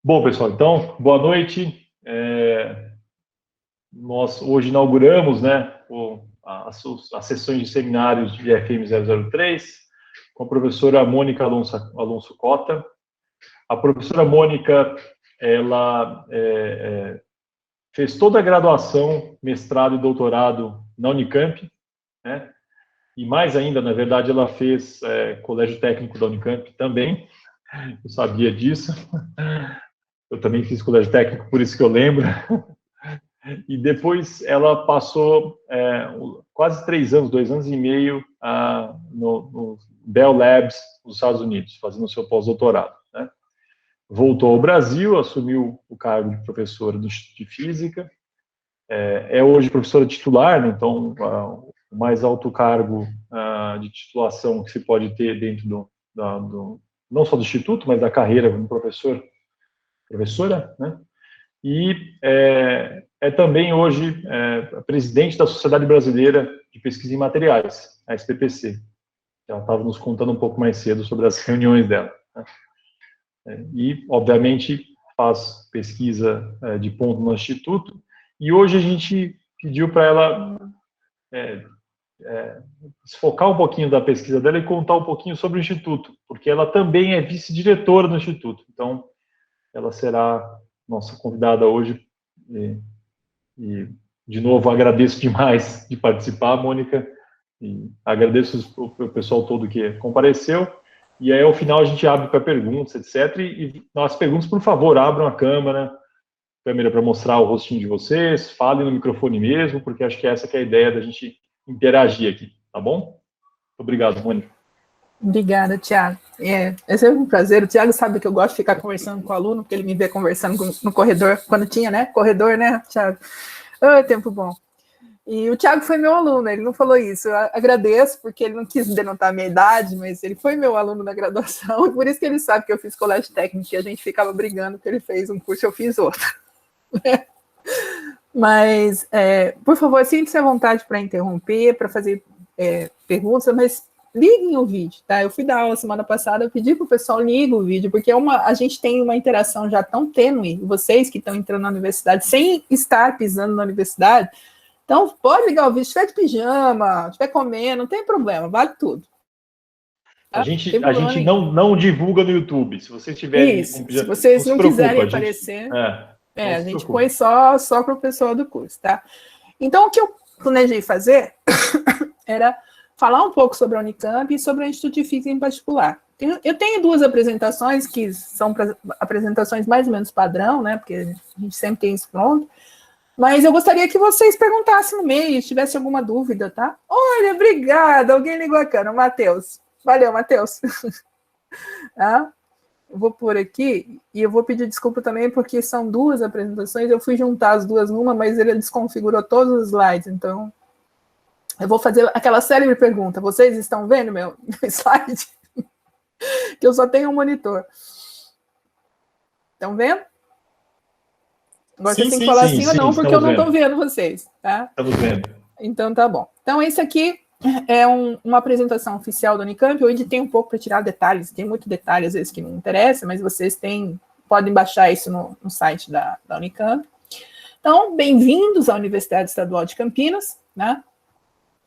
Bom, pessoal, então, boa noite. Nós hoje inauguramos, né, as sessões de seminários de FM 003 com a professora Mônica Alonso Cota. A professora Mônica, ela fez toda a graduação, mestrado e doutorado na Unicamp, né? E mais ainda, na verdade, ela fez colégio técnico da Unicamp também. Eu sabia disso. Eu também fiz colégio técnico, por isso que eu lembro. E depois ela passou quase 3 anos, 2 anos e meio, no Bell Labs, nos Estados Unidos, fazendo o seu pós-doutorado, né? Voltou ao Brasil, assumiu o cargo de professora do Instituto de Física, é hoje professora titular, né? Então, o mais alto cargo de titulação que se pode ter dentro não só do Instituto, mas da carreira como professora, né? E também hoje presidente da Sociedade Brasileira de Pesquisa em Materiais, a SBPC. Ela estava nos contando um pouco mais cedo sobre as reuniões dela, né? E, obviamente, faz pesquisa de ponto no Instituto, e hoje a gente pediu para ela desfocar um pouquinho da pesquisa dela e contar um pouquinho sobre o Instituto, porque ela também é vice-diretora do Instituto. Então, ela será nossa convidada hoje. E de novo, agradeço demais de participar, Mônica, e agradeço o pessoal todo que compareceu. E aí, ao final, a gente abre para perguntas, etc. E nas perguntas, por favor, abram a câmera para mostrar o rostinho de vocês, falem no microfone mesmo, porque acho que essa que é a ideia da gente interagir aqui, tá bom? Obrigado, Mônica. Obrigada, Tiago. É sempre um prazer. O Tiago sabe que eu gosto de ficar conversando com o aluno, porque ele me vê conversando no corredor, quando tinha, né? Corredor, né, Tiago? Tempo bom. E o Tiago foi meu aluno, ele não falou isso. Eu agradeço, porque ele não quis denotar a minha idade, mas ele foi meu aluno na graduação, e por isso que ele sabe que eu fiz colégio técnico, e a gente ficava brigando, porque ele fez um curso e eu fiz outro. Mas, por favor, sinta-se à vontade para interromper, para fazer perguntas, mas liguem o vídeo, tá? Eu fui dar aula semana passada, eu pedi para o pessoal ligar o vídeo, porque a gente tem uma interação já tão tênue, vocês que estão entrando na universidade, sem estar pisando na universidade. Então, pode ligar o vídeo, se estiver de pijama, se estiver comendo, não tem problema, vale tudo. Tá? A gente não divulga no YouTube, se vocês tiverem... Isso, se vocês não quiserem aparecer, a gente põe só para o pessoal do curso, tá? Então, o que eu planejei fazer era falar um pouco sobre a Unicamp e sobre o Instituto de Física em particular. Eu tenho 2 apresentações, que são apresentações mais ou menos padrão, né? Porque a gente sempre tem isso pronto. Mas eu gostaria que vocês perguntassem no meio, se tivesse alguma dúvida, tá? Olha, obrigada, alguém ligou a câmera, Matheus. Valeu, Matheus. Tá? Eu vou pôr aqui, e eu vou pedir desculpa também, porque são 2 apresentações, eu fui juntar as 2 numa, mas ele desconfigurou todos os slides, então eu vou fazer aquela célebre pergunta, vocês estão vendo meu slide? Que eu só tenho um monitor. Estão vendo? Agora você tem que falar sim ou não, porque eu não estou vendo vocês, tá? Estamos vendo. Então, tá bom. Então, esse aqui é uma apresentação oficial da Unicamp. Eu editei um pouco para tirar detalhes, tem muito detalhe, às vezes, que não interessa, mas vocês podem baixar isso no site da Unicamp. Então, bem-vindos à Universidade Estadual de Campinas, né?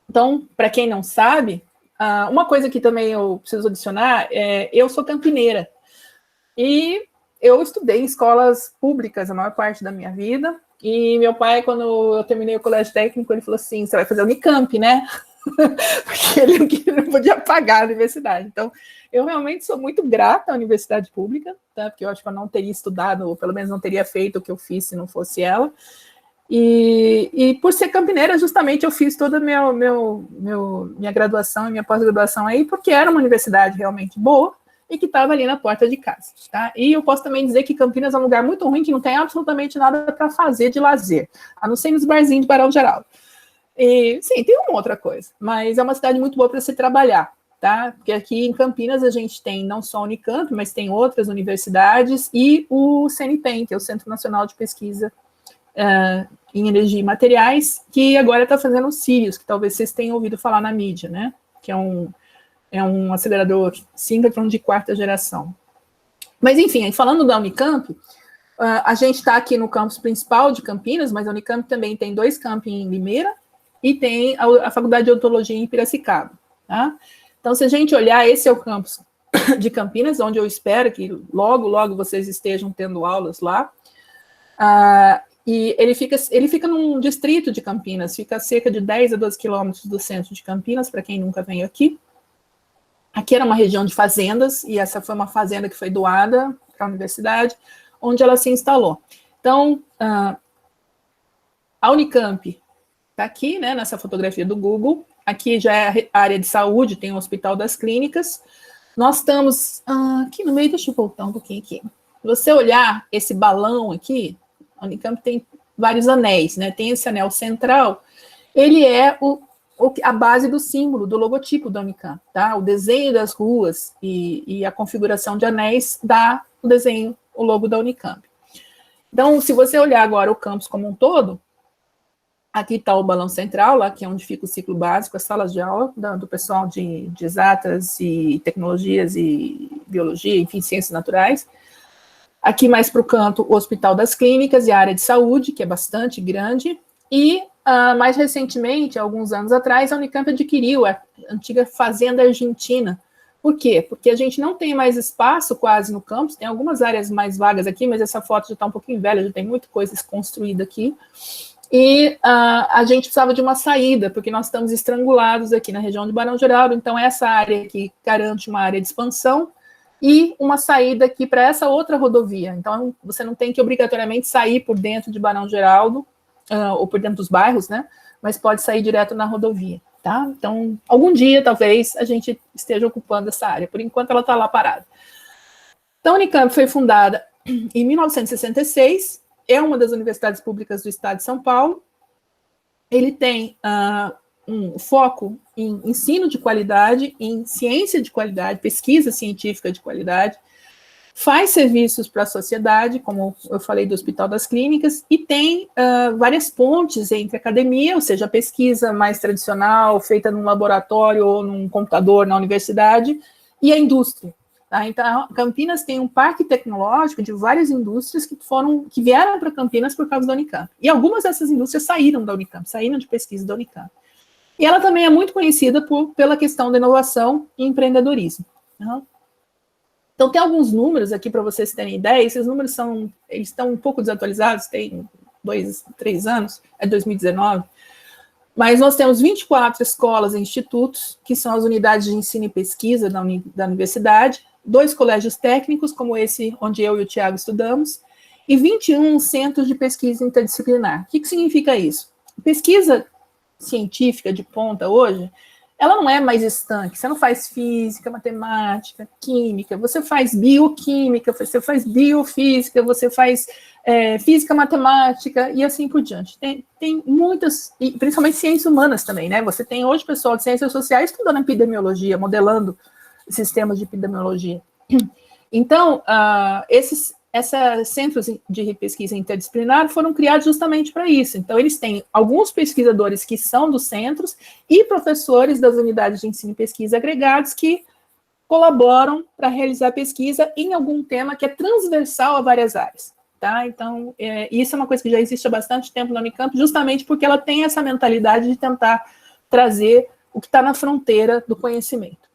Então, para quem não sabe, uma coisa que também eu preciso adicionar eu sou campineira. E eu estudei em escolas públicas a maior parte da minha vida, e meu pai, quando eu terminei o colégio técnico, ele falou assim, você vai fazer Unicamp, né? Porque ele não podia pagar a universidade. Então, eu realmente sou muito grata à universidade pública, tá? Porque eu acho que eu não teria estudado, ou pelo menos não teria feito o que eu fiz se não fosse ela. E por ser campineira, justamente eu fiz toda a minha graduação e minha pós-graduação aí, porque era uma universidade realmente boa, e que estava ali na porta de casa, tá? E eu posso também dizer que Campinas é um lugar muito ruim, que não tem absolutamente nada para fazer de lazer, a não ser nos barzinhos de Barão Geraldo. E, sim, tem uma outra coisa, mas é uma cidade muito boa para se trabalhar, tá? Porque aqui em Campinas a gente tem não só a Unicamp, mas tem outras universidades e o CNPEM, que é o Centro Nacional de Pesquisa em Energia e Materiais, que agora está fazendo o Sirius, que talvez vocês tenham ouvido falar na mídia, né? Que é um acelerador síncrono de 4ª geração. Mas, enfim, falando da Unicamp, A gente está aqui no campus principal de Campinas, mas a Unicamp também tem 2 campi em Limeira e tem a Faculdade de Odontologia em Piracicaba. Tá? Então, se a gente olhar, esse é o campus de Campinas, onde eu espero que logo, logo vocês estejam tendo aulas lá. E ele fica num distrito de Campinas, fica a cerca de 10 a 12 quilômetros do centro de Campinas, para quem nunca veio aqui. Aqui era uma região de fazendas, e essa foi uma fazenda que foi doada para a universidade, onde ela se instalou. Então, a Unicamp está aqui, né, nessa fotografia do Google. Aqui já é a área de saúde, tem o Hospital das Clínicas. Nós estamos aqui no meio, deixa eu voltar um pouquinho aqui. Se você olhar esse balão aqui, a Unicamp tem vários anéis, né? Tem esse anel central, ele é a base do símbolo, do logotipo da Unicamp, tá? O desenho das ruas e a configuração de anéis dá o desenho, o logo da Unicamp. Então, se você olhar agora o campus como um todo, aqui está o balão central, lá que é onde fica o ciclo básico, as salas de aula do pessoal de exatas e tecnologias e biologia, enfim, ciências naturais. Aqui mais para o canto, o Hospital das Clínicas e a área de saúde, que é bastante grande. E, mais recentemente, alguns anos atrás, a Unicamp adquiriu a antiga Fazenda Argentina. Por quê? Porque a gente não tem mais espaço quase no campus, tem algumas áreas mais vagas aqui, mas essa foto já está um pouquinho velha, já tem muita coisa construída aqui. E a gente precisava de uma saída, porque nós estamos estrangulados aqui na região de Barão Geraldo, então essa área aqui garante uma área de expansão e uma saída aqui para essa outra rodovia. Então, você não tem que obrigatoriamente sair por dentro de Barão Geraldo, ou por dentro dos bairros, né? Mas pode sair direto na rodovia, tá? Então, algum dia, talvez, a gente esteja ocupando essa área. Por enquanto, ela está lá parada. Então, a Unicamp foi fundada em 1966, é uma das universidades públicas do estado de São Paulo. Ele tem um foco em ensino de qualidade, em ciência de qualidade, pesquisa científica de qualidade, faz serviços para a sociedade, como eu falei do Hospital das Clínicas, e tem várias pontes entre a academia, ou seja, a pesquisa mais tradicional, feita num laboratório ou num computador na universidade, e a indústria. Tá? Então, Campinas tem um parque tecnológico de várias indústrias que vieram para Campinas por causa da Unicamp. E algumas dessas indústrias saíram da Unicamp, saíram de pesquisa da Unicamp. E ela também é muito conhecida pela questão da inovação e empreendedorismo. Tá? Então, tem alguns números aqui para vocês terem ideia. Esses números eles estão um pouco desatualizados, tem 2, 3 anos, é 2019. Mas nós temos 24 escolas e institutos, que são as unidades de ensino e pesquisa da universidade, 2 colégios técnicos, como esse onde eu e o Tiago estudamos, e 21 centros de pesquisa interdisciplinar. O que significa isso? Pesquisa científica de ponta hoje, ela não é mais estanque. Você não faz física, matemática, química, você faz bioquímica, você faz biofísica, você faz física, matemática e assim por diante. Tem muitas, e principalmente ciências humanas também, né? Você tem hoje pessoal de ciências sociais estudando epidemiologia, modelando sistemas de epidemiologia. Então, esses centros de pesquisa interdisciplinar foram criados justamente para isso. Então, eles têm alguns pesquisadores que são dos centros e professores das unidades de ensino e pesquisa agregados que colaboram para realizar pesquisa em algum tema que é transversal a várias áreas. Tá? Então, isso é uma coisa que já existe há bastante tempo na Unicamp, justamente porque ela tem essa mentalidade de tentar trazer o que está na fronteira do conhecimento.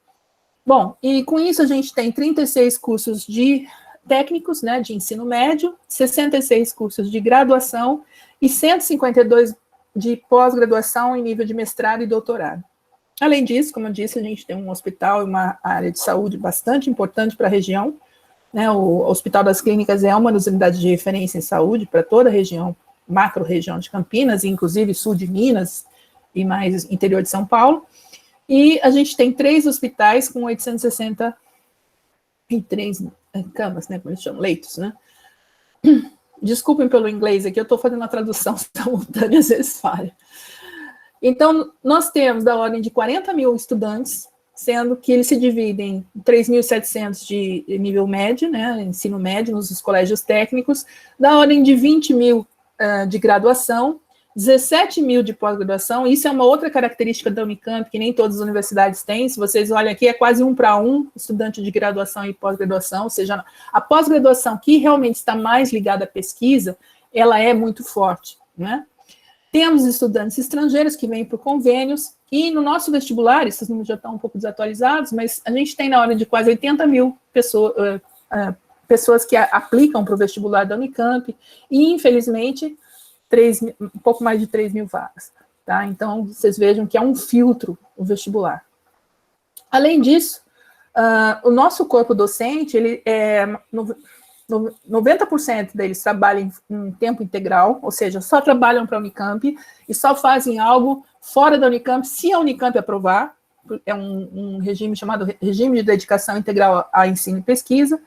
Bom, e com isso a gente tem 36 cursos de técnicos, né, de ensino médio, 66 cursos de graduação e 152 de pós-graduação em nível de mestrado e doutorado. Além disso, como eu disse, a gente tem um hospital e uma área de saúde bastante importante para a região, né, o Hospital das Clínicas é uma das unidades de referência em saúde para toda a região, macro-região de Campinas, inclusive sul de Minas e mais interior de São Paulo. E a gente tem 3 hospitais com 863 camas, né, como eles chamam, leitos, né? Desculpem pelo inglês aqui, eu estou fazendo uma tradução simultânea, às vezes falha. Então, nós temos da ordem de 40 mil estudantes, sendo que eles se dividem em 3.700 de nível médio, né, ensino médio nos colégios técnicos, da ordem de 20 mil de graduação 17 mil de pós-graduação. Isso é uma outra característica da Unicamp, que nem todas as universidades têm. Se vocês olham aqui, é quase 1 para 1, estudante de graduação e pós-graduação, ou seja, a pós-graduação que realmente está mais ligada à pesquisa, ela é muito forte, né? Temos estudantes estrangeiros que vêm por convênios, e no nosso vestibular, esses números já estão um pouco desatualizados, mas a gente tem na ordem de quase 80 mil pessoas que aplicam para o vestibular da Unicamp, e infelizmente, um pouco mais de 3 mil vagas. Tá? Então, vocês vejam que é um filtro o vestibular. Além disso, o nosso corpo docente, ele é 90% deles trabalham em tempo integral, ou seja, só trabalham para a Unicamp e só fazem algo fora da Unicamp, se a Unicamp aprovar. É um regime chamado Regime de Dedicação Integral a Ensino e Pesquisa,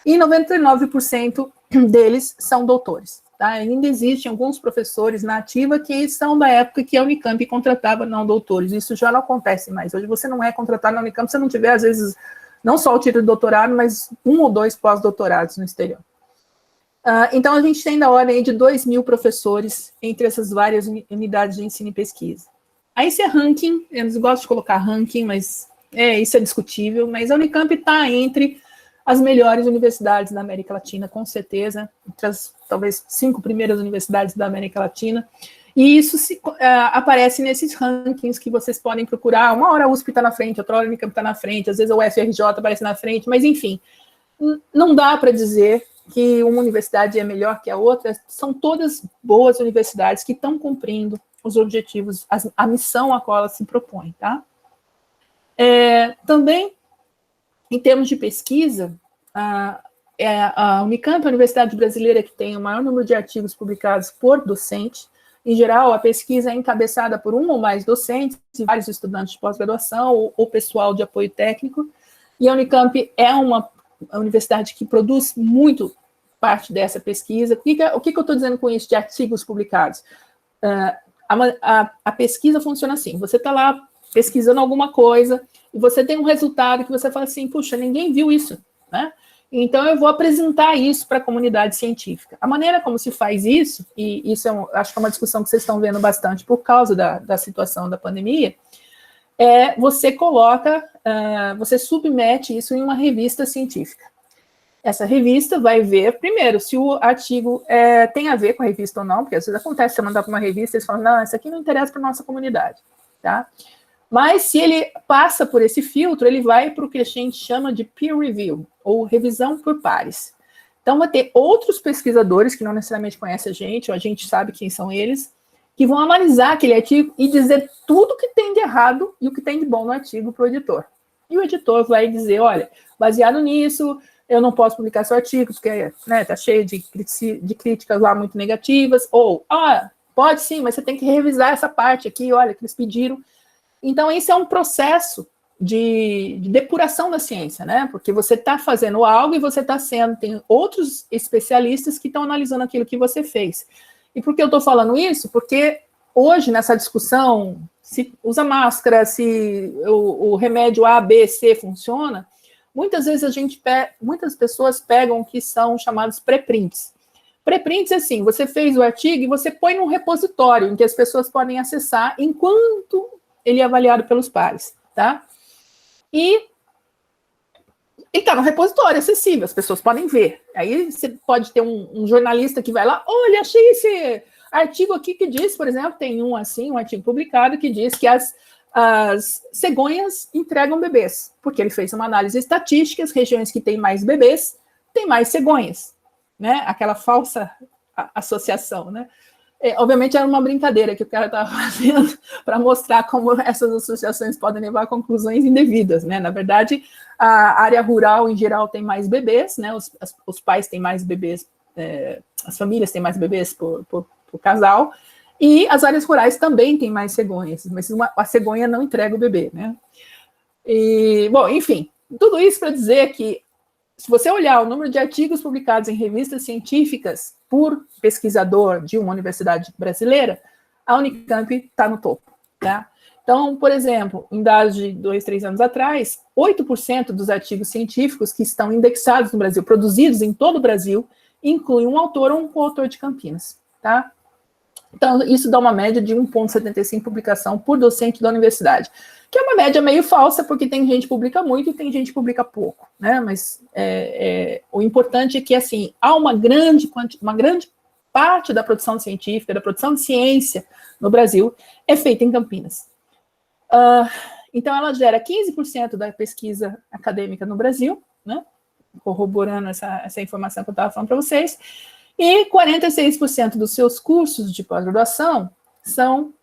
e 99% deles são doutores. Tá? Ainda existem alguns professores na ativa que são da época que a Unicamp contratava não doutores. Isso já não acontece mais. Hoje você não é contratado na Unicamp se não tiver, às vezes, não só o título de doutorado, mas 1 ou 2 pós-doutorados no exterior. Então, a gente tem da ordem de 2 mil professores entre essas várias unidades de ensino e pesquisa. Aí, esse é ranking, eu não gosto de colocar ranking, mas isso é discutível, mas a Unicamp está entre as melhores universidades da América Latina, com certeza, entre as, talvez, 5 primeiras universidades da América Latina, e isso aparece nesses rankings que vocês podem procurar. Uma hora a USP está na frente, outra hora a Unicamp está na frente, às vezes a UFRJ aparece na frente, mas enfim, não dá para dizer que uma universidade é melhor que a outra, são todas boas universidades que estão cumprindo os objetivos, a missão a qual ela se propõe, tá? Também, em termos de pesquisa, a Unicamp é a universidade brasileira que tem o maior número de artigos publicados por docente. Em geral, a pesquisa é encabeçada por um ou mais docentes, vários estudantes de pós-graduação ou pessoal de apoio técnico, e a Unicamp é uma universidade que produz muito parte dessa pesquisa. O que eu estou dizendo com isso de artigos publicados? A pesquisa funciona assim, você está lá pesquisando alguma coisa, e você tem um resultado que você fala assim, puxa, ninguém viu isso, né? Então, eu vou apresentar isso para a comunidade científica. A maneira como se faz isso, e isso acho que é uma discussão que vocês estão vendo bastante por causa da situação da pandemia, você você submete isso em uma revista científica. Essa revista vai ver, primeiro, se o artigo tem a ver com a revista ou não, porque às vezes acontece, você mandar para uma revista e eles falam, não, isso aqui não interessa para a nossa comunidade, tá? Mas se ele passa por esse filtro, ele vai para o que a gente chama de peer review, ou revisão por pares. Então, vai ter outros pesquisadores que não necessariamente conhecem a gente, ou a gente sabe quem são eles, que vão analisar aquele artigo e dizer tudo o que tem de errado e o que tem de bom no artigo para o editor. E o editor vai dizer, olha, baseado nisso, eu não posso publicar seu artigo, porque está cheio de críticas lá muito negativas, ou, pode sim, mas você tem que revisar essa parte aqui, olha, que eles pediram. Então, esse é um processo de depuração da ciência, né? Porque você está fazendo algo e você tem outros especialistas que estão analisando aquilo que você fez. E por que eu estou falando isso? Porque hoje, nessa discussão, se usa máscara, se o remédio A, B, C funciona, muitas vezes muitas pessoas pegam o que são chamados pré-prints. Pré-prints é assim, você fez o artigo e você põe num repositório em que as pessoas podem acessar enquanto ele é avaliado pelos pares, tá? E está no repositório acessível, as pessoas podem ver. Aí você pode ter um jornalista que vai lá, olha, achei esse artigo aqui que diz, por exemplo, tem um artigo publicado que diz que as cegonhas entregam bebês, porque ele fez uma análise estatística, as regiões que têm mais bebês têm mais cegonhas, né? Aquela falsa associação, né? Obviamente era uma brincadeira que o cara estava fazendo para mostrar como essas associações podem levar a conclusões indevidas, né? Na verdade, a área rural, em geral, tem mais bebês, né? Os pais têm mais bebês, as famílias têm mais bebês por casal, e as áreas rurais também têm mais cegonhas, mas a cegonha não entrega o bebê, né? Bom, enfim, tudo isso para dizer que, se você olhar o número de artigos publicados em revistas científicas por pesquisador de uma universidade brasileira, a Unicamp está no topo, tá? Então, por exemplo, em dados de 2, 3 anos atrás, 8% dos artigos científicos que estão indexados no Brasil, produzidos em todo o Brasil, incluem um autor ou um coautor de Campinas, tá? Então, isso dá uma média de 1,75 publicação por docente da universidade, que é uma média meio falsa, porque tem gente que publica muito e tem gente que publica pouco, né? Mas o importante é que, assim, há uma grande parte da produção científica, da produção de ciência no Brasil, é feita em Campinas. Então, ela gera 15% da pesquisa acadêmica no Brasil, né? Corroborando essa informação que eu estava falando para vocês, e 46% dos seus cursos de pós-graduação são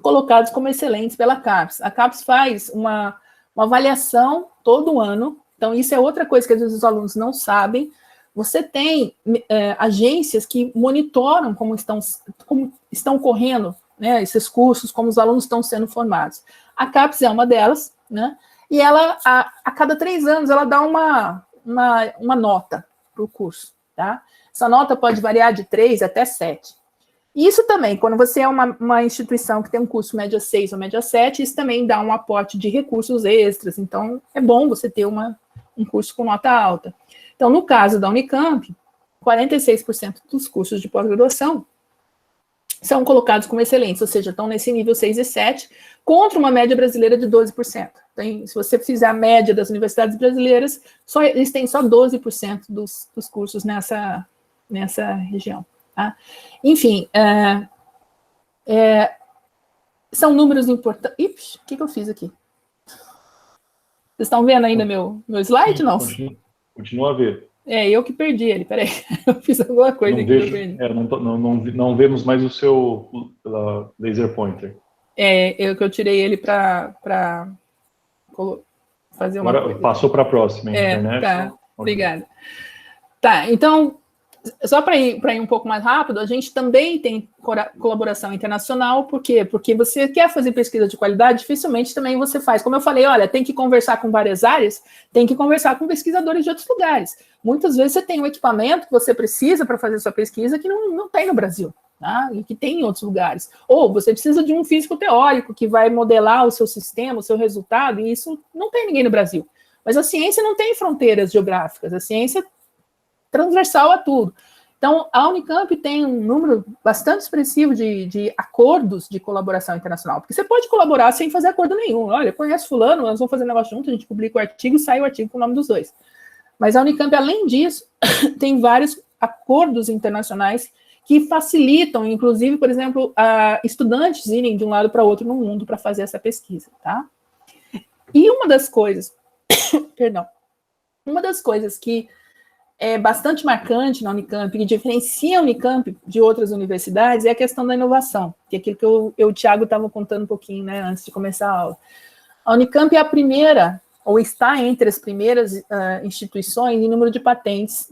colocados como excelentes pela CAPES. A CAPES faz uma avaliação todo ano, então isso é outra coisa que às vezes os alunos não sabem. Você tem agências que monitoram como estão correndo, né, esses cursos, como os alunos estão sendo formados. A CAPES é uma delas, né, e ela, a cada 3 anos, ela dá uma nota para o curso, tá? Essa nota pode variar de 3 até 7. Isso também, quando você é uma instituição que tem um curso média 6 ou média 7, isso também dá um aporte de recursos extras. Então, é bom você ter um curso com nota alta. Então, no caso da Unicamp, 46% dos cursos de pós-graduação são colocados como excelentes, ou seja, estão nesse nível 6 e 7, contra uma média brasileira de 12%. Então, se você fizer a média das universidades brasileiras, eles têm só 12% dos cursos nessa região. Tá? Enfim, são números importantes. Ixi, o que eu fiz aqui? Vocês estão vendo ainda meu slide? Não? Continua a ver. Eu que perdi ele, peraí. Eu fiz alguma coisa aqui que eu perdi. Não vemos mais o seu laser pointer. Eu tirei ele para fazer uma coisa. Passou para a próxima, internet. Tá, obrigada. Tá, então, só para ir um pouco mais rápido, a gente também tem colaboração internacional, por quê? Porque você quer fazer pesquisa de qualidade, dificilmente também você faz. Como eu falei, olha, tem que conversar com várias áreas, tem que conversar com pesquisadores de outros lugares. Muitas vezes você tem um equipamento que você precisa para fazer sua pesquisa que não tem no Brasil, tá? E que tem em outros lugares. Ou você precisa de um físico teórico que vai modelar o seu sistema, o seu resultado, e isso não tem ninguém no Brasil. Mas a ciência não tem fronteiras geográficas, a ciência transversal a tudo. Então, a Unicamp tem um número bastante expressivo de acordos de colaboração internacional, porque você pode colaborar sem fazer acordo nenhum. Olha, eu conheço fulano, nós vamos fazer um negócio junto, a gente publica o artigo, sai o artigo com o nome dos dois. Mas a Unicamp, além disso, tem vários acordos internacionais que facilitam, inclusive, por exemplo, estudantes irem de um lado para outro no mundo para fazer essa pesquisa, tá? E uma das coisas, uma das coisas que é bastante marcante na Unicamp, que diferencia a Unicamp de outras universidades, é a questão da inovação, que é aquilo que eu e o Thiago estavam contando um pouquinho, né, antes de começar a aula. A Unicamp é a primeira, ou está entre as primeiras instituições em número de patentes,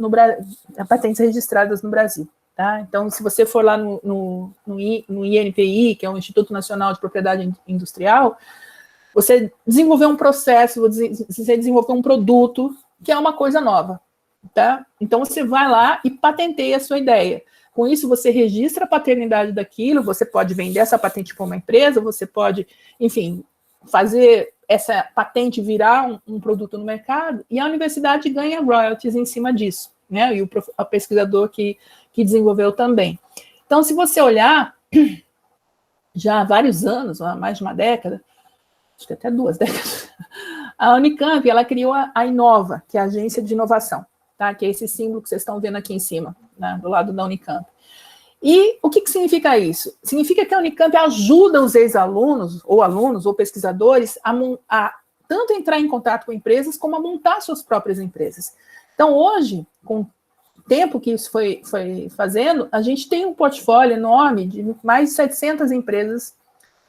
patentes registradas no Brasil. Tá? Então, se você for lá no INPI, que é o Instituto Nacional de Propriedade Industrial, você desenvolveu um processo, você desenvolveu um produto que é uma coisa nova. Tá? Então, você vai lá e patenteia a sua ideia. Com isso, você registra a paternidade daquilo, você pode vender essa patente para uma empresa, você pode, enfim, fazer essa patente virar um produto no mercado, e a universidade ganha royalties em cima disso, né? E o pesquisador que desenvolveu também. Então, se você olhar, já há vários anos, há mais de uma década, acho que até 2 décadas, a Unicamp, ela criou a Inova, que é a agência de inovação. Tá? Que é esse símbolo que vocês estão vendo aqui em cima, né, do lado da Unicamp. E o que significa isso? Significa que a Unicamp ajuda os ex-alunos, ou pesquisadores, a tanto entrar em contato com empresas, como a montar suas próprias empresas. Então, hoje, com o tempo que isso foi fazendo, a gente tem um portfólio enorme de mais de 700 empresas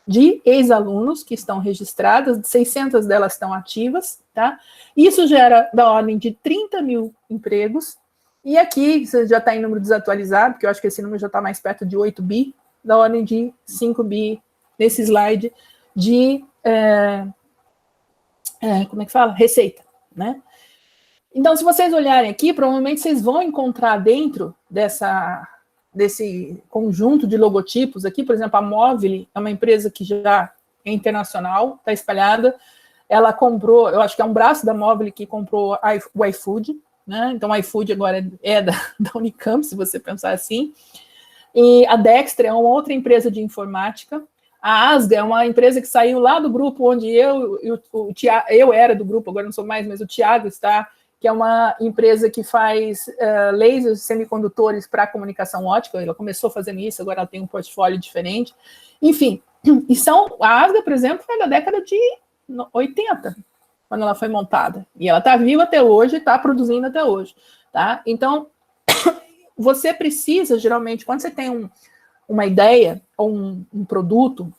de ex-alunos que estão registradas, 600 delas estão ativas, tá? Isso gera da ordem de 30 mil empregos, e aqui você já está em número desatualizado, porque eu acho que esse número já está mais perto de 8 bi, da ordem de 5 bi, nesse slide, de, como é que fala? Receita, né? Então, se vocês olharem aqui, provavelmente vocês vão encontrar dentro desse conjunto de logotipos aqui, por exemplo, a Movile é uma empresa que já é internacional, está espalhada, ela comprou, eu acho que é um braço da Movile que comprou o iFood, né? Então o iFood agora é da Unicamp, se você pensar assim. E a Dexter é uma outra empresa de informática. A Asga é uma empresa que saiu lá do grupo onde eu era do grupo, agora não sou mais, mas o Thiago está, que é uma empresa que faz lasers semicondutores para comunicação ótica. Ela começou fazendo isso, agora ela tem um portfólio diferente. Enfim, a Asga, por exemplo, foi da década de 80, quando ela foi montada. E ela está viva até hoje, está produzindo até hoje. Tá? Então, você precisa, geralmente, quando você tem uma ideia ou um produto,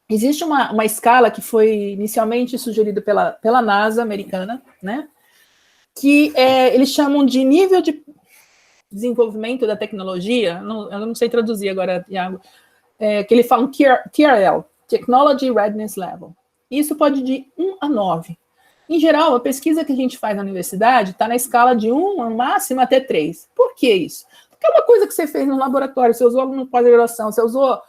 existe uma escala que foi inicialmente sugerida pela NASA americana, né? Que eles chamam de nível de desenvolvimento da tecnologia, eu não sei traduzir agora, Iago, que eles falam TRL, Technology Readiness Level. Isso pode de 1 a 9. Em geral, a pesquisa que a gente faz na universidade está na escala de 1, no máximo, até 3. Por que isso? Porque é uma coisa que você fez no laboratório, você usou no pós-graduação, você usou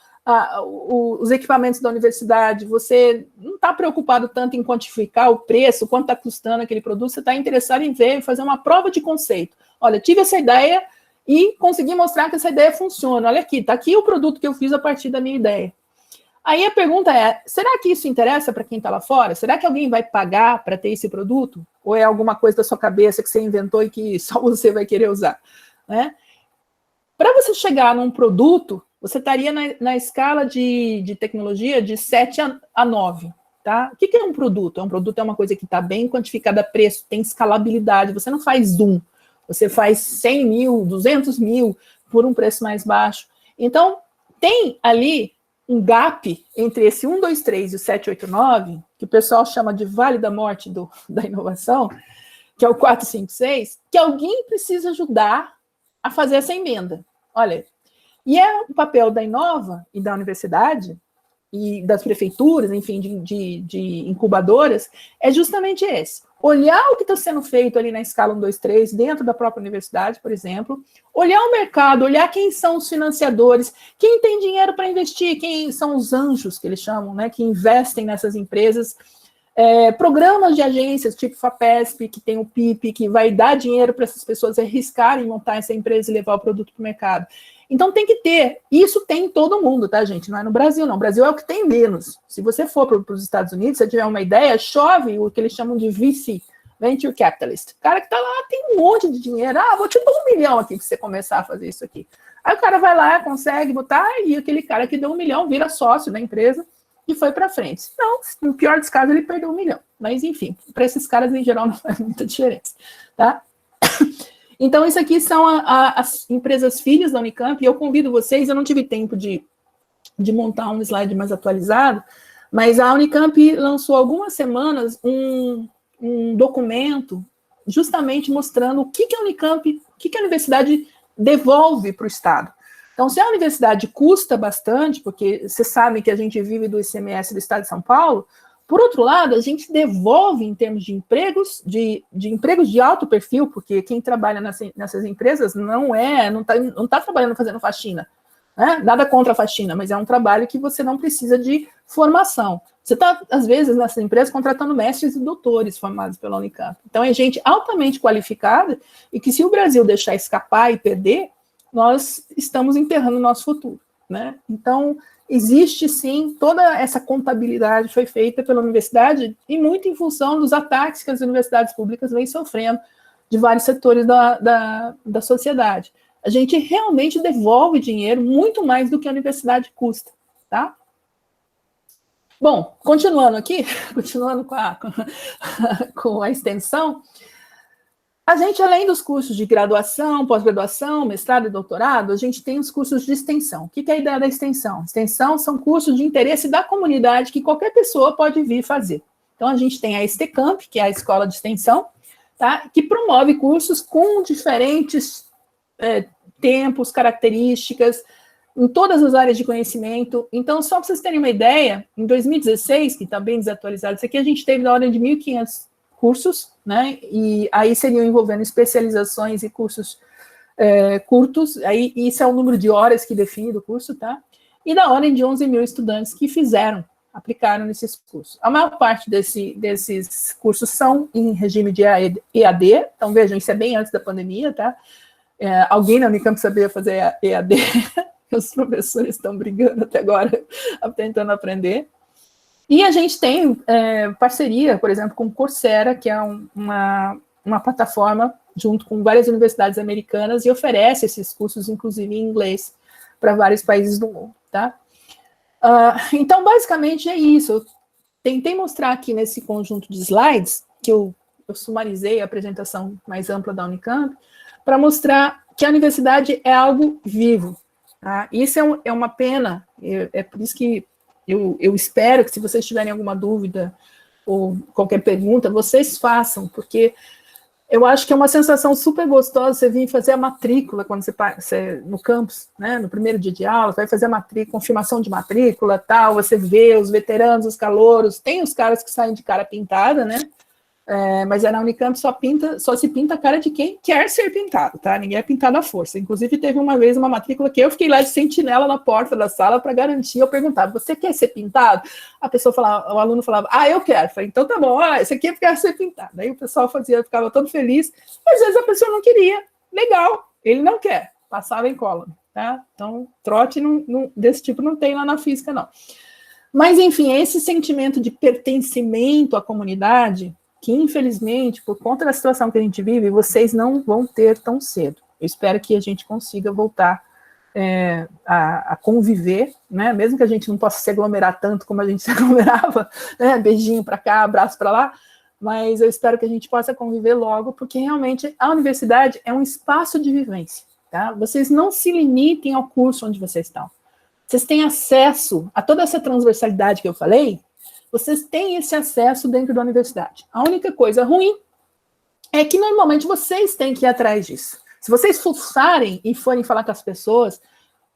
os equipamentos da universidade, você não está preocupado tanto em quantificar o preço, quanto está custando aquele produto, você está interessado em ver, fazer uma prova de conceito. Olha, tive essa ideia e consegui mostrar que essa ideia funciona. Olha aqui, está aqui o produto que eu fiz a partir da minha ideia. Aí a pergunta é, será que isso interessa para quem está lá fora? Será que alguém vai pagar para ter esse produto? Ou é alguma coisa da sua cabeça que você inventou e que só você vai querer usar? Né? Para você chegar num produto, você estaria na escala de tecnologia de 7 a 9. Tá? O que é um produto? Um produto é uma coisa que está bem quantificada a preço, tem escalabilidade, você não faz zoom, você faz 100 mil, 200 mil por um preço mais baixo. Então, tem ali um gap entre esse 1, 2, 3 e o 7, 8, 9, que o pessoal chama de vale da morte da inovação, que é o 4, 5, 6, que alguém precisa ajudar a fazer essa emenda. Olha, e é o papel da Inova e da universidade e das prefeituras, enfim, de incubadoras, é justamente esse. Olhar o que está sendo feito ali na escala 1, 2, 3, dentro da própria universidade, por exemplo, olhar o mercado, olhar quem são os financiadores, quem tem dinheiro para investir, quem são os anjos, que eles chamam, né, que investem nessas empresas, programas de agências, tipo FAPESP, que tem o PIP, que vai dar dinheiro para essas pessoas arriscarem montar essa empresa e levar o produto para o mercado. Então tem que ter, isso tem em todo mundo, tá, gente? Não é no Brasil, não. O Brasil é o que tem menos. Se você for para os Estados Unidos, se você tiver uma ideia, chove o que eles chamam de VC, Venture Capitalist. O cara que está lá tem um monte de dinheiro. Vou te dar 1 milhão aqui para você começar a fazer isso aqui. Aí o cara vai lá, consegue botar, e aquele cara que deu 1 milhão vira sócio da empresa e foi para frente. Não, no pior dos casos, ele perdeu 1 milhão. Mas, enfim, para esses caras, em geral, não faz muita diferença, tá? Então, isso aqui são as empresas filhas da Unicamp, e eu convido vocês, eu não tive tempo de montar um slide mais atualizado, mas a Unicamp lançou há algumas semanas um documento justamente mostrando o que a Unicamp, o que a universidade devolve para o Estado. Então, se a universidade custa bastante, porque vocês sabem que a gente vive do ICMS do Estado de São Paulo, por outro lado, a gente devolve em termos de empregos, de empregos de alto perfil, porque quem trabalha nessas empresas não está trabalhando fazendo faxina, né? Nada contra a faxina, mas é um trabalho que você não precisa de formação. Você está, às vezes, nessas empresas, contratando mestres e doutores formados pela Unicamp. Então, é gente altamente qualificada e que, se o Brasil deixar escapar e perder, nós estamos enterrando o nosso futuro, né? Então, existe, sim, toda essa contabilidade foi feita pela universidade e muito em função dos ataques que as universidades públicas vêm sofrendo de vários setores da sociedade. A gente realmente devolve dinheiro muito mais do que a universidade custa, tá? Bom, continuando aqui, continuando com a extensão, a gente, além dos cursos de graduação, pós-graduação, mestrado e doutorado, a gente tem os cursos de extensão. O que é a ideia da extensão? Extensão são cursos de interesse da comunidade que qualquer pessoa pode vir fazer. Então, a gente tem a Estecamp, que é a escola de extensão, tá? Que promove cursos com diferentes tempos, características, em todas as áreas de conhecimento. Então, só para vocês terem uma ideia, em 2016, que está bem desatualizado isso aqui, a gente teve na ordem de 1.500 cursos, né? E aí seriam envolvendo especializações e cursos curtos, aí isso é o número de horas que define do curso, tá? E da ordem de 11 mil estudantes que aplicaram nesses cursos. A maior parte desses cursos são em regime de EAD, então vejam, isso é bem antes da pandemia, tá? Alguém na Unicamp sabia fazer EAD, os professores estão brigando até agora, tentando aprender. E a gente tem parceria, por exemplo, com o Coursera, que é uma plataforma junto com várias universidades americanas e oferece esses cursos, inclusive em inglês, para vários países do mundo, tá? Então, basicamente, é isso. Eu tentei mostrar aqui nesse conjunto de slides, que eu sumarizei a apresentação mais ampla da Unicamp, para mostrar que a universidade é algo vivo. Tá? Isso é uma pena, é por isso que eu espero que, se vocês tiverem alguma dúvida ou qualquer pergunta, vocês façam, porque eu acho que é uma sensação super gostosa você vir fazer a matrícula quando você no campus, né, no primeiro dia de aula, vai fazer a matrícula, confirmação de matrícula, tal, você vê os veteranos, os calouros, tem os caras que saem de cara pintada, né, mas na Unicamp só se pinta a cara de quem quer ser pintado, tá? Ninguém é pintado à força. Inclusive, teve uma vez uma matrícula que eu fiquei lá de sentinela na porta da sala para garantir. Eu perguntava, você quer ser pintado? A pessoa falava, o aluno falava, eu quero. Eu falei, então tá bom, esse aqui eu quero ser pintado. Aí o pessoal ficava todo feliz. Às vezes a pessoa não queria. Legal, ele não quer. Passava em cola, tá? Então, trote desse tipo não tem lá na física, não. Mas, enfim, esse sentimento de pertencimento à comunidade, que, infelizmente, por conta da situação que a gente vive, vocês não vão ter tão cedo. Eu espero que a gente consiga voltar a conviver, né? Mesmo que a gente não possa se aglomerar tanto como a gente se aglomerava, né? Beijinho para cá, abraço para lá, mas eu espero que a gente possa conviver logo, porque realmente a universidade é um espaço de vivência, tá? Vocês não se limitem ao curso onde vocês estão. Vocês têm acesso a toda essa transversalidade que eu falei. Vocês têm esse acesso dentro da universidade. A única coisa ruim é que, normalmente, vocês têm que ir atrás disso. Se vocês fuçarem e forem falar com as pessoas,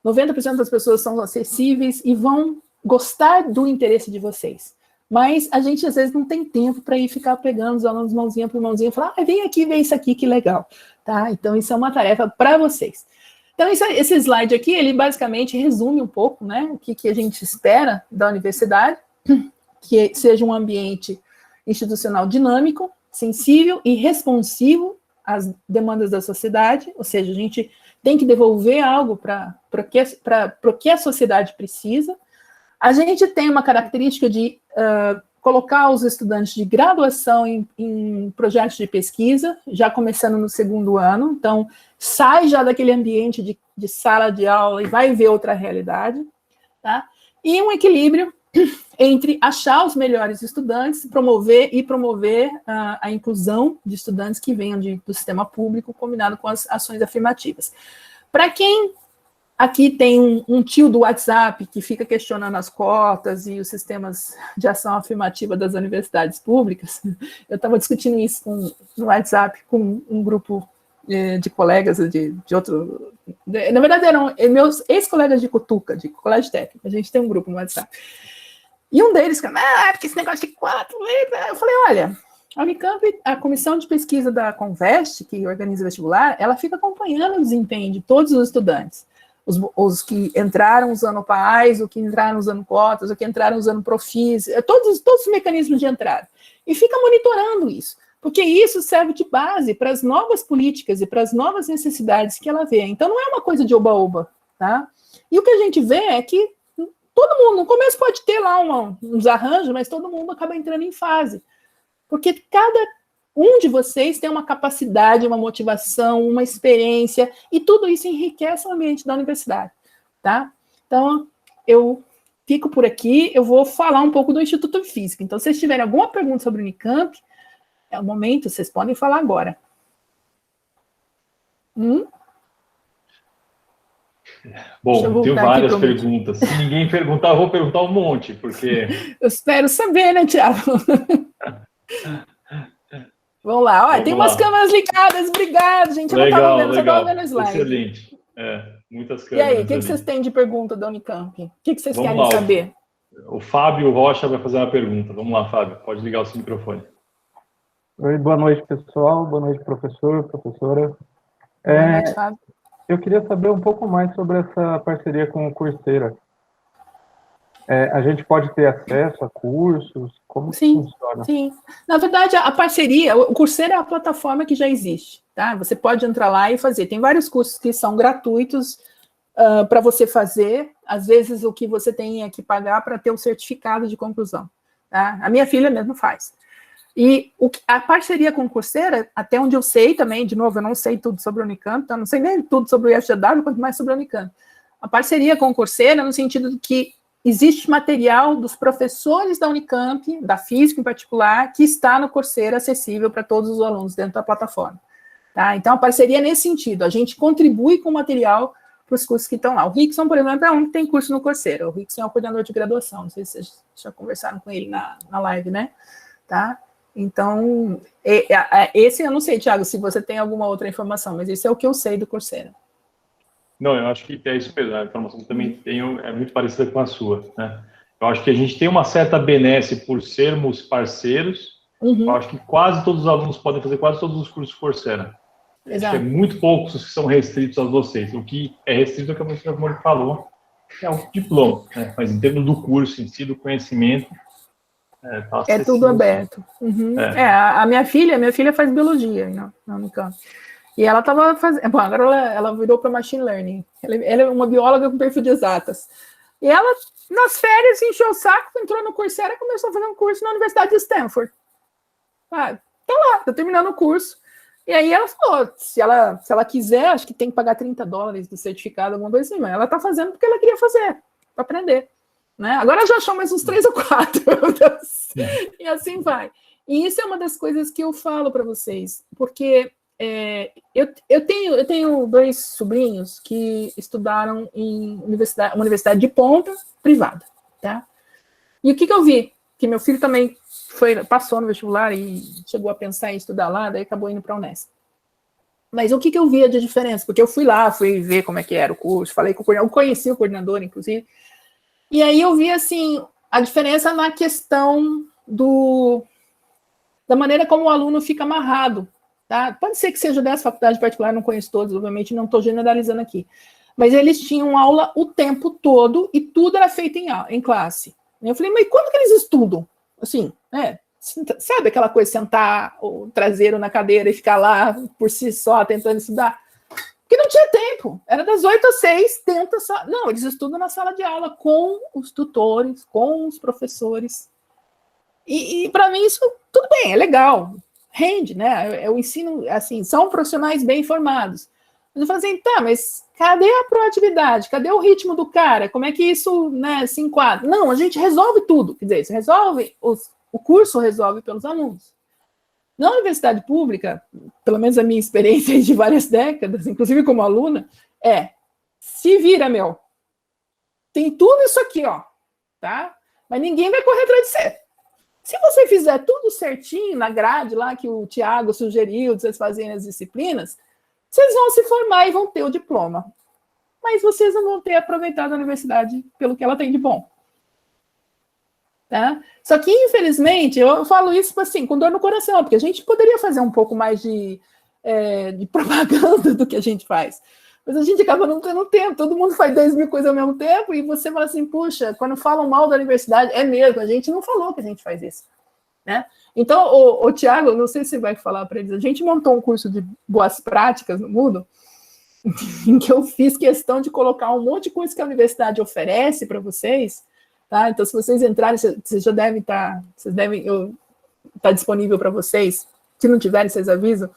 90% das pessoas são acessíveis e vão gostar do interesse de vocês. Mas a gente, às vezes, não tem tempo para ir ficar pegando os alunos mãozinha por mãozinha e falar, vem aqui ver isso aqui, que legal. Tá? Então, isso é uma tarefa para vocês. Então, esse slide aqui, ele basicamente resume um pouco, né, o que a gente espera da universidade, que seja um ambiente institucional dinâmico, sensível e responsivo às demandas da sociedade, ou seja, a gente tem que devolver algo para o que a sociedade precisa. A gente tem uma característica de colocar os estudantes de graduação em projetos de pesquisa, já começando no segundo ano, então sai já daquele ambiente de sala de aula e vai ver outra realidade, tá? E um equilíbrio entre achar os melhores estudantes, promover a inclusão de estudantes que venham do sistema público, combinado com as ações afirmativas. Para quem aqui tem um tio do WhatsApp que fica questionando as cotas e os sistemas de ação afirmativa das universidades públicas, eu estava discutindo isso no WhatsApp com um grupo de colegas de outro... Na verdade, eram meus ex-colegas de Cutuca, de colégio técnico. A gente tem um grupo no WhatsApp. E um deles, porque esse negócio de 4... Eu falei, olha, a Unicamp, a comissão de pesquisa da Convest, que organiza o vestibular, ela fica acompanhando o desempenho de todos os estudantes. Os que entraram usando PAIs, os que entraram usando cotas, os que entraram usando Profis, todos os mecanismos de entrada. E fica monitorando isso, porque isso serve de base para as novas políticas e para as novas necessidades que ela vê. Então, não é uma coisa de oba-oba, tá? E o que a gente vê é que todo mundo, no começo pode ter lá uns arranjos, mas todo mundo acaba entrando em fase. Porque cada um de vocês tem uma capacidade, uma motivação, uma experiência, e tudo isso enriquece o ambiente da universidade, tá? Então, eu fico por aqui, eu vou falar um pouco do Instituto de Física. Então, se vocês tiverem alguma pergunta sobre o Unicamp, é o momento, vocês podem falar agora. Bom, tenho várias perguntas. Se ninguém perguntar, eu vou perguntar um monte, porque... Eu espero saber, né, Thiago? Vamos lá. Olha, tem umas câmeras ligadas. Obrigado, gente. Eu não estava vendo, só estava vendo o slide. Excelente. Muitas câmeras. E aí, o que vocês têm de pergunta da Unicamp? O que vocês querem saber? O Fábio Rocha vai fazer uma pergunta. Vamos lá, Fábio. Pode ligar o seu microfone. Oi, boa noite, pessoal. Boa noite, professor, professora. Boa noite, Fábio. Eu queria saber um pouco mais sobre essa parceria com o Coursera. A gente pode ter acesso a cursos? Como Sim, funciona? sim. Na verdade, a parceria, o Coursera é a plataforma que já existe, tá? Você pode entrar lá e fazer. Tem vários cursos que são gratuitos para você fazer. Às vezes, o que você tem é que pagar para ter o certificado de conclusão. Tá? A minha filha mesmo faz. E a parceria com o Coursera, até onde eu sei também, de novo, eu não sei tudo sobre a Unicamp, então não sei nem tudo sobre o IFGW, quanto mais sobre a Unicamp. A parceria com o Coursera, no sentido de que existe material dos professores da Unicamp, da física em particular, que está no Coursera acessível para todos os alunos dentro da plataforma. Tá? Então, a parceria é nesse sentido. A gente contribui com material para os cursos que estão lá. O Rickson, por exemplo, é um que tem curso no Coursera. O Rickson é o coordenador de graduação. Não sei se vocês já conversaram com ele na live, né? Tá? Então, esse eu não sei, Thiago, se você tem alguma outra informação, mas esse é o que eu sei do Coursera. Não, eu acho que é isso mesmo. A informação que também tenho é muito parecida com a sua, né? Eu acho que a gente tem uma certa benesse por sermos parceiros. Eu acho que quase todos os alunos podem fazer quase todos os cursos Coursera. Acho que é muito poucos os que são restritos a vocês. O que é restrito é o que a professora Mônica falou, que é o diploma, né? Mas em termos do curso em si, do conhecimento, tá é tudo aberto. A minha filha faz biologia na Unicamp. E ela estava fazendo. Bom, agora ela virou para machine learning. Ela é uma bióloga com perfil de exatas. E ela, nas férias, encheu o saco, entrou no Coursera e começou a fazer um curso na Universidade de Stanford. Tá lá, tá terminando o curso. E aí ela falou, se ela quiser, acho que tem que pagar $30 do certificado, alguma coisa assim, mas ela tá fazendo porque ela queria fazer, para aprender. Né? Agora ela já achou mais uns 3 ou 4. E assim vai. E isso é uma das coisas que eu falo para vocês, porque eu tenho 2 sobrinhos que estudaram em uma universidade de ponta privada, tá? E o que eu vi? Que meu filho também passou no vestibular e chegou a pensar em estudar lá, daí acabou indo para a Unesp. Mas o que eu via de diferença? Porque eu fui ver como é que era o curso, falei com o coordenador, eu conheci o coordenador, inclusive, e aí eu vi, assim, a diferença na questão da maneira como o aluno fica amarrado. Tá? Pode ser que seja dessa faculdade particular, não conheço todos, obviamente não estou generalizando aqui. Mas eles tinham aula o tempo todo e tudo era feito em classe. Eu falei, mas quando que eles estudam? Assim, sabe aquela coisa, sentar o traseiro na cadeira e ficar lá por si só tentando estudar? Porque não tinha tempo. Era das 8 às 6, Não, eles estudam na sala de aula com os tutores, com os professores. E para mim isso, tudo bem, é legal. Rende, né? O ensino, assim, são profissionais bem formados. Mas eu falo assim, tá, mas cadê a proatividade? Cadê o ritmo do cara? Como é que isso, né, se enquadra? Não, a gente resolve tudo. Quer dizer, o curso resolve pelos alunos. Na universidade pública, pelo menos a minha experiência de várias décadas, inclusive como aluna, se vira, meu. Tem tudo isso aqui, ó, tá? Mas ninguém vai correr atrás de você. Se você fizer tudo certinho na grade lá que o Thiago sugeriu, de vocês fazerem as disciplinas, vocês vão se formar e vão ter o diploma. Mas vocês não vão ter aproveitado a universidade pelo que ela tem de bom. Tá? Só que, infelizmente, eu falo isso assim, com dor no coração, porque a gente poderia fazer um pouco mais de propaganda do que a gente faz. Mas a gente acaba não tendo tempo, todo mundo faz 10 mil coisas ao mesmo tempo, e você fala assim, puxa, quando falam mal da universidade, é mesmo, a gente não falou que a gente faz isso. Né? Então, o Thiago, não sei se você vai falar para eles, a gente montou um curso de boas práticas no Moodle, em que eu fiz questão de colocar um monte de coisa que a universidade oferece para vocês, tá? Então, se vocês entrarem, vocês já devem estar disponível para vocês. Se não tiverem, vocês avisam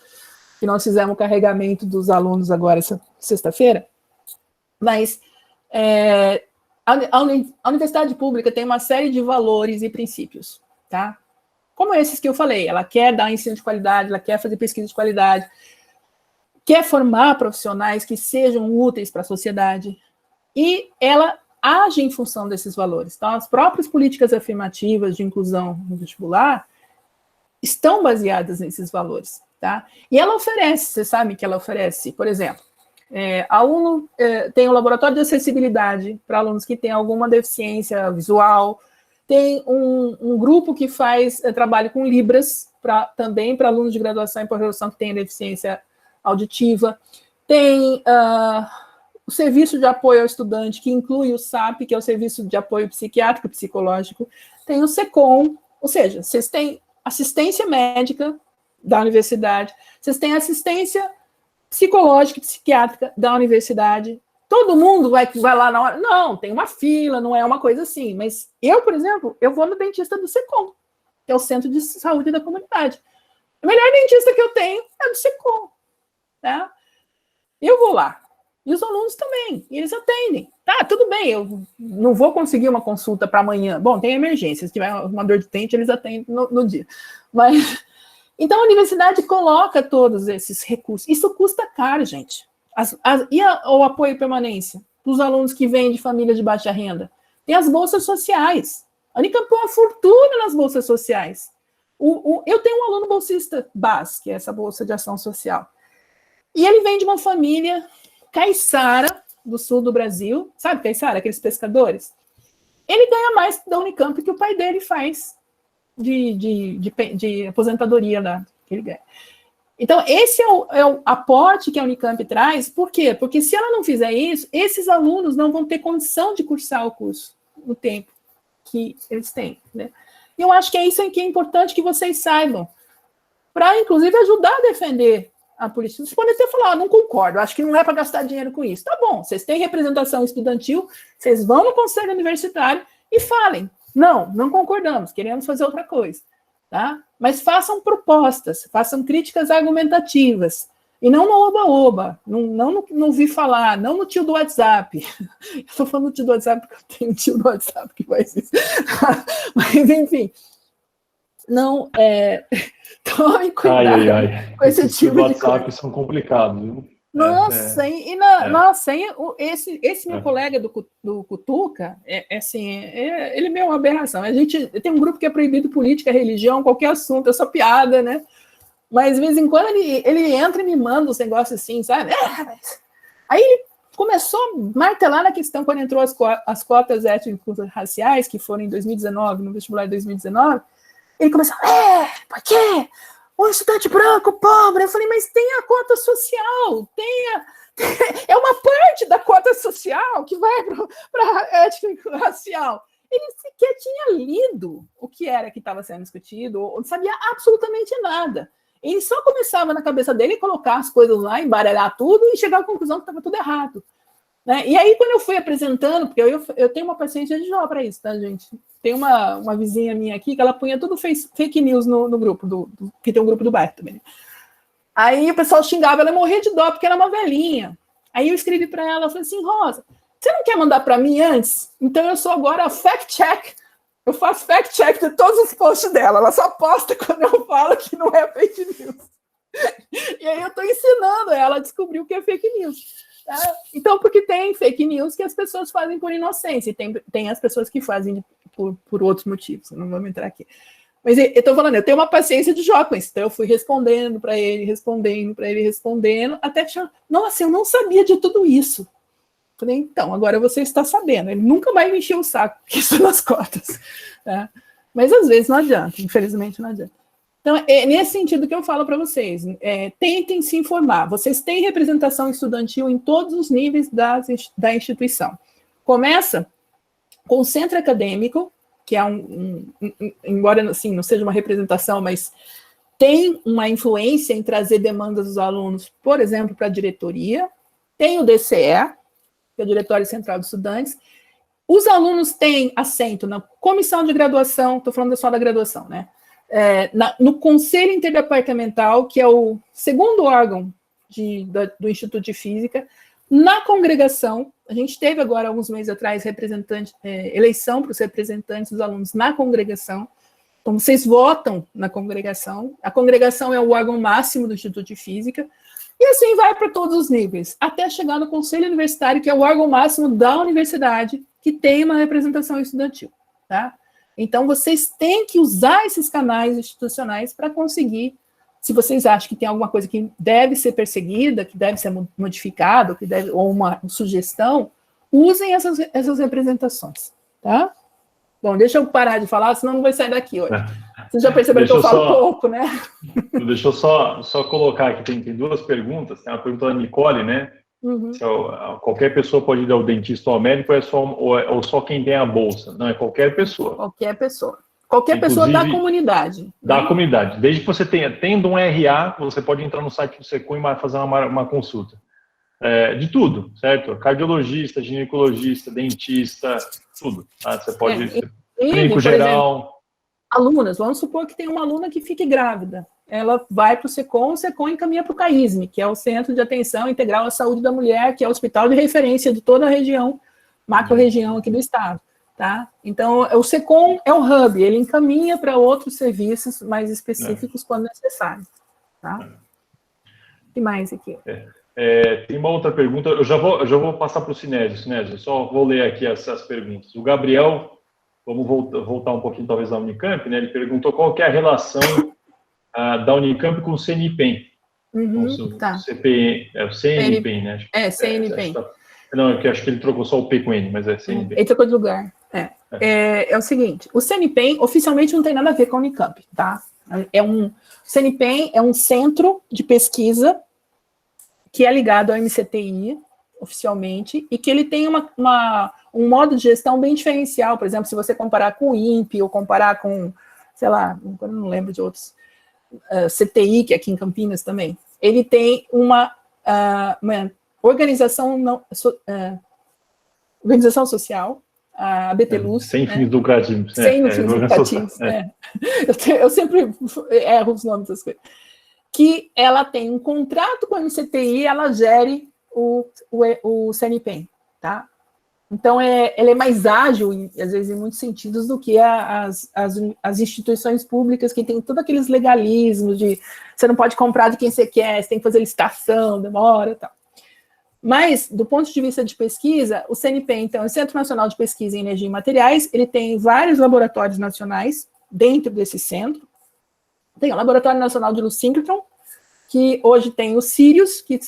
que nós fizemos o carregamento dos alunos agora, essa sexta-feira. Mas a universidade pública tem uma série de valores e princípios, tá? Como esses que eu falei, ela quer dar ensino de qualidade, ela quer fazer pesquisa de qualidade, quer formar profissionais que sejam úteis para a sociedade, e ela age em função desses valores. Então, as próprias políticas afirmativas de inclusão no vestibular estão baseadas nesses valores, tá? E ela oferece, você sabe que ela oferece, por exemplo, aluno tem um laboratório de acessibilidade para alunos que têm alguma deficiência visual, tem um grupo que faz trabalho com Libras, também para alunos de graduação e pós-graduação que têm deficiência auditiva, tem o serviço de apoio ao estudante, que inclui o SAP, que é o serviço de apoio psiquiátrico e psicológico, tem o SECOM Ou seja, vocês têm assistência médica da universidade, vocês têm assistência psicológica e psiquiátrica da universidade. Todo mundo vai lá na hora. Não, tem uma fila, não é uma coisa assim. Mas eu, por exemplo, eu vou no dentista do SECOM, que é o Centro de Saúde da Comunidade. O melhor dentista que eu tenho é do SECOM. Tá? Eu vou lá. E os alunos também. E eles atendem. Tá, tudo bem, eu não vou conseguir uma consulta para amanhã. Bom, tem emergência. Se tiver uma dor de dente, eles atendem no dia. Mas, então, a universidade coloca todos esses recursos. Isso custa caro, gente. O apoio e permanência dos alunos que vêm de famílias de baixa renda? Tem as bolsas sociais. A Unicamp põe uma fortuna nas bolsas sociais. Eu tenho um aluno bolsista BAS, que é essa bolsa de ação social. E ele vem de uma família caiçara, do sul do Brasil. Sabe caiçara, aqueles pescadores? Ele ganha mais da Unicamp que o pai dele faz de aposentadoria lá, que ele ganha. Então, esse é o aporte que a Unicamp traz. Por quê? Porque se ela não fizer isso, esses alunos não vão ter condição de cursar o curso no tempo que eles têm, né? E eu acho que é isso que é importante que vocês saibam, para, inclusive, ajudar a defender a política. Vocês podem até falar, não concordo, acho que não é para gastar dinheiro com isso. Tá bom, vocês têm representação estudantil, vocês vão no conselho universitário e falem, não concordamos, queremos fazer outra coisa. Tá? Mas façam propostas, façam críticas argumentativas, e não no oba-oba, não vi falar, não no tio do WhatsApp. Estou falando do tio do WhatsApp porque eu tenho um tio do WhatsApp que faz isso. Mas, enfim, não, tome cuidado com esse tipo de coisa. WhatsApp são complicados, viu? Nossa, esse meu colega do Cutuca, ele é meio uma aberração. A gente tem um grupo que é proibido política, religião, qualquer assunto, é só piada, né? Mas de vez em quando ele entra e me manda uns negócios assim, sabe? Aí ele começou a martelar na questão quando entrou as cotas étnico-raciais, que foram em 2019, no vestibular de 2019, ele começou, por quê? O estudante branco, pobre. Eu falei, mas tem a cota social, é uma parte da cota social que vai para étnico-racial. Ele sequer tinha lido o que era que estava sendo discutido, ou não sabia absolutamente nada. Ele só começava na cabeça dele a colocar as coisas lá, embaralhar tudo e chegar à conclusão que estava tudo errado. Né? E aí, quando eu fui apresentando, porque eu tenho uma paciência de Jó para isso, tá, gente? Tem uma vizinha minha aqui que ela punha tudo fake news no grupo, que tem um grupo do bairro também. Aí o pessoal xingava, ela morria de dó, porque era uma velhinha. Aí eu escrevi para ela, falei assim, Rosa, você não quer mandar para mim antes? Então eu sou agora fact-check. Eu faço fact-check de todos os posts dela. Ela só posta quando eu falo que não é fake news. E aí eu estou ensinando ela a descobrir o que é fake news. Tá? Então, porque tem fake news que as pessoas fazem por inocência, e tem as pessoas que fazem por outros motivos, não vamos entrar aqui. Mas eu estou falando, eu tenho uma paciência de Jó com isso, então eu fui respondendo para ele, até que, nossa, eu não sabia de tudo isso. Falei, então, agora você está sabendo. Ele nunca mais me encheu o saco, porque isso nas cotas. Tá? Mas às vezes não adianta, infelizmente não adianta. Então, é nesse sentido que eu falo para vocês, tentem se informar. Vocês têm representação estudantil em todos os níveis da instituição. Começa com o centro acadêmico, que é embora assim, não seja uma representação, mas tem uma influência em trazer demandas dos alunos, por exemplo, para a diretoria. Tem o DCE, que é o Diretório Central dos Estudantes. Os alunos têm assento na comissão de graduação, estou falando só da graduação, né? No Conselho Interdepartamental, que é o segundo órgão do Instituto de Física, na congregação. A gente teve agora, alguns meses atrás, eleição para os representantes dos alunos na congregação. Então, vocês votam na congregação. A congregação é o órgão máximo do Instituto de Física. E assim vai para todos os níveis, até chegar no Conselho Universitário, que é o órgão máximo da universidade, que tem uma representação estudantil. Tá? Então, vocês têm que usar esses canais institucionais para conseguir, se vocês acham que tem alguma coisa que deve ser perseguida, que deve ser modificada, ou uma sugestão, usem essas representações, tá? Bom, deixa eu parar de falar, senão não vai sair daqui hoje. Vocês já perceberam que eu falo pouco, né? Deixa eu só colocar aqui, tem duas perguntas. Tem uma pergunta da Nicole, né? Uhum. Se qualquer pessoa pode ir ao dentista ou ao médico, ou só quem tem a bolsa? Não, é qualquer pessoa. Qualquer pessoa. Qualquer pessoa da comunidade. Da comunidade. Desde que você tendo um RA, você pode entrar no site do Secom e fazer uma consulta. De tudo, certo? Cardiologista, ginecologista, dentista, tudo. Tá? Você pode... clínico geral... Exemplo, alunas, vamos supor que tem uma aluna que fique grávida. Ela vai para o SECOM encaminha para o CAISM, que é o Centro de Atenção Integral à Saúde da Mulher, que é o hospital de referência de toda a região, macro-região aqui do estado. Tá? Então, o SECOM é o hub, ele encaminha para outros serviços mais específicos quando necessário. Tá? O que mais aqui? Tem uma outra pergunta, eu já vou passar para o Sinésio. Sinésio, só vou ler aqui as perguntas. O Gabriel, vamos voltar um pouquinho talvez da Unicamp, né? Ele perguntou qual que é a relação da Unicamp com o CNPEM. Tá. CPE, o CNPEM, né? CNPEM. Não, eu acho que ele trocou só o P com N, mas é CNPEM. Ele trocou de lugar. É o seguinte, o CNPEM oficialmente não tem nada a ver com a Unicamp, tá? O CNPEM é um centro de pesquisa que é ligado ao MCTI, oficialmente, e que ele tem um modo de gestão bem diferencial. Por exemplo, se você comparar com o INPE, ou comparar com, sei lá, eu não lembro de outros, CTI, que é aqui em Campinas também, ele tem uma organização social, a BT-Luz. Sem fins lucrativos. Sem fins lucrativos, Eu sempre erro os nomes das coisas. Que ela tem um contrato com a MCTI, ela gere o CNPEM, tá? Então, ela é mais ágil, às vezes, em muitos sentidos, do que as instituições públicas, que tem todos aqueles legalismos de você não pode comprar de quem você quer, você tem que fazer licitação, demora e tal. Mas, do ponto de vista de pesquisa, o CNPEM, então, é o Centro Nacional de Pesquisa em Energia e Materiais, ele tem vários laboratórios nacionais dentro desse centro. Tem o Laboratório Nacional de Luz Síncrotron, que hoje tem o Sirius, que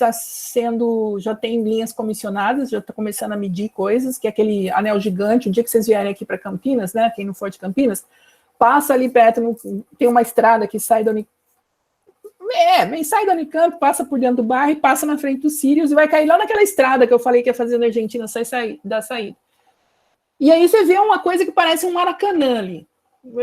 já tem linhas comissionadas, já está começando a medir coisas, que é aquele anel gigante. O dia que vocês vierem aqui para Campinas, né, quem não for de Campinas, passa ali perto, tem uma estrada que sai da Unicamp, sai da Unicamp, passa por dentro do bairro e passa na frente do Sirius e vai cair lá naquela estrada que eu falei que ia fazer na Argentina, da saída. E aí você vê uma coisa que parece um Maracanã ali.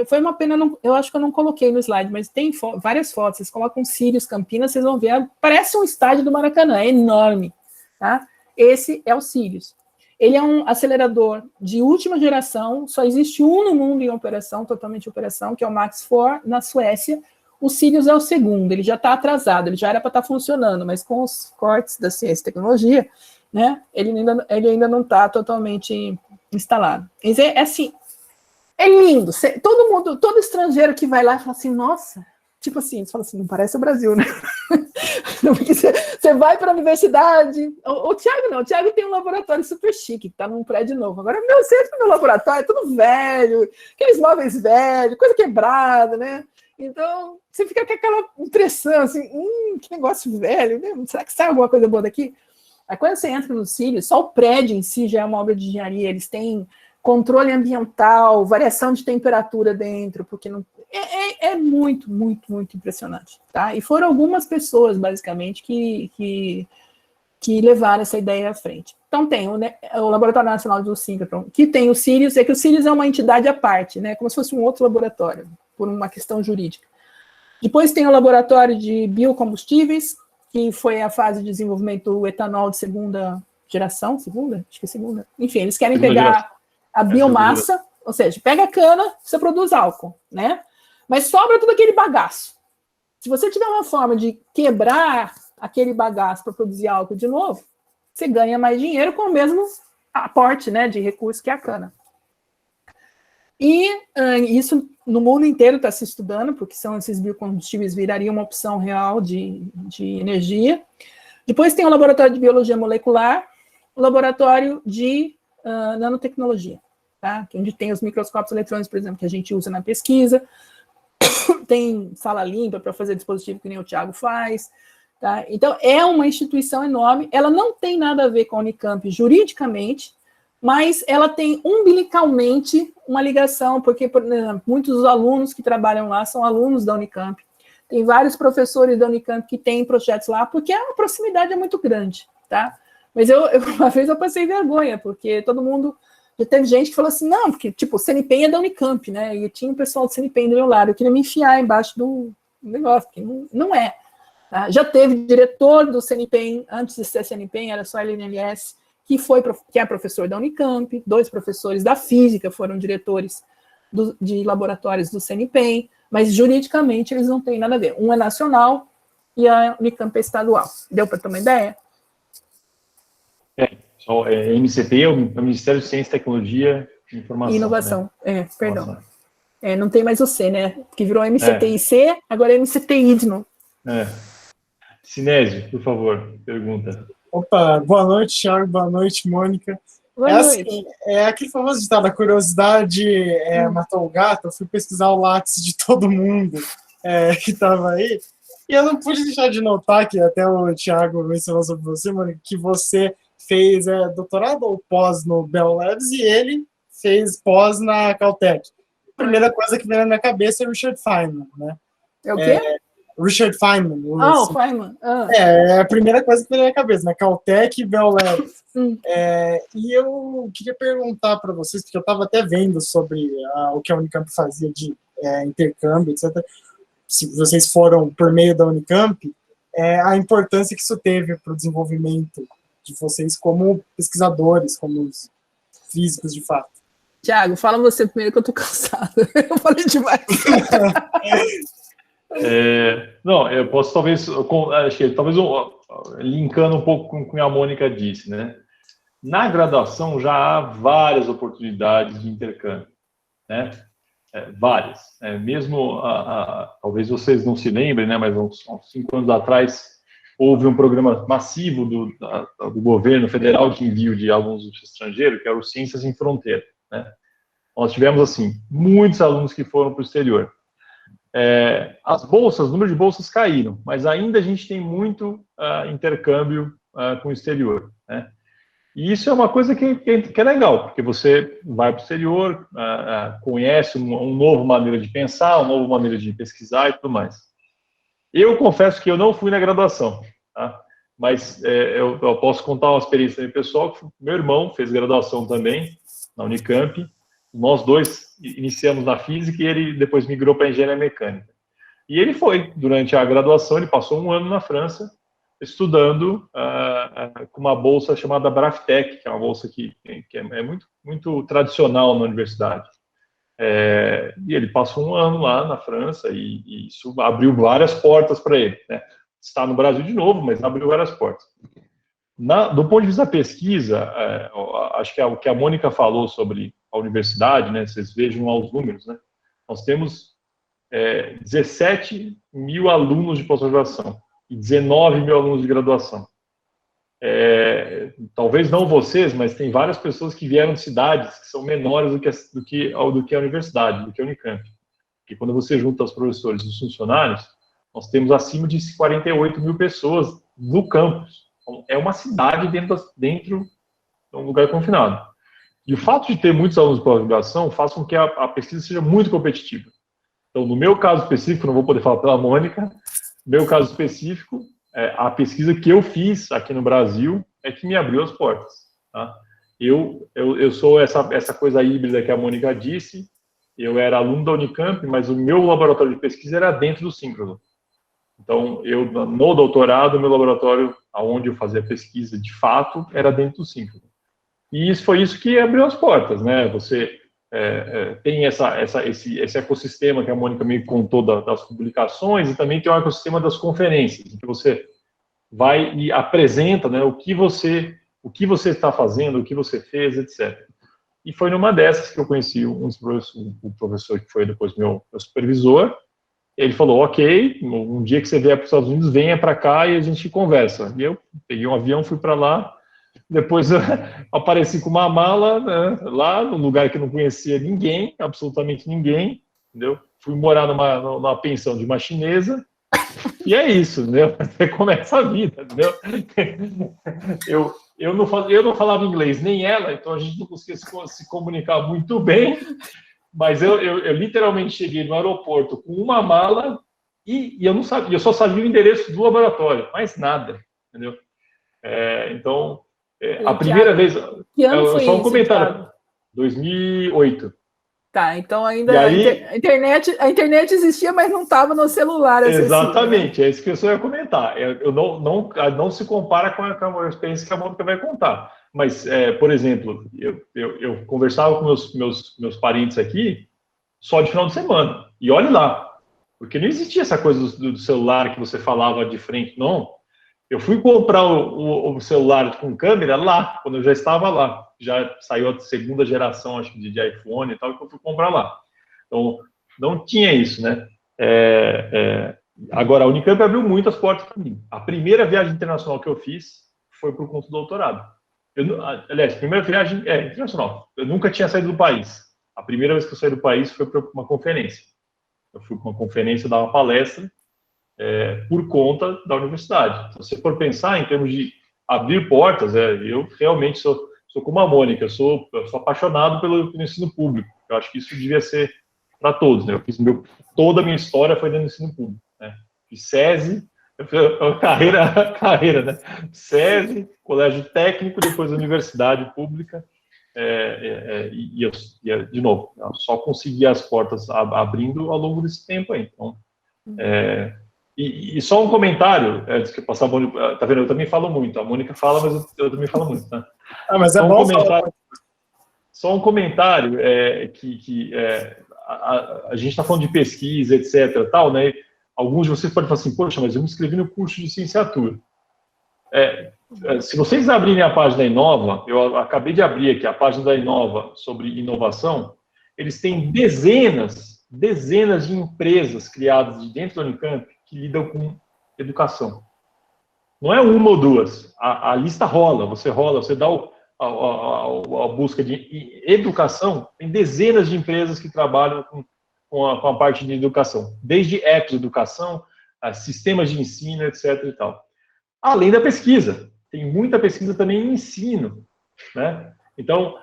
Foi uma pena, eu acho que eu não coloquei no slide, mas tem várias fotos. Vocês colocam Sirius Campinas, vocês vão ver, parece um estádio do Maracanã, é enorme. Tá? Esse é o Sirius. Ele é um acelerador de última geração, só existe um no mundo em operação, totalmente em operação, que é o Max IV, na Suécia. O Sirius é o segundo, ele já está atrasado, ele já era para estar funcionando, mas com os cortes da ciência e tecnologia, né, ele ainda não está totalmente instalado. É assim, é lindo. Todo estrangeiro que vai lá fala assim, nossa, tipo assim, eles falam assim, não parece o Brasil, né? Porque você vai para a universidade. O Thiago não, o Thiago tem um laboratório super chique, que está num prédio novo. Agora, meu laboratório é tudo velho, aqueles móveis velhos, coisa quebrada, né? Então, você fica com aquela impressão assim, que negócio velho, né? Será que sai alguma coisa boa daqui? Aí quando você entra no Sirius, só o prédio em si já é uma obra de engenharia, eles têm controle ambiental, variação de temperatura dentro, porque não é muito, muito, muito impressionante, tá? E foram algumas pessoas, basicamente, que levaram essa ideia à frente. Então tem o Laboratório Nacional do Síncrotron, que tem o Sirius, que o Sirius é uma entidade à parte, né? Como se fosse um outro laboratório, por uma questão jurídica. Depois tem o Laboratório de Biocombustíveis, que foi a fase de desenvolvimento do etanol de segunda geração, acho que é segunda. Enfim, eles querem pegar a biomassa, ou seja, pega a cana, você produz álcool, né? Mas sobra todo aquele bagaço. Se você tiver uma forma de quebrar aquele bagaço para produzir álcool de novo, você ganha mais dinheiro com o mesmo aporte, né, de recurso que a cana. E isso no mundo inteiro está se estudando, porque esses biocombustíveis virariam uma opção real de energia. Depois tem o Laboratório de Biologia Molecular, o Laboratório de Nanotecnologia, tá? Onde tem os microscópios eletrônicos, por exemplo, que a gente usa na pesquisa. Tem sala limpa para fazer dispositivo que nem o Thiago faz. Tá? Então, é uma instituição enorme. Ela não tem nada a ver com a Unicamp juridicamente, mas ela tem umbilicalmente uma ligação, porque, por exemplo, muitos dos alunos que trabalham lá são alunos da Unicamp. Tem vários professores da Unicamp que têm projetos lá, porque a proximidade é muito grande, tá? Mas uma vez eu passei vergonha, porque todo mundo Já teve gente que falou assim, não, porque, tipo, o CNPEM é da Unicamp, né? E tinha um pessoal do CNPEM do meu lado, eu queria me enfiar embaixo do negócio, porque não é. Tá? Já teve diretor do CNPEM, antes de ser CNPEM, era só LNLS, que é professor da Unicamp, 2 professores da física foram diretores de laboratórios do CNPEM, mas juridicamente eles não têm nada a ver. Um é nacional e a Unicamp é estadual. Deu para ter uma ideia? MCT é o Ministério de Ciência, Tecnologia e Informação. E inovação, né? Perdão. Inovação. Não tem mais o C, né? Que virou MCTIC, agora é MCTI de novo. Sinésio, por favor, pergunta. Opa, boa noite, Thiago, boa noite, Mônica. Boa noite. Assim, aquele famoso ditado, a curiosidade matou o gato. Eu fui pesquisar o Lattes de todo mundo que estava aí, e eu não pude deixar de notar, que até o Thiago mencionou sobre você, Mônica, que você fez doutorado ou pós no Bell Labs, e ele fez pós na Caltech. A primeira coisa que vem na minha cabeça é Richard Feynman, né? É o quê? Richard Feynman. O Feynman. É a primeira coisa que vem na minha cabeça, né? Caltech e Bell Labs. E eu queria perguntar para vocês, porque eu estava até vendo sobre o que a Unicamp fazia de intercâmbio, etc. Se vocês foram por meio da Unicamp, a importância que isso teve para o desenvolvimento de vocês como pesquisadores, como físicos de fato. Tiago, fala você primeiro que eu tô cansado. Eu falei demais. Não, eu posso talvez linkando um pouco com o que a Mônica disse, né? Na graduação já há várias oportunidades de intercâmbio, né? Várias. Mesmo, talvez vocês não se lembrem, né? Mas uns 5 anos atrás houve um programa massivo do governo federal de envio de alunos do estrangeiro, que era o Ciências em Fronteira, né? Nós tivemos, assim, muitos alunos que foram para o exterior. As bolsas, o número de bolsas caíram, mas ainda a gente tem muito intercâmbio com o exterior, né? E isso é uma coisa que é legal, porque você vai para o exterior, conhece uma nova maneira de pensar, uma nova maneira de pesquisar e tudo mais. Eu confesso que eu não fui na graduação, tá? Mas eu posso contar uma experiência pessoal, que meu irmão fez graduação também na Unicamp. Nós dois iniciamos na física e ele depois migrou para engenharia mecânica. E ele foi, durante a graduação, ele passou 1 ano na França, estudando com uma bolsa chamada Braftec, que é uma bolsa que é muito, muito tradicional na universidade. E ele passou 1 ano lá na França e isso abriu várias portas para ele, né? Está no Brasil de novo, mas abriu várias portas. Do ponto de vista da pesquisa, acho que o que a Mônica falou sobre a universidade, né? Vocês vejam lá os números, né? Nós temos 17 mil alunos de pós-graduação e 19 mil alunos de graduação. Talvez não vocês, mas tem várias pessoas que vieram de cidades que são menores do que a universidade, do que a Unicamp. Porque quando você junta os professores e os funcionários, nós temos acima de 48 mil pessoas no campus. Então, é uma cidade dentro de um lugar confinado. E o fato de ter muitos alunos de pós-graduação faz com que a pesquisa seja muito competitiva. Então, no meu caso específico, não vou poder falar pela Mônica, no meu caso específico, a pesquisa que eu fiz aqui no Brasil é que me abriu as portas. Tá? Eu sou essa coisa híbrida que a Mônica disse, eu era aluno da Unicamp, mas o meu laboratório de pesquisa era dentro do síncrono. Então, no doutorado, meu laboratório, onde eu fazia pesquisa de fato, era dentro do síncrono. E foi isso que abriu as portas, né? Você tem esse ecossistema que a Mônica me contou das publicações, e também tem o ecossistema das conferências, em que você vai e apresenta, né, o que você está fazendo, o que você fez, etc. E foi numa dessas que eu conheci o professor que foi depois meu supervisor. Ele falou, ok, um dia que você vier para os Estados Unidos, venha para cá e a gente conversa. E eu peguei um avião, fui para lá, depois eu apareci com uma mala, né, lá num lugar que eu não conhecia ninguém, absolutamente ninguém, entendeu? Fui morar numa pensão de uma chinesa, e é isso, entendeu? Você começa a vida, entendeu? Eu não falava inglês, nem ela, então a gente não conseguia se comunicar muito bem, mas eu literalmente cheguei no aeroporto com uma mala e eu não sabia, eu só sabia o endereço do laboratório, mais nada, entendeu? Então, a primeira vez... Que ano foi só um isso, comentário. Thiago? 2008. Tá, então ainda E aí, a internet existia, mas não estava no celular. Exatamente, é isso que eu só ia comentar. Eu não se compara com a experiência que a Mônica vai contar. Mas, por exemplo, eu conversava com meus parentes aqui só de final de semana. E olhe lá, porque não existia essa coisa do celular que você falava de frente, não. Eu fui comprar o celular com câmera lá, quando eu já estava lá. Já saiu a segunda geração, acho que, de iPhone e tal, que eu fui comprar lá. Então, não tinha isso, né? Agora, a Unicamp abriu muitas portas para mim. A primeira viagem internacional que eu fiz foi para o conto doutorado. Aliás, a primeira viagem internacional. Eu nunca tinha saído do país. A primeira vez que eu saí do país foi para uma conferência. Eu fui para uma conferência, dar uma palestra, por conta da universidade. Então, se você for pensar em termos de abrir portas, eu realmente sou como a Mônica, eu sou apaixonado pelo ensino público. Eu acho que isso devia ser para todos, né? Toda a minha história foi dentro do ensino público, né? Fiz SESI, carreira, né? SESI, colégio técnico, depois universidade pública, de novo, eu só consegui as portas abrindo ao longo desse tempo aí. Então, e só um comentário, antes que eu passar a Mônica, tá vendo? Eu também falo muito, a Mônica fala, mas eu também falo muito, tá? Mas é bom falar. Só um comentário, a gente está falando de pesquisa, etc, tal, né? Alguns de vocês podem falar assim, poxa, mas eu me inscrevi no curso de licenciatura. Se vocês abrirem a página da Inova, eu acabei de abrir aqui a página da Inova sobre inovação, eles têm dezenas de empresas criadas de dentro da Unicamp que lidam com educação. Não é uma ou duas, a lista rola, você dá a busca de educação, tem dezenas de empresas que trabalham com a parte de educação, desde apps de educação, sistemas de ensino, etc. e tal. Além da pesquisa, tem muita pesquisa também em ensino, né? Então,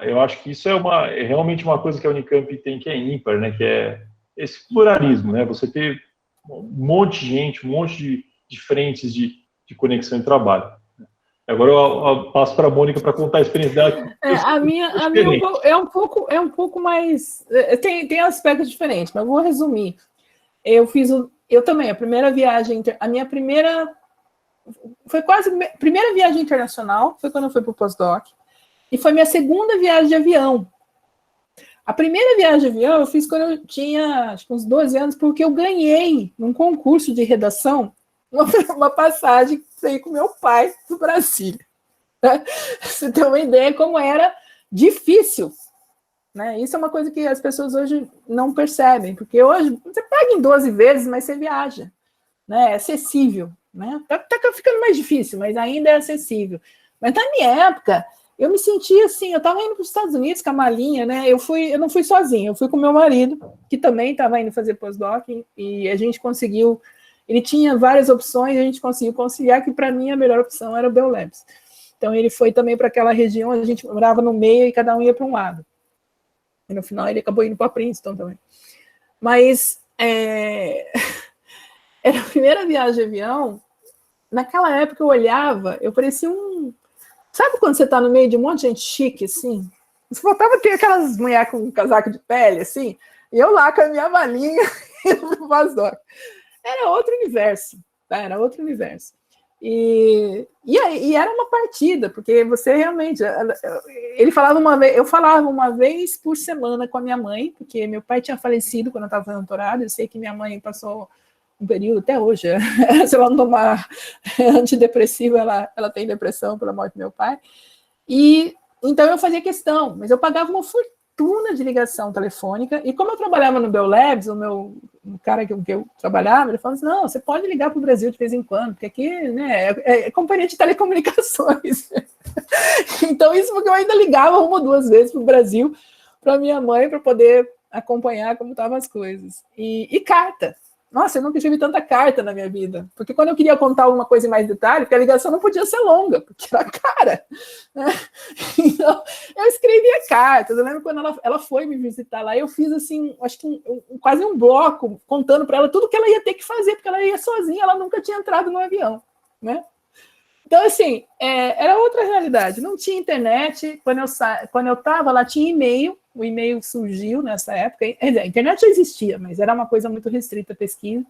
eu acho que isso é realmente uma coisa que a Unicamp tem que é ímpar, né? Que é esse pluralismo, né? Você ter um monte de gente, um monte de frentes de conexão e trabalho. Agora eu passo para a Mônica para contar a experiência dela. A minha é um pouco mais... Tem aspectos diferentes, mas eu vou resumir. Eu também, foi quase a primeira viagem internacional, foi quando eu fui para o pós-doc, e foi minha segunda viagem de avião. A primeira viagem de avião eu fiz quando eu tinha, acho que uns 12 anos, porque eu ganhei, num concurso de redação, uma passagem para ir com meu pai do Brasília. Né? Você tem uma ideia como era difícil. Né? Isso é uma coisa que as pessoas hoje não percebem, porque hoje você paga em 12 vezes, mas você viaja. Né? É acessível. Né? Tá ficando mais difícil, mas ainda é acessível. Mas na minha época, eu me sentia assim, eu estava indo para os Estados Unidos com a malinha, né? Eu não fui sozinha, eu fui com meu marido, que também estava indo fazer pós-doc, e a gente conseguiu, ele tinha várias opções, a gente conseguiu conciliar que para mim a melhor opção era o Bell Labs. Então ele foi também para aquela região, a gente morava no meio e cada um ia para um lado. E no final ele acabou indo para Princeton também. Mas era a primeira viagem de avião. Naquela época eu olhava, eu parecia um... Sabe quando você está no meio de um monte de gente chique, assim? Você faltava ter aquelas mulheres com um casaco de pele, assim, e eu lá com a minha malinha no pós-doc. Era outro universo, tá? Era outro universo. E era uma partida, porque você realmente... eu falava uma vez por semana com a minha mãe, porque meu pai tinha falecido quando eu estava fazendo doutorado, eu sei que minha mãe passou um período, até hoje, se ela não tomar antidepressivo, ela tem depressão pela morte do meu pai, e então eu fazia questão, mas eu pagava uma fortuna de ligação telefônica, e como eu trabalhava no Bell Labs, o cara que eu trabalhava, ele falava assim, não, você pode ligar para o Brasil de vez em quando, porque aqui, né, é companhia de telecomunicações. Então isso porque eu ainda ligava uma ou duas vezes para o Brasil, para minha mãe, para poder acompanhar como estavam as coisas. E carta. Nossa, eu nunca tive tanta carta na minha vida. Porque quando eu queria contar alguma coisa em mais detalhe, porque a ligação não podia ser longa, porque era cara. Né? Então, eu escrevia cartas. Eu lembro quando ela foi me visitar lá, eu fiz assim, acho que quase um bloco, contando para ela tudo que ela ia ter que fazer, porque ela ia sozinha, ela nunca tinha entrado no avião. Né? Então, assim, era outra realidade. Não tinha internet. Quando eu estava lá, tinha e-mail. O e-mail surgiu nessa época. A internet já existia, mas era uma coisa muito restrita a pesquisa.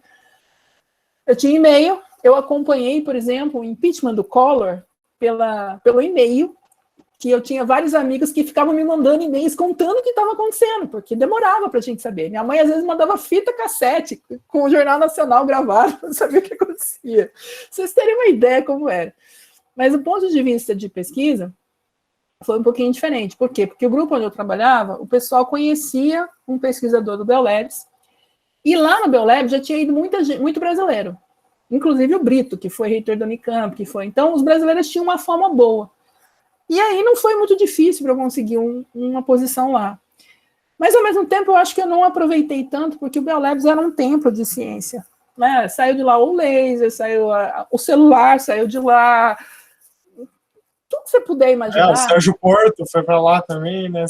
Eu tinha e-mail. Eu acompanhei, por exemplo, o impeachment do Collor pelo e-mail, que eu tinha vários amigos que ficavam me mandando e-mails contando o que estava acontecendo, porque demorava para a gente saber. Minha mãe, às vezes, mandava fita cassete com o Jornal Nacional gravado para saber o que acontecia. Vocês terem uma ideia como era. Mas do ponto de vista de pesquisa, foi um pouquinho diferente. Por quê? Porque o grupo onde eu trabalhava, o pessoal conhecia um pesquisador do Bell Labs, e lá no Bell Labs já tinha ido muito brasileiro, inclusive o Brito, que foi reitor da Unicamp, Então, os brasileiros tinham uma fama boa. E aí não foi muito difícil para eu conseguir uma posição lá. Mas, ao mesmo tempo, eu acho que eu não aproveitei tanto, porque o Bell Labs era um templo de ciência. Né? Saiu de lá o laser, saiu o celular, saiu de lá... Tudo que você puder imaginar. O Sérgio Porto foi para lá também, né?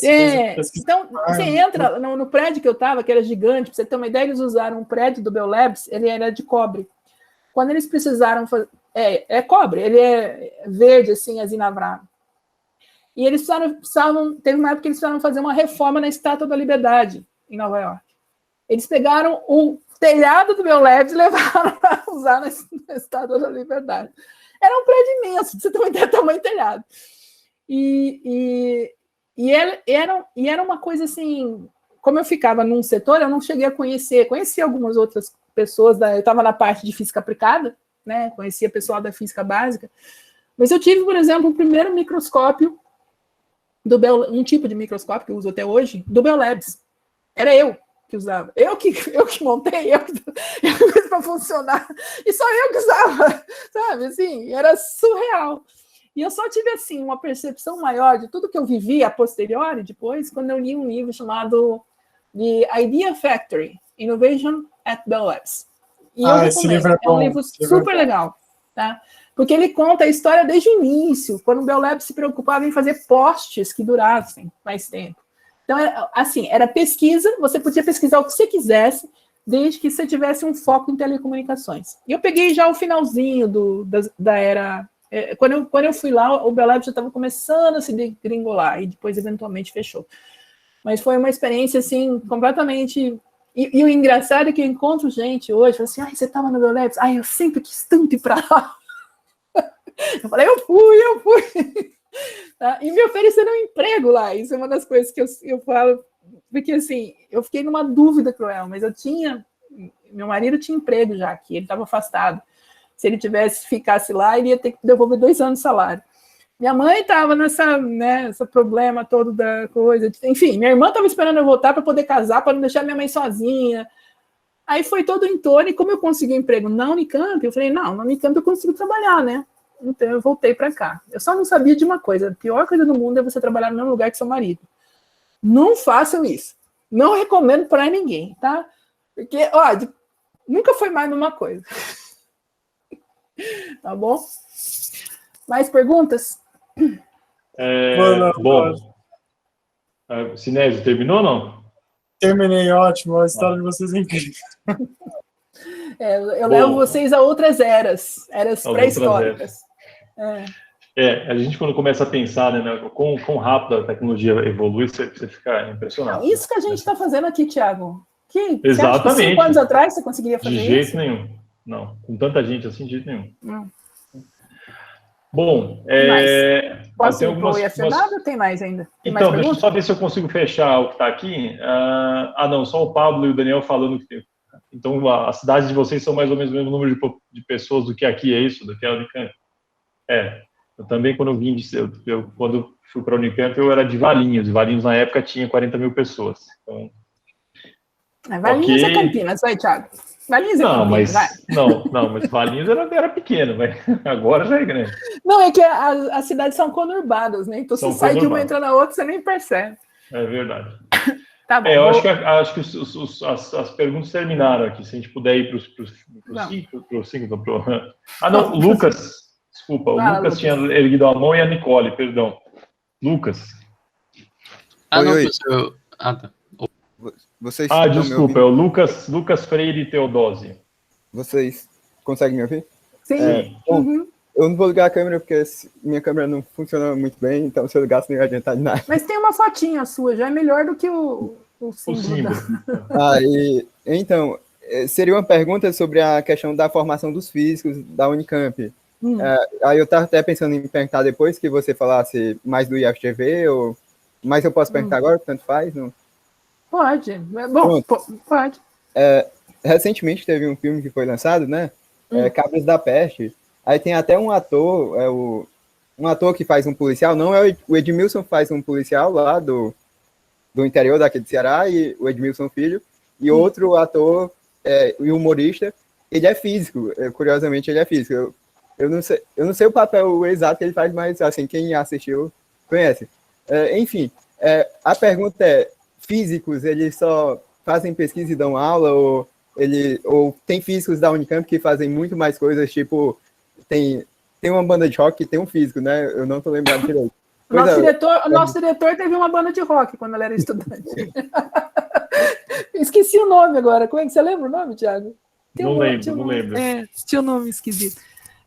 Então, você entra no prédio que eu estava, que era gigante, para você ter uma ideia, eles usaram um prédio do Bell Labs, ele era de cobre. Quando eles precisaram fazer... É cobre, ele é verde, assim, azinavrado. E eles teve uma época que eles precisaram fazer uma reforma na Estátua da Liberdade, em Nova York. Eles pegaram o telhado do Bell Labs e levaram para usar na Estátua da Liberdade. Era um prédio imenso, você também tem tamanho telhado. E era uma coisa assim, como eu ficava num setor, eu não cheguei a conheci algumas outras pessoas, eu estava na parte de física aplicada, né? Conhecia pessoal da física básica, mas eu tive, por exemplo, o primeiro microscópio um tipo de microscópio que eu uso até hoje, do Bell Labs. Era eu que usava. Eu que montei, eu que fiz para funcionar. E só eu que usava, sabe? Assim, era surreal. E eu só tive, assim, uma percepção maior de tudo que eu vivi a posteriori, depois, quando eu li um livro chamado The Idea Factory, Innovation at Bell Labs. E esse livro é um livro super legal, tá? Porque ele conta a história desde o início, quando o Bell Labs se preocupava em fazer postes que durassem mais tempo. Então, era pesquisa, você podia pesquisar o que você quisesse, desde que você tivesse um foco em telecomunicações. E eu peguei já o finalzinho da era... Quando eu fui lá, o Bell Labs já estava começando a se degringolar, e depois, eventualmente, fechou. Mas foi uma experiência, assim, completamente... E o engraçado é que eu encontro gente hoje, fala assim, você estava no Bell Labs? Eu sempre quis tanto ir para lá. Eu falei, eu fui. Tá? E me ofereceram um emprego lá. Isso é uma das coisas que eu falo, porque assim, eu fiquei numa dúvida cruel, mas meu marido tinha emprego já aqui, ele estava afastado. Se ele ficasse lá, ele ia ter que devolver 2 anos de salário. Minha mãe estava nesse problema todo da coisa. Enfim, minha irmã estava esperando eu voltar para poder casar, para não deixar minha mãe sozinha. Aí foi todo em torno, e como eu consegui um emprego na Unicamp, eu falei, não, na Unicamp eu consigo trabalhar, né? Então eu voltei para cá. Eu só não sabia de uma coisa, a pior coisa do mundo é você trabalhar no mesmo lugar que seu marido. Não façam isso. Não recomendo para ninguém, tá? Porque, nunca foi mais numa coisa. Tá bom? Mais perguntas? Bom. Sinésio, terminou ou não? Terminei, ótimo. A história de vocês é incrível. Eu levo vocês a outras eras pré-históricas. A gente, quando começa a pensar, né, quão rápido a tecnologia evolui, você fica impressionado. Isso que a gente está fazendo aqui, Thiago. Exatamente. Você acha que 5 anos atrás você conseguiria fazer isso? De jeito nenhum. Não, com tanta gente assim, de jeito nenhum. Bom, posso ir para o IFW ou tem mais ainda? Então, deixa eu só ver se eu consigo fechar o que está aqui. Não, só o Pablo e o Daniel falando que tem. Então, a cidade de vocês são mais ou menos o mesmo número de pessoas do que aqui, é isso? Do que a Unicamp? Eu também, quando quando fui para a Unicamp, eu era de Valinhos. E Valinhos, na época, tinha 40 mil pessoas. Então, Valinhos é Campinas, vai, Thiago. Valinhos é Campinas, vai. Mas Valinhos era pequeno, mas agora já é grande. Não, é que as cidades são conurbadas, né? Então, você sai de uma e entra na outra, você nem percebe. É verdade. Tá bom, eu acho que as perguntas terminaram aqui. Se a gente puder ir para o 5. Não, Lucas. Desculpa, o Lucas tinha erguido a mão e a Nicole, perdão. Lucas. Professor. Tá. Vocês desculpa, é o Lucas Freire Teodósio. Vocês conseguem me ouvir? Sim. Eu não vou ligar a câmera porque minha câmera não funciona muito bem, então se eu ligasse não ia adiantar de nada. Mas tem uma fotinha sua, já é melhor do que o símbolo. Então, seria uma pergunta sobre a questão da formação dos físicos da Unicamp. Aí eu estava até pensando em perguntar depois que você falasse mais do IFGV, mas eu posso perguntar agora, tanto faz? Não? Pode. Bom, pode. Recentemente teve um filme que foi lançado, né? Cabras da Peste. Aí tem até um ator, um ator que faz um policial, não é o Edmilson, faz um policial lá do interior daqui do Ceará, e o Edmilson Filho, e outro ator e humorista, ele é físico, curiosamente ele é físico. Eu não sei o papel exato que ele faz, mas assim, quem assistiu conhece. Enfim, a pergunta é, físicos, eles só fazem pesquisa e dão aula, ou tem físicos da Unicamp que fazem muito mais coisas, tipo, tem uma banda de rock que tem um físico, né? Eu não tô lembrando direito. Nosso diretor teve uma banda de rock quando ele era estudante. Esqueci o nome agora. Como é que você lembra o nome, Thiago? Não lembro. Tinha um nome esquisito.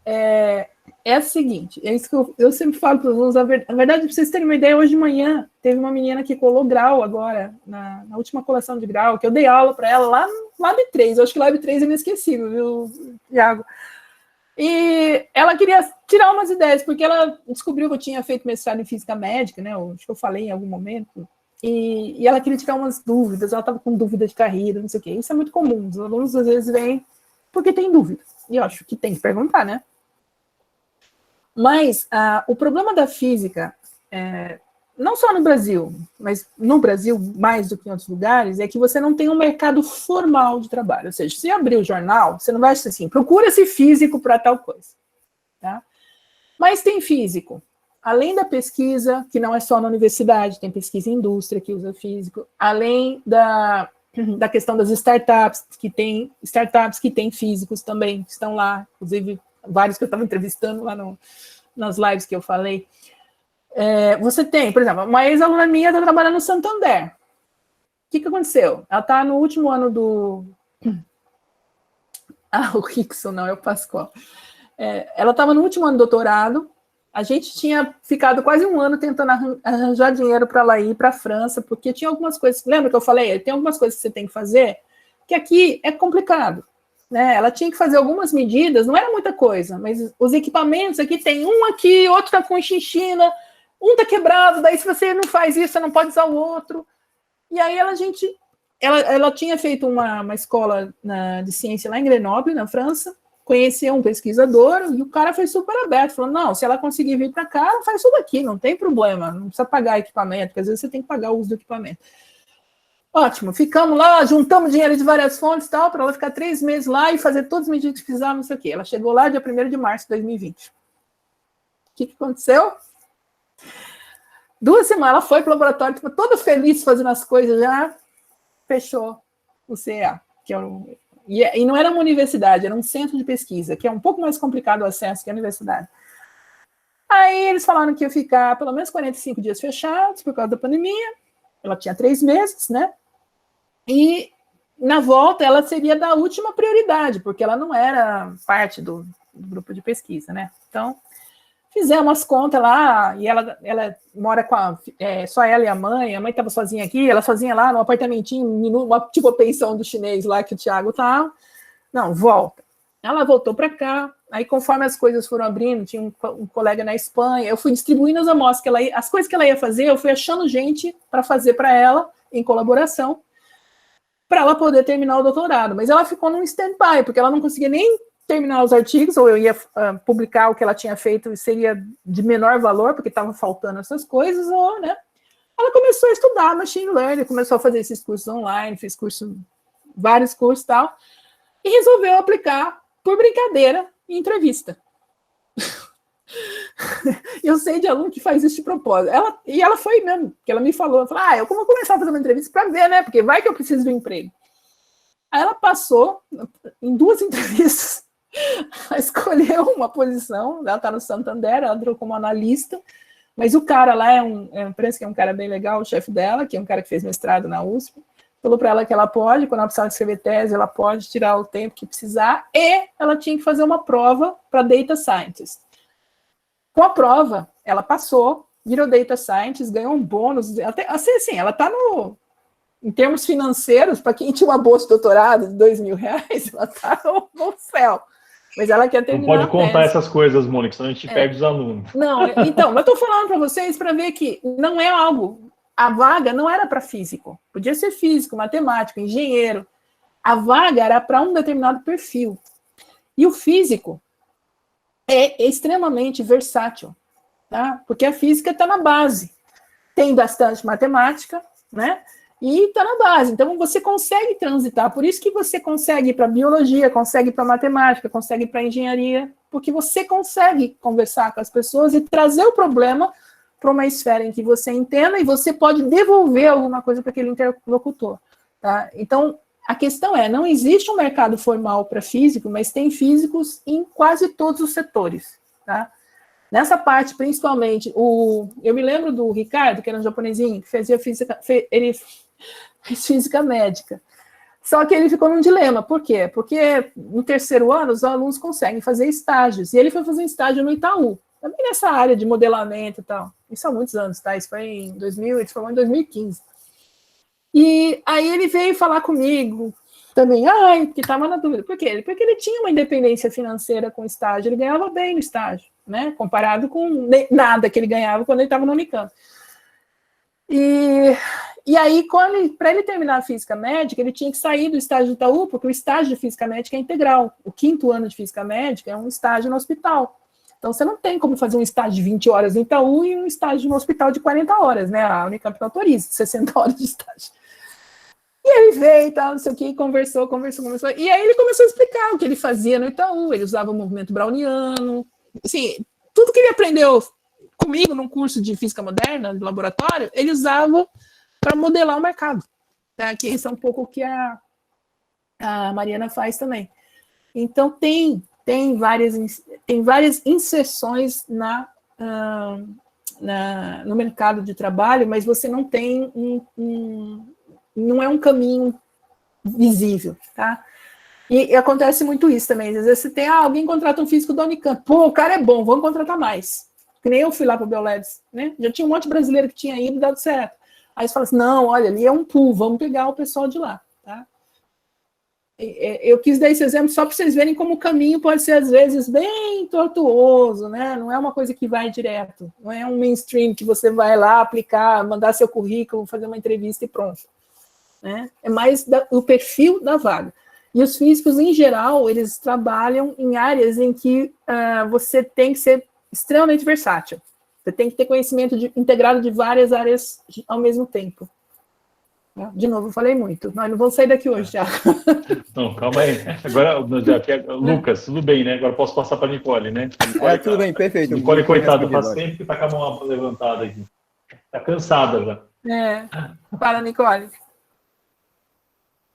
É o seguinte, é isso que eu sempre falo para os alunos. Na verdade, para vocês terem uma ideia, hoje de manhã teve uma menina que colou grau agora, na última colação de grau, que eu dei aula para ela lá no Lab 3. Eu acho que o Lab 3 é inesquecível, viu, Thiago? E ela queria tirar umas ideias, porque ela descobriu que eu tinha feito mestrado em física médica, né? Acho que eu falei em algum momento. E ela queria tirar umas dúvidas, ela estava com dúvida de carreira, não sei o quê. Isso é muito comum. Os alunos às vezes vêm porque tem dúvida. E eu acho que tem que perguntar, né? Mas o problema da física, não só no Brasil, mas no Brasil mais do que em outros lugares, é que você não tem um mercado formal de trabalho. Ou seja, se abrir o jornal, você não vai ser assim, procura-se físico para tal coisa. Tá? Mas tem físico. Além da pesquisa, que não é só na universidade, tem pesquisa em indústria que usa físico, além da questão das startups que têm físicos também, que estão lá, inclusive vários que eu estava entrevistando lá nas lives que eu falei. Você tem, por exemplo, uma ex-aluna minha está trabalhando no Santander. O que aconteceu? Ela está no último ano do... o Rickson, não, é o Pascoal. Ela estava no último ano do doutorado. A gente tinha ficado quase um ano tentando arranjar dinheiro para ela ir para a França, porque tinha algumas coisas... Lembra que eu falei? Tem algumas coisas que você tem que fazer, que aqui é complicado. Né? Ela tinha que fazer algumas medidas, não era muita coisa, mas os equipamentos aqui, tem um aqui, outro está com chinchina, um está quebrado, daí se você não faz isso, você não pode usar o outro. E aí ela tinha feito uma escola de ciência lá em Grenoble, na França, conheceu um pesquisador, e o cara foi super aberto, falou, não, se ela conseguir vir para cá, ela faz tudo aqui, não tem problema, não precisa pagar equipamento, porque às vezes você tem que pagar o uso do equipamento. Ótimo, ficamos lá, juntamos dinheiro de várias fontes e tal, para ela ficar 3 meses lá e fazer todas as medidas que precisava, não sei o quê. Ela chegou lá dia 1º de março de 2020. O que aconteceu? 2 semanas, ela foi para o laboratório, tipo, toda feliz fazendo as coisas, já fechou o CEA, que e não era uma universidade, era um centro de pesquisa, que é um pouco mais complicado o acesso que a universidade. Aí eles falaram que ia ficar pelo menos 45 dias fechados por causa da pandemia. Ela tinha 3 meses, né? E na volta ela seria da última prioridade, porque ela não era parte do grupo de pesquisa, né? Então, fizemos as contas lá, e ela mora com só ela e a mãe estava sozinha aqui, ela sozinha lá no apartamentinho, tipo a pensão do chinês lá que o Thiago tá. Não, volta. Ela voltou para cá, aí conforme as coisas foram abrindo, tinha um colega na Espanha, eu fui distribuindo as amostras, as coisas que ela ia fazer, eu fui achando gente para fazer para ela, em colaboração, para ela poder terminar o doutorado. Mas ela ficou num stand-by, porque ela não conseguia nem terminar os artigos, ou eu ia publicar o que ela tinha feito e seria de menor valor, porque estava faltando essas coisas, ou, né? Ela começou a estudar machine learning, começou a fazer esses cursos online, fez vários cursos e tal, e resolveu aplicar por brincadeira em entrevista. Eu sei de aluno que faz isso de propósito. Ela foi mesmo, que ela me falou, eu vou começar a fazer uma entrevista para ver, né? Porque vai que eu preciso do emprego. Aí ela passou em 2 entrevistas a escolher uma posição, ela está no Santander, ela entrou como analista, mas o cara lá parece que é um cara bem legal, o chefe dela, que é um cara que fez mestrado na USP, falou para ela que ela pode, quando ela precisar escrever tese, ela pode tirar o tempo que precisar, e ela tinha que fazer uma prova para Data Scientist. Com a prova, ela passou, virou data scientist, ganhou um bônus, até, assim, ela está em termos financeiros, para quem tinha uma bolsa de doutorado de R$ 2.000, ela está no céu. Mas ela quer terminar. Não pode contar essas coisas, Mônica, senão a gente perde os alunos. Não, então, eu estou falando para vocês para ver que não é algo. A vaga não era para físico. Podia ser físico, matemático, engenheiro. A vaga era para um determinado perfil. E o físico é extremamente versátil, tá? Porque a física está na base. Tem bastante matemática, né? E está na base. Então, você consegue transitar. Por isso que você consegue ir para biologia, consegue ir para matemática, consegue ir para engenharia, porque você consegue conversar com as pessoas e trazer o problema para uma esfera em que você entenda e você pode devolver alguma coisa para aquele interlocutor, tá? Então, a questão é, não existe um mercado formal para físico, mas tem físicos em quase todos os setores, tá? Nessa parte, principalmente, eu me lembro do Ricardo, que era um japonesinho, que fazia física, ele fez física médica. Só que ele ficou num dilema. Por quê? Porque no terceiro ano, os alunos conseguem fazer estágios. E ele foi fazer um estágio no Itaú, também nessa área de modelamento e tal. Isso há muitos anos, tá? Isso foi em 2000, ele formou em 2015. E aí ele veio falar comigo também, porque estava na dúvida. Por quê? Porque ele tinha uma independência financeira com o estágio, ele ganhava bem no estágio, né? Comparado com nada que ele ganhava quando ele estava no Unicamp. E aí, para ele terminar a física médica, ele tinha que sair do estágio do Itaú, porque o estágio de física médica é integral. O 5º ano de física médica é um estágio no hospital. Então, você não tem como fazer um estágio de 20 horas no Itaú e um estágio no hospital de 40 horas, né? A Unicamp não autoriza 60 horas de estágio. E ele veio e tal, não sei o que, conversou. E aí ele começou a explicar o que ele fazia no Itaú. Ele usava o movimento browniano. Assim, tudo que ele aprendeu comigo num curso de física moderna, de laboratório, ele usava para modelar o mercado. Tá? Que isso é um pouco o que a Mariana faz também. Então, tem várias inserções no mercado de trabalho, mas você não tem não é um caminho visível, tá? E acontece muito isso também. Às vezes você tem, alguém contrata um físico da Unicamp, pô, o cara é bom, vamos contratar mais. Que nem eu fui lá para o Biolabs, né? Já tinha um monte de brasileiro que tinha ido e dado certo. Aí você fala assim, não, olha, ali é um pool, vamos pegar o pessoal de lá, tá? Eu quis dar esse exemplo só para vocês verem como o caminho pode ser, às vezes, bem tortuoso, né? Não é uma coisa que vai direto. Não é um mainstream que você vai lá aplicar, mandar seu currículo, fazer uma entrevista e pronto. Né? É mais o perfil da vaga. E os físicos, em geral, eles trabalham em áreas em que você tem que ser extremamente versátil. Você tem que ter conhecimento integrado de várias áreas ao mesmo tempo. De novo, eu falei muito. Nós não vamos sair daqui hoje já. Não, calma aí. Agora, Lucas, tudo bem, né? Agora posso passar para a Nicole, né? Nicole, tudo bem, perfeito. Nicole, coitada, faz sempre que está com a mão levantada aqui. Está cansada já. Fala, Nicole.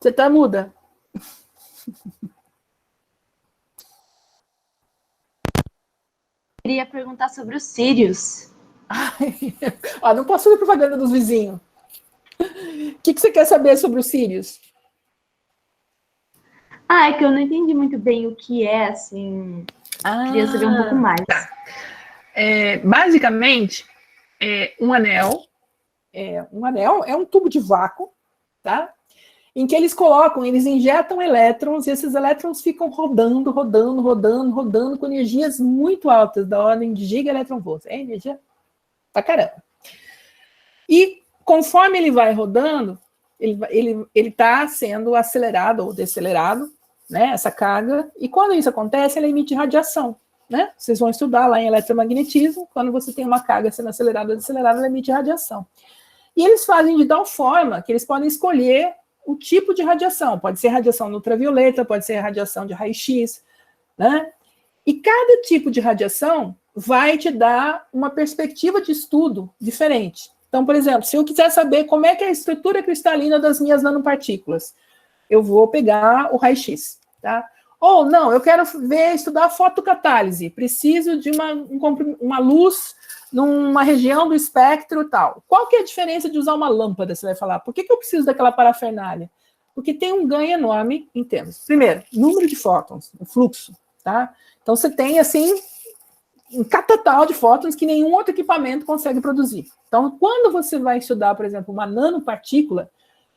Você está muda? Queria perguntar sobre os Sirius. Não posso fazer propaganda dos vizinhos. O que você quer saber sobre os Sirius? É que eu não entendi muito bem o que é, assim. Queria saber um pouco mais. Basicamente, um anel é um tubo de vácuo, tá? Em que eles injetam elétrons, e esses elétrons ficam rodando com energias muito altas, da ordem de gigaelectronvolts. É energia pra caramba. E conforme ele vai rodando, ele está sendo acelerado ou decelerado, né, essa carga, e quando isso acontece, ele emite radiação. Né? Vocês vão estudar lá em eletromagnetismo, quando você tem uma carga sendo acelerada ou decelerada, ela emite radiação. E eles fazem de tal forma que eles podem escolher o tipo de radiação. Pode ser radiação ultravioleta, pode ser radiação de raio-x, né? E cada tipo de radiação vai te dar uma perspectiva de estudo diferente. Então, por exemplo, se eu quiser saber como é que é a estrutura cristalina das minhas nanopartículas, eu vou pegar o raio-x, tá? Ou não, eu quero estudar fotocatálise, preciso de uma luz numa região do espectro e tal. Qual que é a diferença de usar uma lâmpada, você vai falar? Por que eu preciso daquela parafernália? Porque tem um ganho enorme em termos. Primeiro, número de fótons, o fluxo, tá? Então, você tem, assim, um catatal de fótons que nenhum outro equipamento consegue produzir. Então, quando você vai estudar, por exemplo, uma nanopartícula,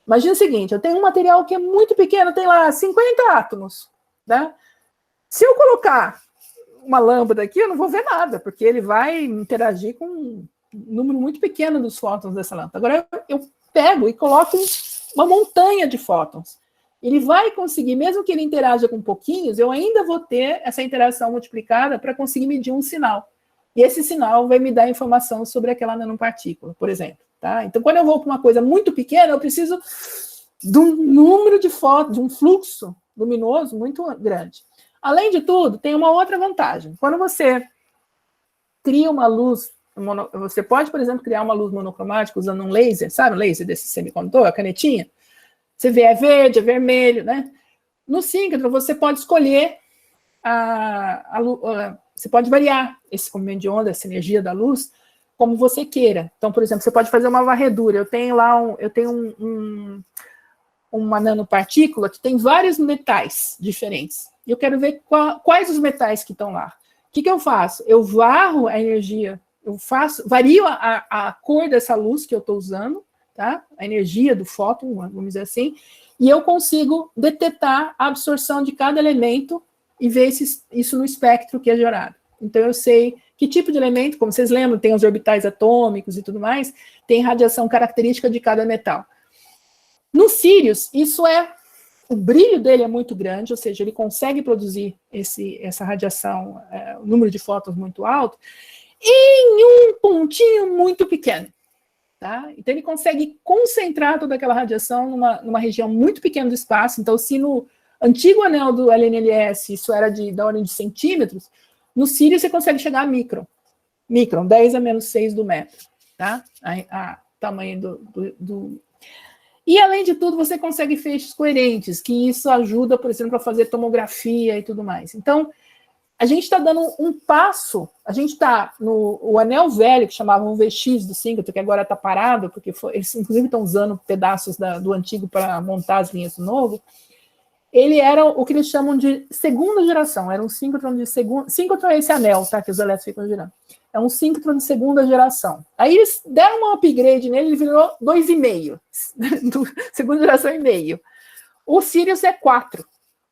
imagina o seguinte, eu tenho um material que é muito pequeno, tem lá 50 átomos, né? Se eu colocar uma lâmpada aqui, eu não vou ver nada, porque ele vai interagir com um número muito pequeno dos fótons dessa lâmpada. Agora, eu pego e coloco uma montanha de fótons. Ele vai conseguir, mesmo que ele interaja com pouquinhos, eu ainda vou ter essa interação multiplicada para conseguir medir um sinal. E esse sinal vai me dar informação sobre aquela nanopartícula, por exemplo. Tá? Então, quando eu vou para uma coisa muito pequena, eu preciso de um número de fótons, de um fluxo luminoso muito grande. Além de tudo, tem uma outra vantagem. Quando você cria uma luz, você pode, por exemplo, criar uma luz monocromática usando um laser, sabe o laser desse semicondutor, a canetinha? Você vê, é verde, é vermelho, né? No síncrotron, você pode escolher você pode variar esse comprimento de onda, essa energia da luz, como você queira. Então, por exemplo, você pode fazer uma varredura. Eu tenho lá uma nanopartícula que tem vários metais diferentes. E eu quero ver quais os metais que estão lá. O que eu faço? Eu varro a energia, vario a cor dessa luz que eu estou usando, tá? A energia do fóton, vamos dizer assim, e eu consigo detectar a absorção de cada elemento e ver isso no espectro que é gerado. Então, eu sei que tipo de elemento, como vocês lembram, tem os orbitais atômicos e tudo mais, tem radiação característica de cada metal. No Sirius, o brilho dele é muito grande, ou seja, ele consegue produzir essa radiação, o número de fótons muito alto, em um pontinho muito pequeno. Tá? Então, ele consegue concentrar toda aquela radiação numa região muito pequena do espaço. Então, se no antigo anel do LNLS isso era da ordem de centímetros, no Sirius você consegue chegar a micron. Micron, 10 a menos 6 do metro. Tá? A tamanho E, além de tudo, você consegue feixes coerentes, que isso ajuda, por exemplo, a fazer tomografia e tudo mais. Então, a gente está dando um passo, a gente está no anel velho, que chamavam VX do síncrotron, que agora está parado, porque eles, inclusive, estão usando pedaços do antigo para montar as linhas do novo. Ele era o que eles chamam de segunda geração, era um síncrotron de segunda... Síncrotron é esse anel, tá, que os elétrons ficam girando. É um síncrotron de segunda geração. Aí eles deram um upgrade nele, ele virou 2,5, segunda geração e meio. O Sirius é 4.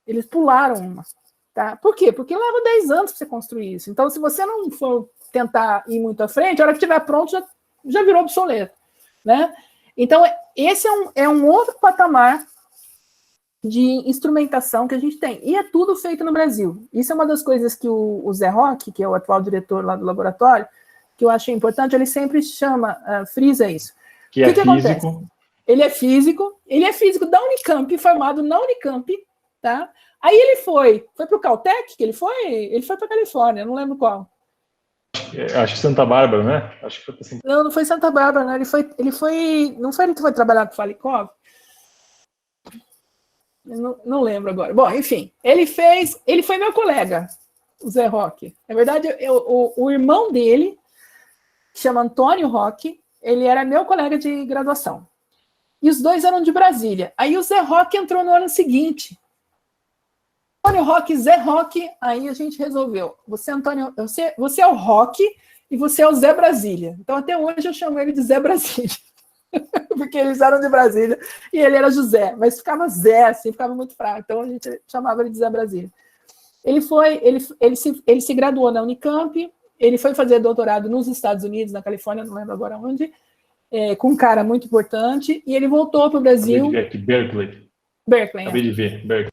Eles pularam uma. Tá? Por quê? Porque leva 10 anos para você construir isso. Então, se você não for tentar ir muito à frente, a hora que estiver pronto, já virou obsoleto. Né? Então, esse é um outro patamar de instrumentação que a gente tem. E é tudo feito no Brasil. Isso é uma das coisas que o Zé Roque, que é o atual diretor lá do laboratório, que eu achei importante, ele sempre frisa isso. Que é físico. Acontece? Ele é físico da Unicamp, formado na Unicamp, tá? Aí ele foi para o Caltech, que ele foi para a Califórnia, não lembro qual. Acho que Santa Bárbara, né? Acho que foi Não foi Santa Bárbara, não. Ele foi trabalhar com o Falikov? Não lembro agora. Bom, enfim, ele foi meu colega, o Zé Roque. Na verdade, o irmão dele, que chama Antônio Roque, ele era meu colega de graduação. E os dois eram de Brasília. Aí o Zé Roque entrou no ano seguinte. Antônio Roque, Zé Roque, aí a gente resolveu. Você é o Roque e você é o Zé Brasília. Então, até hoje eu chamo ele de Zé Brasília. Porque eles eram de Brasília e ele era José, mas ficava Zé, assim, ficava muito fraco. Então, a gente chamava ele de Zé Brasília. Ele se graduou na Unicamp, ele foi fazer doutorado nos Estados Unidos, na Califórnia, não lembro agora onde, com um cara muito importante, e ele voltou para o Brasil. Acabei de ver aqui, Berkeley. Acabei de ver, Berkeley.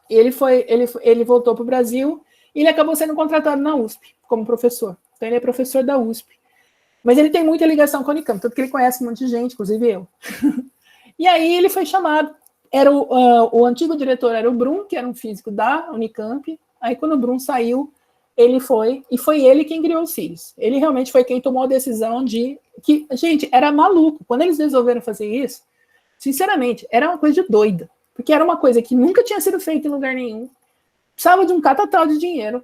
Ele voltou para o Brasil e ele acabou sendo contratado na USP como professor. Então, ele é professor da USP. Mas ele tem muita ligação com a Unicamp, tanto que ele conhece um monte de gente, inclusive eu. E aí ele foi chamado. O antigo diretor era o Brum, que era um físico da Unicamp. Aí, quando o Brum saiu, ele foi, e foi ele quem criou o Sirius. Ele realmente foi quem tomou a decisão que, gente, era maluco. Quando eles resolveram fazer isso, sinceramente, era uma coisa de doida. Porque era uma coisa que nunca tinha sido feita em lugar nenhum. Precisava de um catatal de dinheiro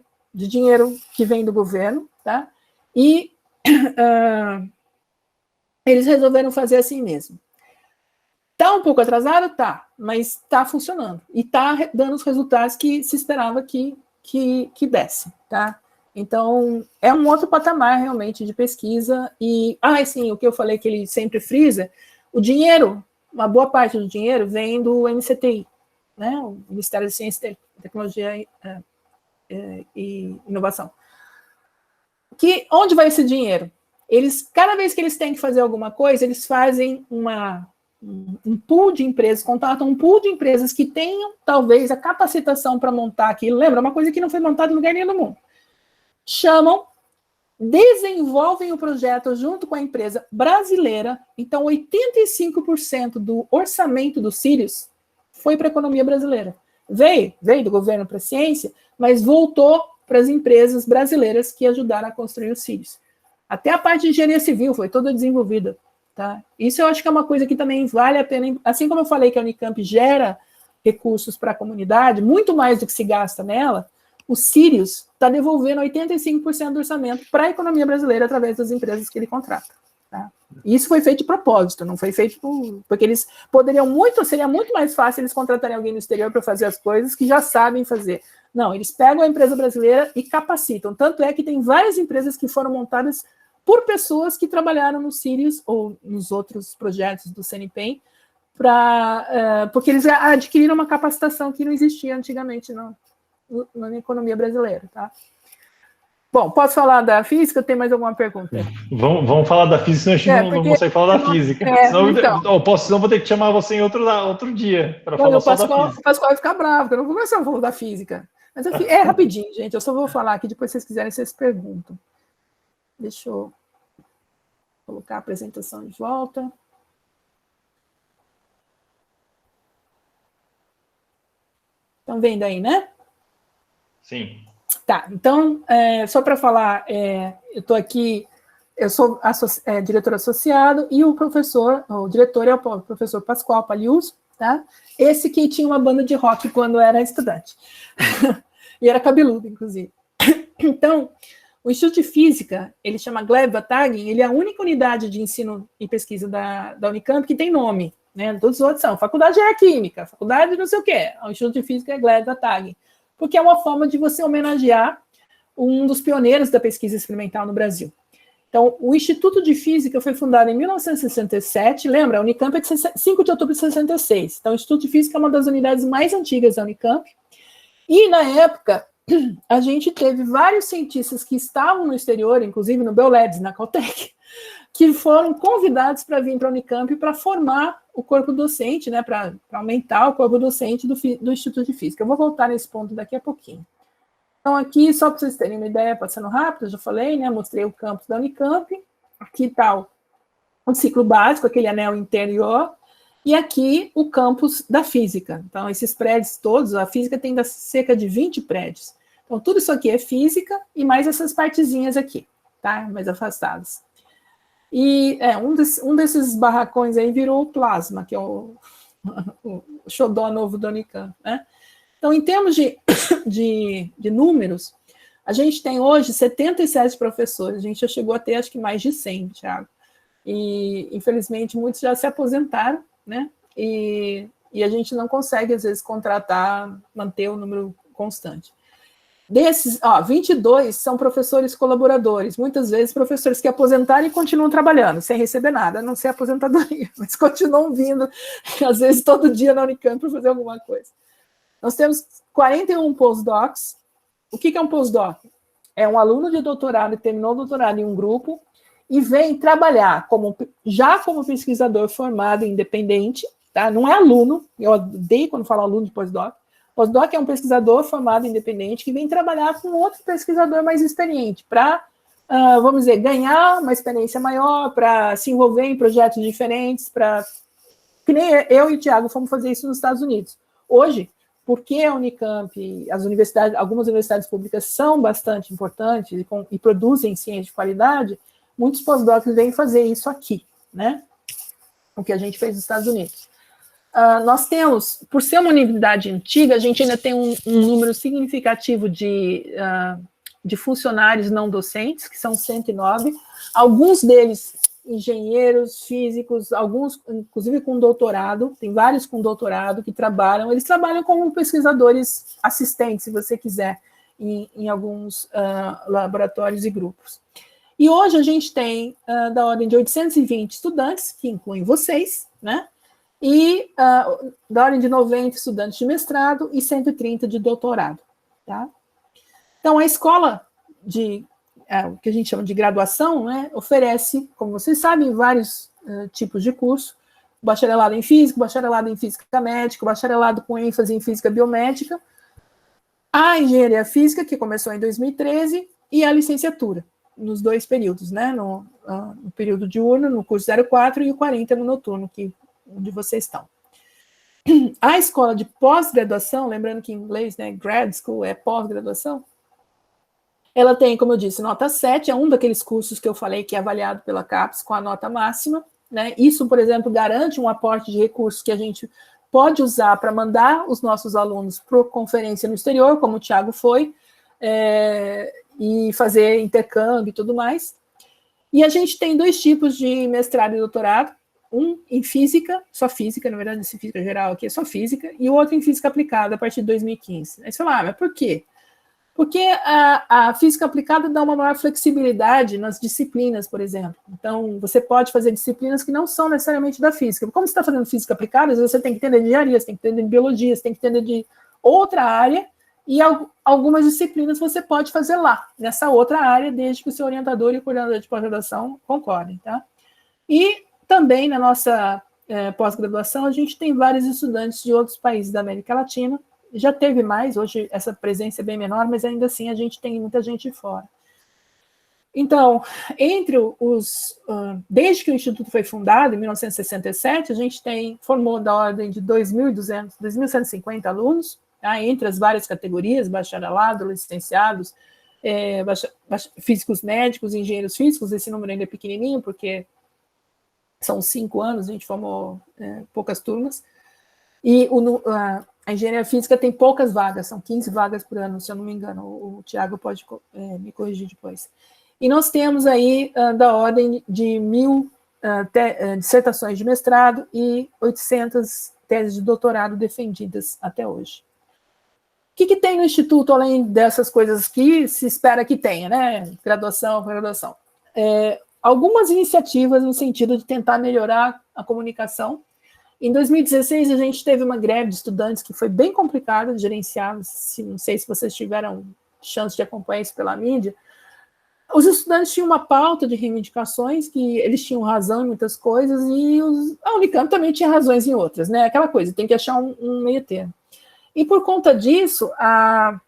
que vem do governo, tá? E eles resolveram fazer assim mesmo. Tá um pouco atrasado? Tá, mas tá funcionando. E tá dando os resultados que se esperava que desse, tá? Então, é um outro patamar, realmente, de pesquisa. E, sim, o que eu falei que ele sempre frisa, o dinheiro, uma boa parte do dinheiro vem do MCTI, né? O Ministério da Ciência, Tecnologia e Inovação. Onde vai esse dinheiro? Cada vez que eles têm que fazer alguma coisa, eles fazem um pool de empresas, contratam um pool de empresas que tenham, talvez, a capacitação para montar aquilo. Lembra? Uma coisa que não foi montada em lugar nenhum do mundo. Chamam, desenvolvem o projeto junto com a empresa brasileira. Então, 85% do orçamento do Sirius foi para a economia brasileira. Veio do governo para a ciência, mas voltou para as empresas brasileiras que ajudaram a construir o Sirius. Até a parte de engenharia civil foi toda desenvolvida. Tá? Isso eu acho que é uma coisa que também vale a pena, assim como eu falei que a Unicamp gera recursos para a comunidade, muito mais do que se gasta nela, o Sirius está devolvendo 85% do orçamento para a economia brasileira através das empresas que ele contrata. Tá? E isso foi feito de propósito, não foi feito porque eles seria muito mais fácil eles contratarem alguém no exterior para fazer as coisas que já sabem fazer. Não, eles pegam a empresa brasileira e capacitam. Tanto é que tem várias empresas que foram montadas por pessoas que trabalharam no Sirius ou nos outros projetos do CNPEM, porque eles adquiriram uma capacitação que não existia antigamente na economia brasileira. Tá? Bom, posso falar da física? Tem mais alguma pergunta? Vamos falar da física, senão a gente não consegue falar da física. Senão vou ter que chamar você em outro dia para falar só da física. O Pascoal vai ficar bravo, porque eu não começar a falar da física. Mas é rapidinho, gente. Eu só vou falar aqui, depois se vocês quiserem, vocês perguntam. Deixa eu colocar a apresentação de volta. Estão vendo aí, né? Sim. Tá, então, só para falar, eu estou aqui, eu sou diretor associado e o diretor é o professor Pascoal Paliuso, tá? Esse que tinha uma banda de rock quando era estudante. E era cabeludo, inclusive. Então, o Instituto de Física, ele chama Gleb Vatagen, ele é a única unidade de ensino e pesquisa da Unicamp que tem nome, né? Todos os outros são Faculdade de Química, Faculdade de não sei o quê. O Instituto de Física é Gleb Vatagen, porque é uma forma de você homenagear um dos pioneiros da pesquisa experimental no Brasil. Então, o Instituto de Física foi fundado em 1967, lembra? A Unicamp é de 5 de outubro de 66. Então, o Instituto de Física é uma das unidades mais antigas da Unicamp. E, na época, a gente teve vários cientistas que estavam no exterior, inclusive no Beolabs, na Caltech, que foram convidados para vir para a Unicamp para formar o corpo docente, né, para aumentar o corpo docente do Instituto de Física. Eu vou voltar nesse ponto daqui a pouquinho. Então, aqui, só para vocês terem uma ideia, passando rápido, eu já falei, né, mostrei o campus da Unicamp. Aqui está o ciclo básico, aquele anel interior, e aqui o campus da física. Então, esses prédios todos, a física tem cerca de 20 prédios. Então, tudo isso aqui é física, e mais essas partezinhas aqui, tá, mais afastadas. E um desses barracões aí virou o Plasma, que é o xodó novo da Unicamp, né? Então, em termos de números, a gente tem hoje 77 professores, a gente já chegou a ter, acho que mais de 100, Thiago. E, infelizmente, muitos já se aposentaram, né? E a gente não consegue, às vezes, manter o número constante. Desses, 22 são professores colaboradores, muitas vezes professores que aposentaram e continuam trabalhando, sem receber nada, a não ser aposentadoria, mas continuam vindo, às vezes, todo dia na Unicamp para fazer alguma coisa. Nós temos 41 postdocs. O que é um postdoc? É um aluno de doutorado que terminou o doutorado em um grupo e vem trabalhar como pesquisador formado independente, tá? Não é aluno, eu odeio quando falo aluno de postdoc. Postdoc é um pesquisador formado independente que vem trabalhar com outro pesquisador mais experiente para, vamos dizer, ganhar uma experiência maior, para se envolver em projetos diferentes, que nem eu e o Thiago fomos fazer isso nos Estados Unidos. Hoje, porque a Unicamp, algumas universidades públicas são bastante importantes e produzem ciência de qualidade, muitos pós-docs vêm fazer isso aqui, né? O que a gente fez nos Estados Unidos. Nós temos, por ser uma universidade antiga, a gente ainda tem um número significativo de funcionários não docentes, que são 109, alguns deles engenheiros, físicos, alguns, inclusive, com doutorado, tem vários com doutorado que eles trabalham como pesquisadores assistentes, se você quiser. em alguns laboratórios e grupos. E hoje a gente tem da ordem de 820 estudantes, que incluem vocês, né? E da ordem de 90 estudantes de mestrado e 130 de doutorado, tá? Então, a escola o que a gente chama de graduação, né, oferece, como vocês sabem, vários tipos de curso: bacharelado em física, bacharelado em física médica, bacharelado com ênfase em física biomédica, a engenharia física, que começou em 2013, e a licenciatura, nos 2 períodos, né, no período diurno, no curso 04, e o 40 no noturno, onde vocês estão. A escola de pós-graduação, lembrando que em inglês, né, grad school é pós-graduação, ela tem, como eu disse, nota 7, é um daqueles cursos que eu falei que é avaliado pela CAPES com a nota máxima, né? Isso, por exemplo, garante um aporte de recursos que a gente pode usar para mandar os nossos alunos para conferência no exterior, como o Thiago foi, e fazer intercâmbio e tudo mais. E a gente tem 2 tipos de mestrado e doutorado, um em física, só física, na verdade, esse física geral aqui é só física, e o outro em física aplicada, a partir de 2015. Aí você fala, mas por quê? Porque a física aplicada dá uma maior flexibilidade nas disciplinas, por exemplo. Então, você pode fazer disciplinas que não são necessariamente da física. Como você está fazendo física aplicada, você tem que entender de engenharia, você tem que entender de biologia, você tem que entender de outra área, e algumas disciplinas você pode fazer lá, nessa outra área, desde que o seu orientador e o coordenador de pós-graduação concordem, tá? E também, na nossa pós-graduação, a gente tem vários estudantes de outros países da América Latina. Já teve mais, hoje essa presença é bem menor, mas ainda assim a gente tem muita gente fora. Então, desde que o Instituto foi fundado, em 1967, a gente formou da ordem de 2.200, 2.150 alunos, tá, entre as várias categorias, bacharelado, licenciados, físicos médicos, engenheiros físicos. Esse número ainda é pequenininho, porque são 5 anos, a gente formou poucas turmas, e a engenharia física tem poucas vagas, são 15 vagas por ano, se eu não me engano, o Thiago pode me corrigir depois. E nós temos aí da ordem de 1.000 dissertações de mestrado e 800 teses de doutorado defendidas até hoje. O que tem no Instituto, além dessas coisas que se espera que tenha, né? Graduação, pós-graduação. Algumas iniciativas no sentido de tentar melhorar a comunicação. Em 2016, a gente teve uma greve de estudantes que foi bem complicada de gerenciar, não sei se vocês tiveram chance de acompanhar isso pela mídia. Os estudantes tinham uma pauta de reivindicações, que eles tinham razão em muitas coisas, e a Unicamp também tinha razões em outras, né? Aquela coisa, tem que achar um meio termo. E por conta disso, a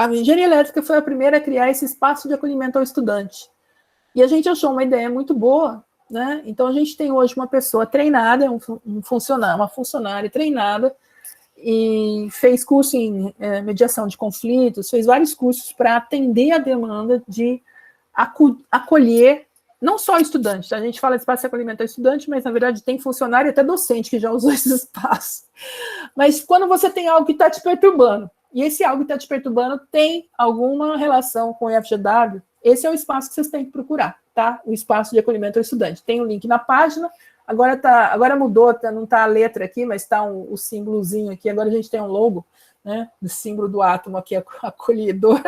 engenharia elétrica foi a primeira a criar esse espaço de acolhimento ao estudante. E a gente achou uma ideia muito boa, né? Então, a gente tem hoje uma pessoa treinada, uma funcionária treinada, e fez curso em mediação de conflitos, fez vários cursos para atender a demanda de acolher, não só estudante, tá? A gente fala de espaço de acolhimento ao estudante, mas, na verdade, tem funcionário e até docente que já usou esse espaço. Mas quando você tem algo que está te perturbando, e esse algo que está te perturbando tem alguma relação com o IFGW, esse é o espaço que vocês têm que procurar, tá? O espaço de acolhimento ao estudante. Tem o link na página, agora mudou, não está a letra aqui, mas está o símbolozinho aqui, agora a gente tem um logo, né? O símbolo do átomo aqui, acolhedor,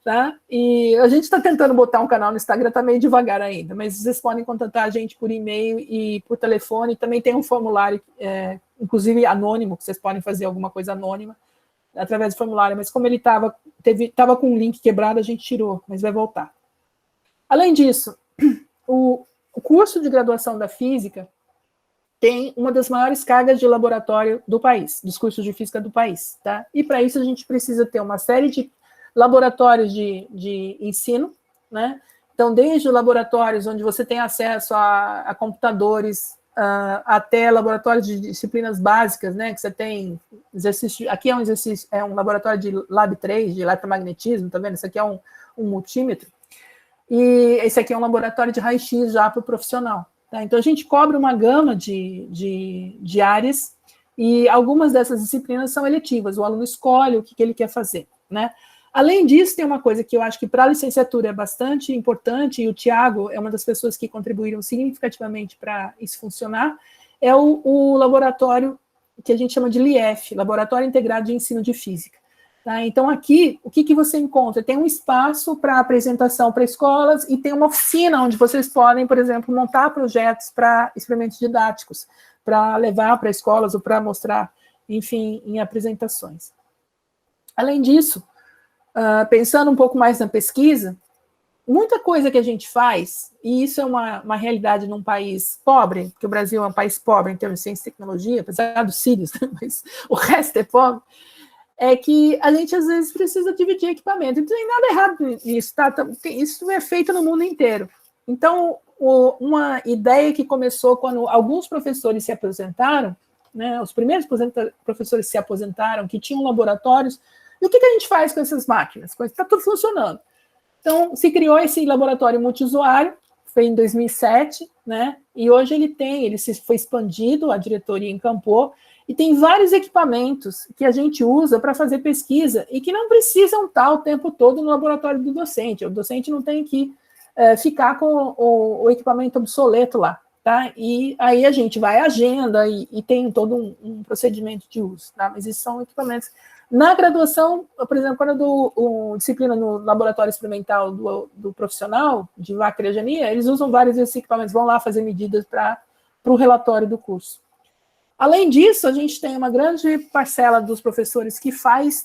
tá? E a gente está tentando botar um canal no Instagram, está meio devagar ainda, mas vocês podem contatar a gente por e-mail e por telefone. Também tem um formulário, inclusive anônimo, que vocês podem fazer alguma coisa anônima através do formulário, mas como ele estava com um link quebrado, a gente tirou, mas vai voltar. Além disso, o curso de graduação da física tem uma das maiores cargas de laboratório do país, dos cursos de física do país, tá? E para isso a gente precisa ter uma série de laboratórios de ensino, né? Então, desde laboratórios onde você tem acesso a computadores, até laboratórios de disciplinas básicas, né? Que você tem exercício. Aqui é um exercício, é um laboratório de Lab 3, de eletromagnetismo, tá vendo? Isso aqui é um multímetro. E esse aqui é um laboratório de raio-x já para o profissional. Tá? Então, a gente cobre uma gama de áreas, e algumas dessas disciplinas são eletivas. O aluno escolhe o que ele quer fazer, né? Além disso, tem uma coisa que eu acho que para a licenciatura é bastante importante, e o Thiago é uma das pessoas que contribuíram significativamente para isso funcionar, é o laboratório que a gente chama de LIEF, Laboratório Integrado de Ensino de Física. Tá? Então, aqui, o que você encontra? Tem um espaço para apresentação para escolas e tem uma oficina onde vocês podem, por exemplo, montar projetos para experimentos didáticos, para levar para escolas ou para mostrar, enfim, em apresentações. Além disso, pensando um pouco mais na pesquisa, muita coisa que a gente faz, e isso é uma realidade num país pobre, porque o Brasil é um país pobre em termos de ciência e tecnologia, apesar dos Sírios, né, mas o resto é pobre, é que a gente, às vezes, precisa dividir equipamento. Não tem nada errado nisso, tá? Isso é feito no mundo inteiro. Então, uma ideia que começou quando alguns professores se aposentaram, né, os primeiros professores se aposentaram, que tinham laboratórios, e o que a gente faz com essas máquinas? Está tudo funcionando. Então, se criou esse laboratório multiusuário, foi em 2007, né, e hoje ele foi expandido, a diretoria encampou, e tem vários equipamentos que a gente usa para fazer pesquisa e que não precisam estar o tempo todo no laboratório do docente. O docente não tem que ficar com o equipamento obsoleto lá, tá? E aí a gente vai à agenda e tem todo um procedimento de uso, tá? Mas esses são equipamentos. Na graduação, por exemplo, quando eu dou disciplina no laboratório experimental do profissional de bacteriogenia, eles usam vários desses equipamentos, vão lá fazer medidas para o relatório do curso. Além disso, a gente tem uma grande parcela dos professores que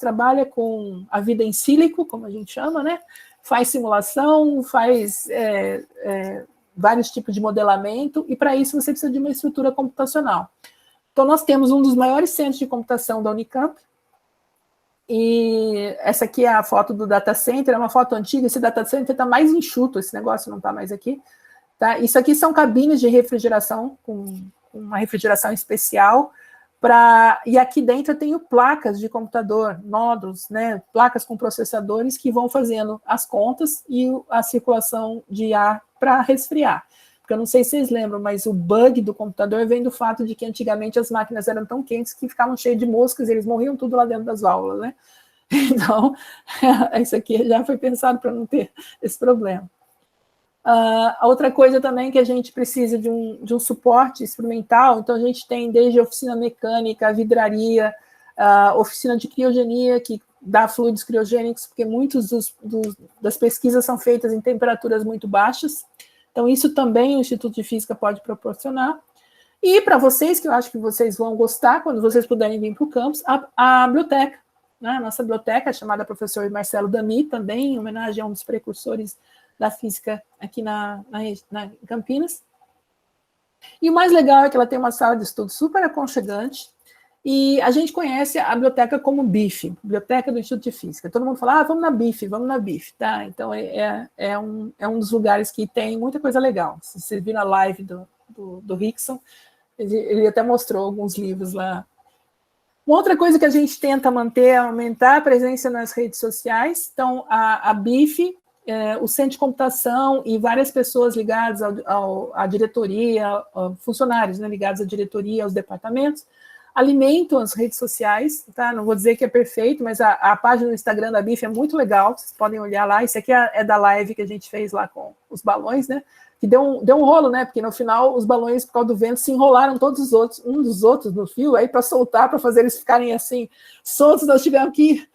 trabalha com a vida em sílico, como a gente chama, né? Faz simulação, faz vários tipos de modelamento, e para isso você precisa de uma estrutura computacional. Então, nós temos um dos maiores centros de computação da Unicamp, e essa aqui é a foto do data center, é uma foto antiga, esse data center está mais enxuto, esse negócio não está mais aqui. Tá? Isso aqui são cabines de refrigeração, com uma refrigeração especial, e aqui dentro eu tenho placas de computador, nódulos, né, placas com processadores que vão fazendo as contas e a circulação de ar para resfriar. Porque eu não sei se vocês lembram, mas o bug do computador vem do fato de que antigamente as máquinas eram tão quentes que ficavam cheias de moscas e eles morriam tudo lá dentro das válvulas, né? Então, isso aqui já foi pensado para não ter esse problema. A outra coisa também que a gente precisa de um suporte experimental, então a gente tem desde oficina mecânica, vidraria, oficina de criogenia, que dá fluidos criogênicos, porque muitas das pesquisas são feitas em temperaturas muito baixas, então isso também o Instituto de Física pode proporcionar. E para vocês, que eu acho que vocês vão gostar, quando vocês puderem vir para o campus, a biblioteca, né? A nossa biblioteca, chamada Professor Marcelo Damy, também em homenagem a um dos precursores da física aqui em Campinas. E o mais legal é que ela tem uma sala de estudo super aconchegante, e a gente conhece a biblioteca como BIF, Biblioteca do Instituto de Física. Todo mundo fala, vamos na BIF, tá? Então, é um dos lugares que tem muita coisa legal. Se você viu na live do Rickson, ele até mostrou alguns livros lá. Uma outra coisa que a gente tenta manter é aumentar a presença nas redes sociais. Então, a BIF, o Centro de Computação e várias pessoas ligadas à diretoria, funcionários, né, ligados à diretoria, aos departamentos, alimentam as redes sociais, tá? Não vou dizer que é perfeito, mas a página do Instagram da BIF é muito legal, vocês podem olhar lá. Isso aqui é da live que a gente fez lá com os balões, né? Que deu um rolo, né? Porque no final os balões, por causa do vento, se enrolaram todos os outros, um dos outros no fio, aí para soltar, para fazer eles ficarem assim, soltos, nós tivemos que...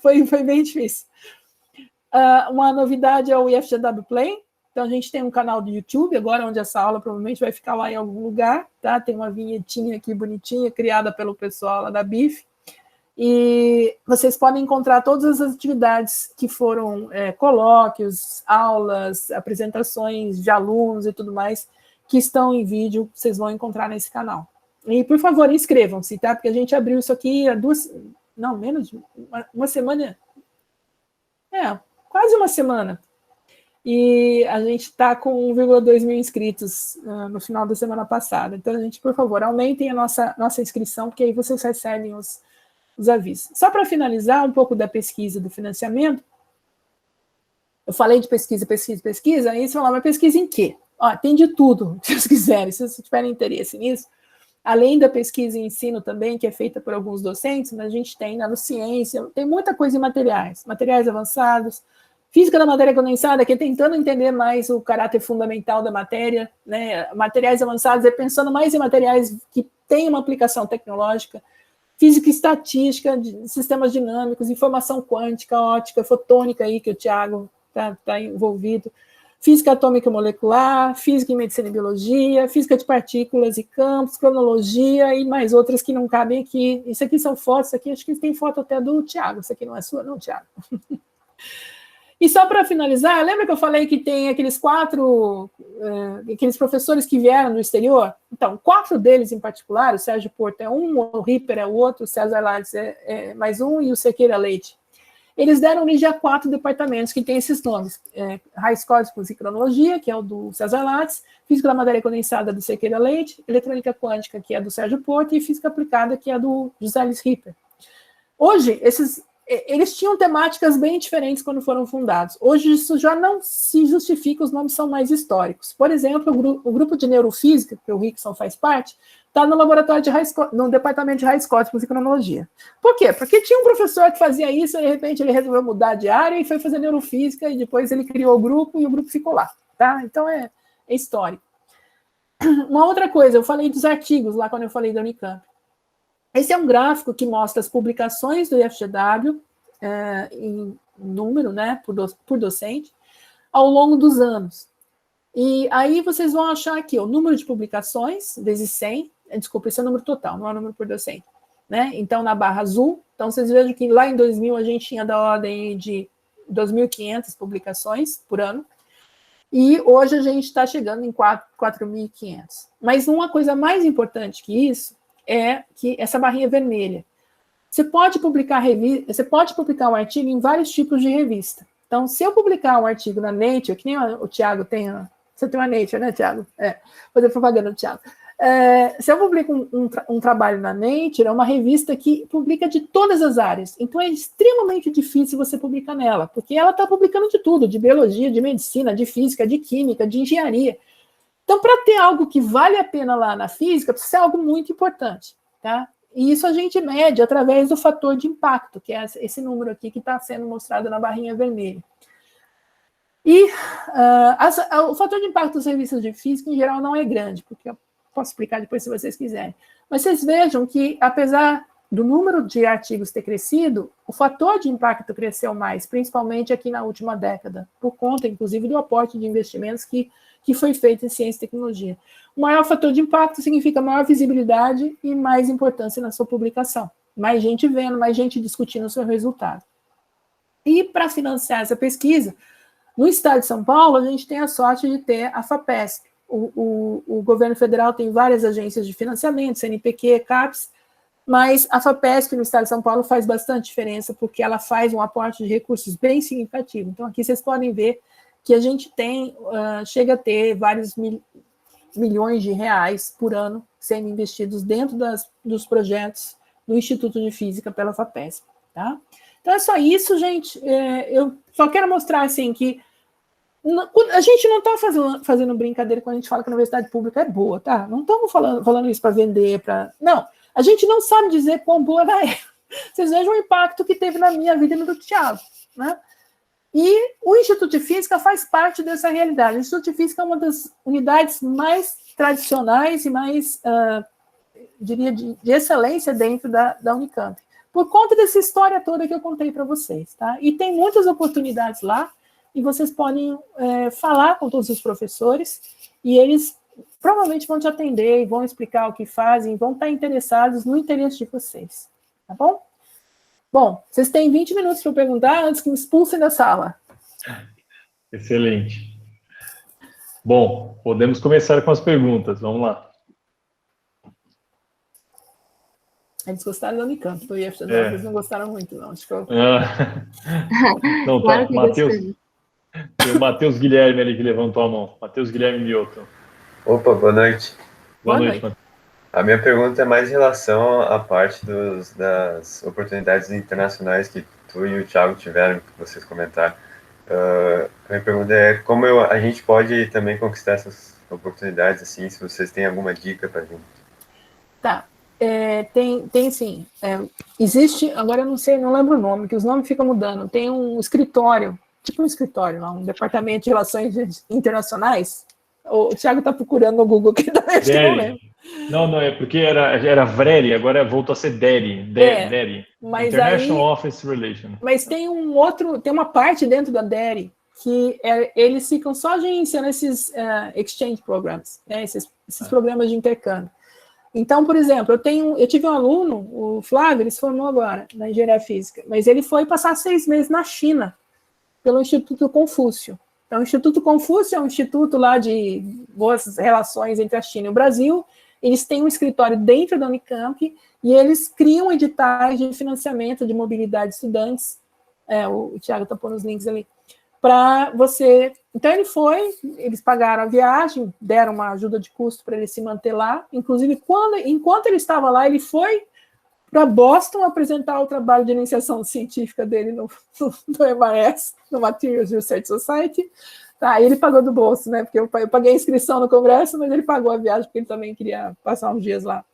foi bem difícil. Uma novidade é o IFGW Play. Então, a gente tem um canal do YouTube, agora onde essa aula provavelmente vai ficar lá em algum lugar, tá? Tem uma vinhetinha aqui bonitinha, criada pelo pessoal lá da BIF. E vocês podem encontrar todas as atividades que foram colóquios, aulas, apresentações de alunos e tudo mais, que estão em vídeo, vocês vão encontrar nesse canal. E, por favor, inscrevam-se, tá? Porque a gente abriu isso aqui há menos de uma semana. Quase uma semana. E a gente está com 1,2 mil inscritos no final da semana passada. Então, a gente, por favor, aumentem a nossa inscrição, porque aí vocês recebem os avisos. Só para finalizar um pouco da pesquisa do financiamento, eu falei de pesquisa, aí você fala, mas pesquisa em quê? Tem de tudo, se vocês quiserem, se vocês tiverem interesse nisso. Além da pesquisa em ensino também, que é feita por alguns docentes, a gente tem nanociência, tem muita coisa em materiais avançados, física da matéria condensada, que é tentando entender mais o caráter fundamental da matéria, né? Materiais avançados é pensando mais em materiais que têm uma aplicação tecnológica. física estatística, de sistemas dinâmicos, informação quântica, ótica, fotônica, aí que o Tiago está envolvido, física atômica e molecular, física em medicina e biologia, física de partículas e campos, cronologia e mais outras que não cabem aqui. Isso aqui são fotos, isso aqui acho que tem foto até do Tiago, isso aqui não é sua não, Tiago? E só para finalizar, lembra que eu falei que tem aqueles aqueles professores que vieram do exterior? Então, 4 deles em particular, o Sérgio Porto é um, o Ripper é o outro, o César Lattes é mais um e o Sequeira Leite. Eles deram origem a 4 departamentos que têm esses nomes. Raios cósmicos e cronologia, que é o do César Lattes, física da matéria condensada do Sequeira Leite, eletrônica quântica, que é do Sérgio Porto, e física aplicada, que é do José Luiz Ripper. Hoje, eles tinham temáticas bem diferentes quando foram fundados. Hoje isso já não se justifica, os nomes são mais históricos. Por exemplo, o grupo de neurofísica, que o Rickson faz parte, está no laboratório no departamento de raios cósmicos e cronologia. Por quê? Porque tinha um professor que fazia isso, e de repente ele resolveu mudar de área e foi fazer neurofísica, e depois ele criou o grupo e o grupo ficou lá. Tá? Então é histórico. Uma outra coisa, eu falei dos artigos lá quando eu falei da Unicamp. Esse é um gráfico que mostra as publicações do IFGW, em número, né, por docente, ao longo dos anos. E aí vocês vão achar aqui o número de publicações, vezes 100, desculpa, esse é o número total, não é o número por docente. Né? Então, na barra azul, então vocês vejam que lá em 2000 a gente tinha da ordem de 2.500 publicações por ano, e hoje a gente está chegando em 4.500. Mas uma coisa mais importante que isso, é que essa barrinha vermelha. Você pode publicar um artigo em vários tipos de revista. Então, se eu publicar um artigo na Nature, que nem o Tiago tem, você tem uma Nature, né, Tiago? Fazer propaganda do Tiago. Se eu publico um trabalho na Nature, é uma revista que publica de todas as áreas. Então, é extremamente difícil você publicar nela, porque ela está publicando de tudo, de biologia, de medicina, de física, de química, de engenharia. Então, para ter algo que vale a pena lá na física, precisa ser algo muito importante, tá? E isso a gente mede através do fator de impacto, que é esse número aqui que está sendo mostrado na barrinha vermelha. E o fator de impacto dos revistas de física, em geral, não é grande, porque eu posso explicar depois se vocês quiserem. Mas vocês vejam que, apesar do número de artigos ter crescido, o fator de impacto cresceu mais, principalmente aqui na última década, por conta, inclusive, do aporte de investimentos que foi feito em ciência e tecnologia. O maior fator de impacto significa maior visibilidade e mais importância na sua publicação. Mais gente vendo, mais gente discutindo o seu resultado. E para financiar essa pesquisa, no estado de São Paulo, a gente tem a sorte de ter a FAPESP. O governo federal tem várias agências de financiamento, CNPq, CAPES, mas a FAPESP no estado de São Paulo faz bastante diferença, porque ela faz um aporte de recursos bem significativo. Então, aqui vocês podem ver que a gente chega a ter vários milhões de reais por ano sendo investidos dentro dos projetos do Instituto de Física pela FAPESP, tá? Então é só isso, gente. Eu só quero mostrar, assim, que a gente não está fazendo brincadeira quando a gente fala que a universidade pública é boa, tá? Não estamos falando isso para vender, não. A gente não sabe dizer quão boa ela é. Vocês vejam o impacto que teve na minha vida e no do Tiago, né? E o Instituto de Física faz parte dessa realidade. O Instituto de Física é uma das unidades mais tradicionais e mais, diria, de excelência dentro da Unicamp, por conta dessa história toda que eu contei para vocês. Tá? E tem muitas oportunidades lá, e vocês podem falar com todos os professores, e eles provavelmente vão te atender, e vão explicar o que fazem, vão estar interessados no interesse de vocês. Tá bom? Bom, vocês têm 20 minutos para perguntar antes que me expulsem da sala. Excelente. Bom, podemos começar com as perguntas. Vamos lá. Eles gostaram da Unicamp, do IFGW, eles não gostaram muito, não. Acho que eu... Não, tá. Tem o Matheus Guilherme ali que levantou a mão. Matheus Guilherme Mioto. Opa, boa noite. Boa noite, Matheus. A minha pergunta é mais em relação à parte das oportunidades internacionais que tu e o Thiago tiveram, que vocês comentaram. A minha pergunta é como a gente pode também conquistar essas oportunidades, assim, se vocês têm alguma dica para gente. Tá. Tem sim. Existe, agora eu não lembro o nome, que os nomes ficam mudando. Tem um escritório, tipo um escritório lá, um departamento de relações internacionais. O Thiago está procurando no Google, que eu não lembro. Não, é porque era VRERI, agora voltou a ser DERI. DERI. International Office Relations. Mas tem tem uma parte dentro da DERI que eles ficam só gerenciando esses exchange programs, né, esses programas de intercâmbio. Então, por exemplo, eu tive um aluno, o Flávio, ele se formou agora na engenharia física, mas ele foi passar 6 meses na China, pelo Instituto Confúcio. Então, o Instituto Confúcio é um instituto lá de boas relações entre a China e o Brasil. Eles têm um escritório dentro da Unicamp e eles criam editais de financiamento de mobilidade de estudantes. O Thiago está pondo os links ali. Para você... Então, eles pagaram a viagem, deram uma ajuda de custo para ele se manter lá. Inclusive, enquanto ele estava lá, ele foi para Boston apresentar o trabalho de iniciação científica dele no MRS, no Materials Research Society. Tá, ele pagou do bolso, né? Porque eu paguei a inscrição no congresso, mas ele pagou a viagem porque ele também queria passar uns dias lá.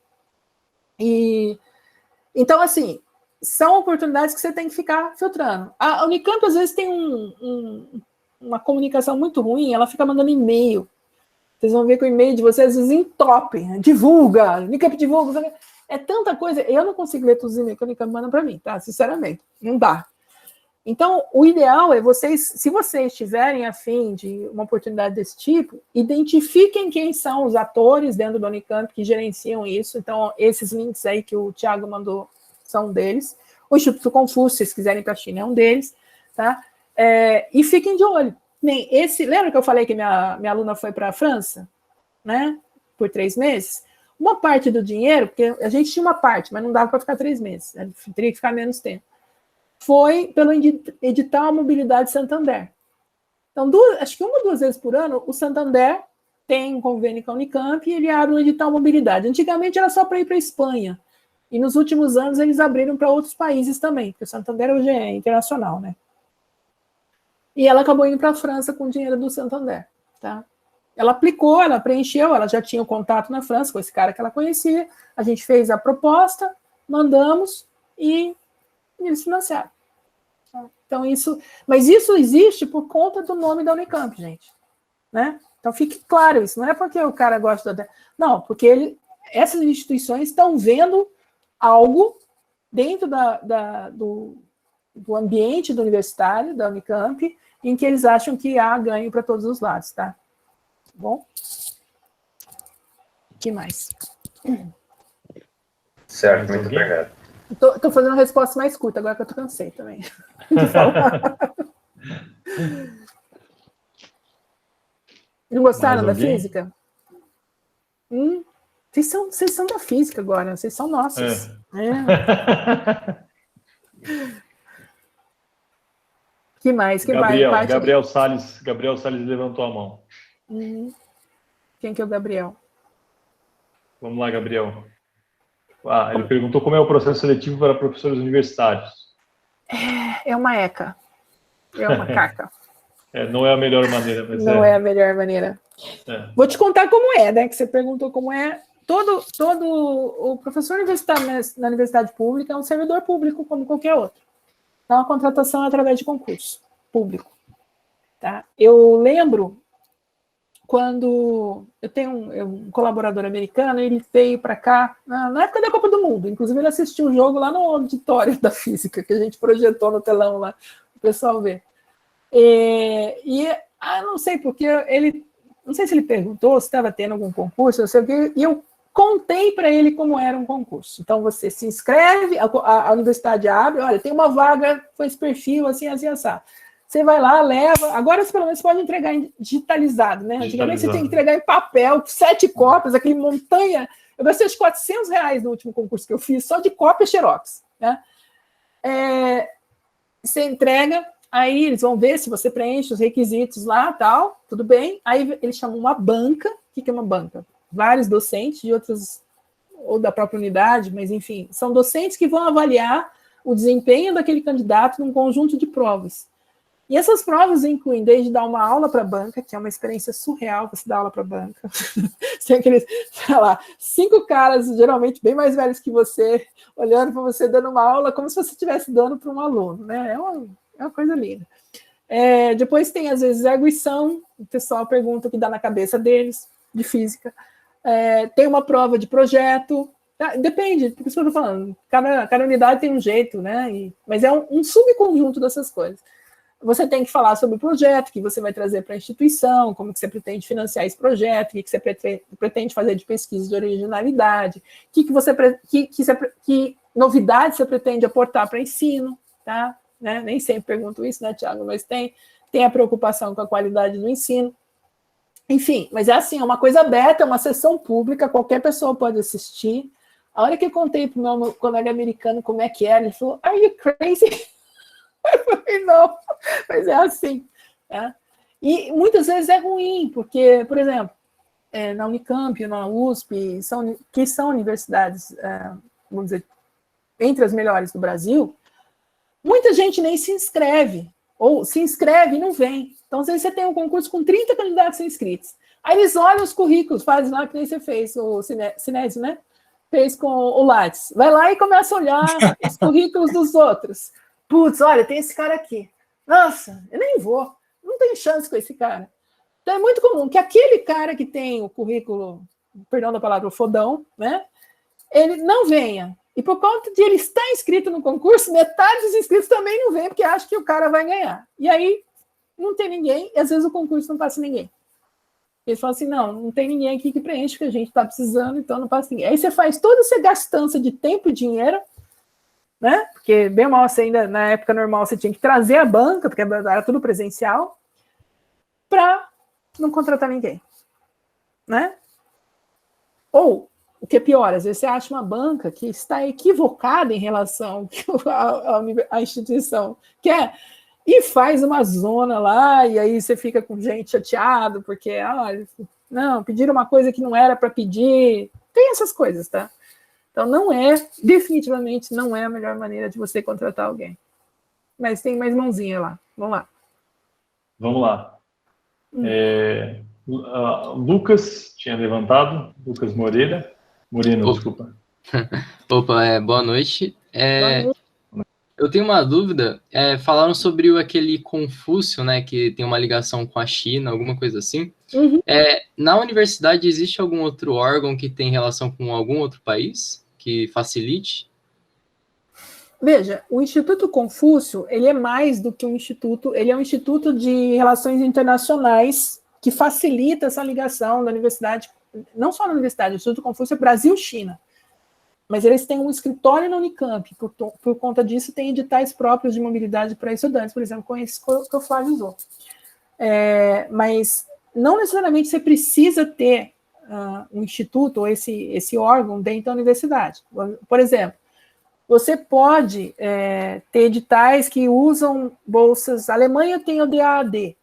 Então, assim, são oportunidades que você tem que ficar filtrando. A Unicamp, às vezes, tem uma comunicação muito ruim, ela fica mandando e-mail. Vocês vão ver que o e-mail de vocês, às vezes, entope, divulga, Unicamp divulga, é tanta coisa, eu não consigo ler todos os e-mails que a Unicamp manda para mim, tá? Sinceramente, não dá. Então, o ideal é se vocês tiverem a fim de uma oportunidade desse tipo, identifiquem quem são os atores dentro do Unicamp que gerenciam isso. Então, esses links aí que o Thiago mandou são um deles. O Instituto Confúcio, se vocês quiserem para a China, é um deles, tá? E fiquem de olho. Lembra que eu falei que minha aluna foi para a França, né? Por 3 meses? Uma parte do dinheiro, porque a gente tinha uma parte, mas não dava para ficar 3 meses, né? Teria que ficar menos tempo. Foi pelo edital Mobilidade Santander. Então, acho que 1 ou 2 vezes por ano, o Santander tem um convênio com a Unicamp e ele abre um edital Mobilidade. Antigamente era só para ir para a Espanha. E nos últimos anos eles abriram para outros países também, porque o Santander hoje é internacional, né? E ela acabou indo para a França com o dinheiro do Santander, tá? Ela aplicou, ela preencheu, ela já tinha o contato na França com esse cara que ela conhecia, a gente fez a proposta, mandamos e eles financiaram. Então, mas isso existe por conta do nome da Unicamp, gente. Né? Então, fique claro isso. Não é porque o cara gosta da... Não, porque essas instituições estão vendo algo dentro do ambiente do universitário, da Unicamp, em que eles acham que há ganho para todos os lados, tá? Bom? O que mais? Certo, muito obrigado. Estou fazendo uma resposta mais curta, agora que eu cansei também de falar. Não gostaram da física? Vocês são da física agora, vocês são nossos. Que mais? Gabriel Salles levantou a mão. Quem que é o Gabriel? Vamos lá, Gabriel. Ele perguntou como é o processo seletivo para professores universitários. É uma ECA. É uma caca. Não é a melhor maneira. Mas não é a melhor maneira. Vou te contar como é, né? Que você perguntou como é. Todo o professor universitário na universidade pública é um servidor público como qualquer outro. Então, a contratação é através de concurso público. Tá? Eu lembro quando eu tenho um colaborador americano, ele veio para cá na época da Copa do Mundo. Inclusive, ele assistiu o jogo lá no auditório da física, que a gente projetou no telão lá, o pessoal ver. Não sei porque não sei se ele perguntou se estava tendo algum concurso, não sei o quê, e eu contei para ele como era um concurso. Então, você se inscreve, a universidade abre, olha, tem uma vaga com esse perfil, assim, assado. Você vai lá, leva. Agora, pelo menos, você pode entregar digitalizado, né? Antigamente, você tem que entregar em papel, 7 cópias, aquele montanha. Eu gastei uns R$400 no último concurso que eu fiz, só de cópia xerox. Né? Você entrega, aí eles vão ver se você preenche os requisitos lá, tal, tudo bem. Aí eles chamam uma banca. O que é uma banca? Vários docentes de outros, ou da própria unidade, mas, enfim, são docentes que vão avaliar o desempenho daquele candidato num conjunto de provas. E essas provas incluem desde dar uma aula para a banca, que é uma experiência surreal você dar aula para a banca. Tem aqueles, sei lá, 5 caras, geralmente bem mais velhos que você, olhando para você, dando uma aula, como se você estivesse dando para um aluno. Né? É uma coisa linda. Depois tem, às vezes, a arguição, o pessoal pergunta o que dá na cabeça deles, de física. tem uma prova de projeto, depende, por isso que eu estou falando, cada unidade tem um jeito, né? Mas é um subconjunto dessas coisas. Você tem que falar sobre o projeto que você vai trazer para a instituição, como que você pretende financiar esse projeto, o que você pretende fazer de pesquisa de originalidade, que novidades você pretende aportar para ensino, tá? Né? Nem sempre pergunto isso, né, Tiago? Mas tem a preocupação com a qualidade do ensino. Enfim, mas é assim, é uma coisa aberta, é uma sessão pública, qualquer pessoa pode assistir. A hora que eu contei para o meu colega americano como é que era, ele falou, are you crazy? Eu falei, não, mas é assim. Né? E muitas vezes é ruim, porque, por exemplo, na Unicamp, na USP, que são universidades, vamos dizer, entre as melhores do Brasil, muita gente nem se inscreve, ou se inscreve e não vem. Então, às vezes você tem um concurso com 30 candidatos inscritos. Aí eles olham os currículos, fazem lá que nem você fez, o Sinésio, né? Fez com o Lattes. Vai lá e começa a olhar os currículos dos outros. Putz, olha, tem esse cara aqui. Nossa, eu nem vou. Não tem chance com esse cara. Então, é muito comum que aquele cara que tem o currículo, perdão da palavra, o fodão, né? Ele não venha. E por conta de ele estar inscrito no concurso, metade dos inscritos também não vem, porque acha que o cara vai ganhar. E aí, não tem ninguém, e às vezes o concurso não passa ninguém. Eles falam assim, não tem ninguém aqui que preenche o que a gente está precisando, então não passa ninguém. Aí você faz toda essa gastança de tempo e dinheiro, né? Porque bem ou mal, você ainda, na época normal, você tinha que trazer a banca, porque era tudo presencial, para não contratar ninguém. Né? Ou, o que é pior, às vezes você acha uma banca que está equivocada em relação à instituição quer, e faz uma zona lá, e aí você fica com gente chateado, porque, não, pediram uma coisa que não era para pedir. Tem essas coisas, tá? Então, definitivamente não é a melhor maneira de você contratar alguém. Mas tem mais mãozinha lá. Vamos lá. Vamos lá. Lucas tinha levantado, Lucas Moreno, desculpa. Opa, boa noite. Boa noite. Eu tenho uma dúvida. Falaram sobre aquele Confúcio, né, que tem uma ligação com a China, alguma coisa assim. Uhum. Na universidade, existe algum outro órgão que tem relação com algum outro país que facilite? Veja, o Instituto Confúcio, ele é mais do que um instituto, ele é um instituto de relações internacionais que facilita essa ligação da universidade, não só na universidade, o Instituto Confúcio é Brasil-China, mas eles têm um escritório na Unicamp, por conta disso tem editais próprios de mobilidade para estudantes, por exemplo, com esse que o Flávio usou. Mas não necessariamente você precisa ter um instituto ou esse órgão dentro da universidade. Por exemplo, você pode ter editais que usam bolsas. A Alemanha tem o DAAD,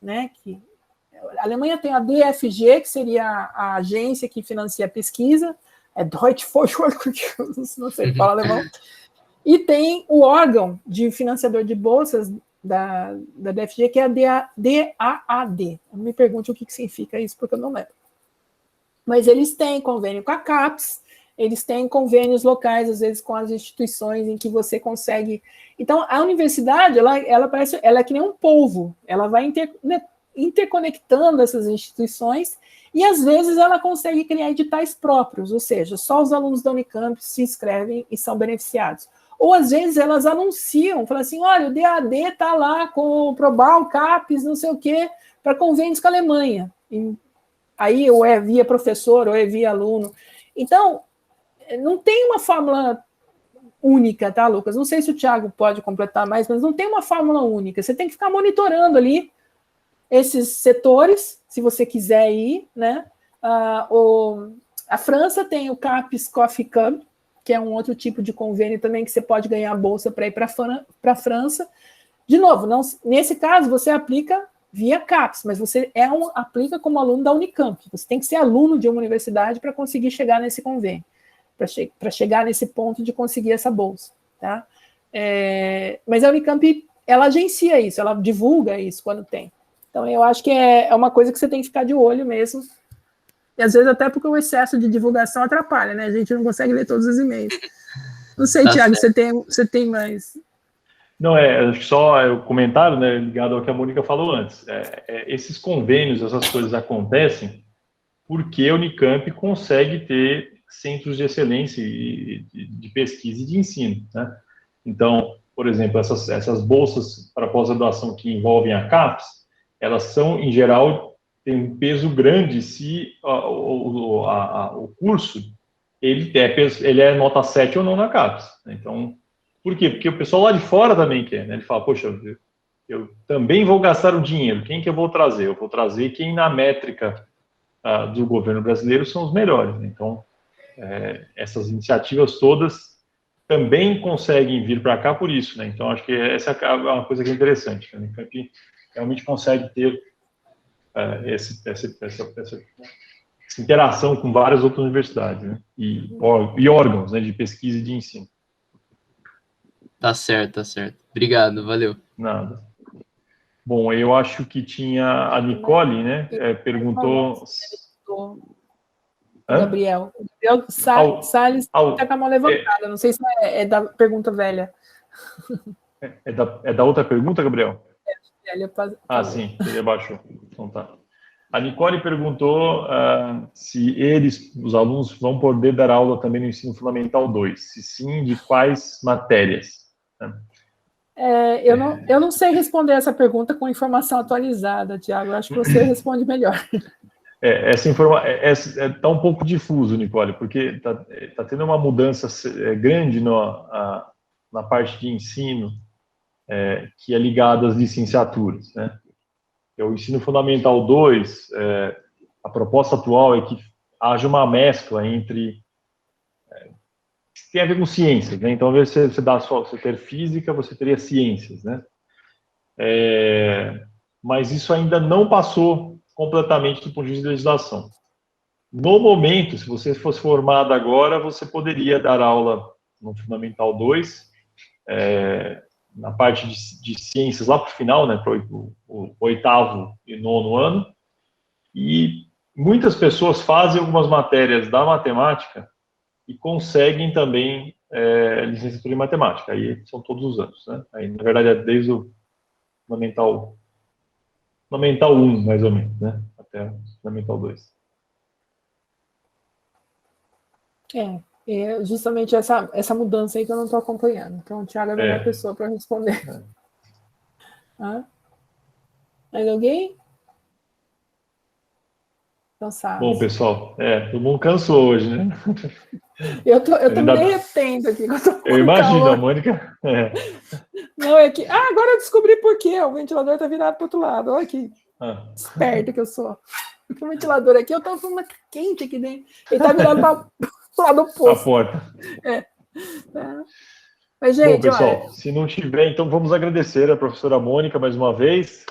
né? A Alemanha tem a DFG, que seria a agência que financia a pesquisa, Deutsche Forschungsgesellschaft, não sei falar alemão, e tem o órgão de financiador de bolsas da DFG, que é a DAAD. Não me pergunte o que significa isso, porque eu não lembro. Mas eles têm convênio com a CAPES, eles têm convênios locais, às vezes, com as instituições em que você consegue... Então, a universidade, ela é que nem um polvo, ela vai interconectando essas instituições e, às vezes, ela consegue criar editais próprios, ou seja, só os alunos da Unicamp se inscrevem e são beneficiados. Ou, às vezes, elas anunciam, falam assim, olha, o DAD está lá com o Probal, CAPES, não sei o quê, para convênios com a Alemanha. E aí, ou é via professor, ou é via aluno. Então, não tem uma fórmula única, tá, Lucas? Não sei se o Thiago pode completar mais, mas não tem uma fórmula única. Você tem que ficar monitorando ali esses setores, se você quiser ir, né? A França tem o CAPES Coffee Cup, que é um outro tipo de convênio também que você pode ganhar bolsa para ir para a França. De novo, nesse caso, você aplica via CAPES, mas você aplica como aluno da Unicamp. Você tem que ser aluno de uma universidade para conseguir chegar nesse convênio, para chegar nesse ponto de conseguir essa bolsa. Tá? Mas a Unicamp, ela agencia isso, ela divulga isso quando tem. Então, eu acho que é uma coisa que você tem que ficar de olho mesmo. E, às vezes, até porque o excesso de divulgação atrapalha, né? A gente não consegue ler todos os e-mails. Não sei, Thiago, você tem mais... Não, acho que só o comentário, né, ligado ao que a Mônica falou antes. Esses convênios, essas coisas acontecem porque a Unicamp consegue ter centros de excelência de pesquisa e de ensino, né? Então, por exemplo, essas bolsas para pós-graduação que envolvem a CAPES, elas são, em geral, têm um peso grande se o curso ele é nota 7 ou não na CAPES. Então, por quê? Porque o pessoal lá de fora também quer, né? Ele fala, poxa, eu também vou gastar o dinheiro, quem que eu vou trazer? Eu vou trazer quem na métrica do governo brasileiro são os melhores, né? Então, essas iniciativas todas também conseguem vir para cá por isso, né? Então, acho que essa é uma coisa que é interessante, que a Unicamp realmente consegue ter essa interação com várias outras universidades, né? E órgãos, né, de pesquisa e de ensino. Tá certo, tá certo. Obrigado, valeu. Nada. Bom, eu acho que tinha a Nicole, né? Perguntou... Gabriel. Salles está com a mão levantada. Não sei se é da pergunta velha. É da outra pergunta, Gabriel? Sim, ele abaixou. Então tá. A Nicole perguntou se os alunos vão poder dar aula também no ensino fundamental 2. Se sim, de quais matérias? Eu não sei responder essa pergunta com informação atualizada, Tiago. Acho que você responde melhor. Essa informação está um pouco difuso, Nicole, porque está tendo uma mudança grande na parte de ensino que é ligada às licenciaturas, né? O ensino fundamental 2, a proposta atual é que haja uma mescla entre tem a ver com ciências, né? Então, ao invés de você ter física, você teria ciências, né? Mas isso ainda não passou completamente do ponto de vista de legislação. No momento, se você fosse formado agora, você poderia dar aula no Fundamental 2, na parte de ciências lá para o final, né, para o 8º e 9º ano, e muitas pessoas fazem algumas matérias da matemática e conseguem também licenciatura em matemática. Aí são todos os anos, né? Aí, na verdade, é desde o Fundamental 1, mais ou menos, né? Até o Fundamental 2. Justamente essa mudança aí que eu não estou acompanhando. Então, o Thiago é a melhor pessoa para responder. Mais alguém? Cansado. Bom, pessoal, todo mundo cansou hoje, né? Eu tô me derretendo aqui. Eu imagino, calor. A Mônica... Não, é que... agora eu descobri por quê. O ventilador está virado para o outro lado. Olha que esperta que eu sou. Porque o ventilador aqui, eu estava falando quente aqui dentro. Ele está virado para o lado oposto. A porta. Mas, gente, bom, pessoal, se não tiver, então vamos agradecer a professora Mônica mais uma vez.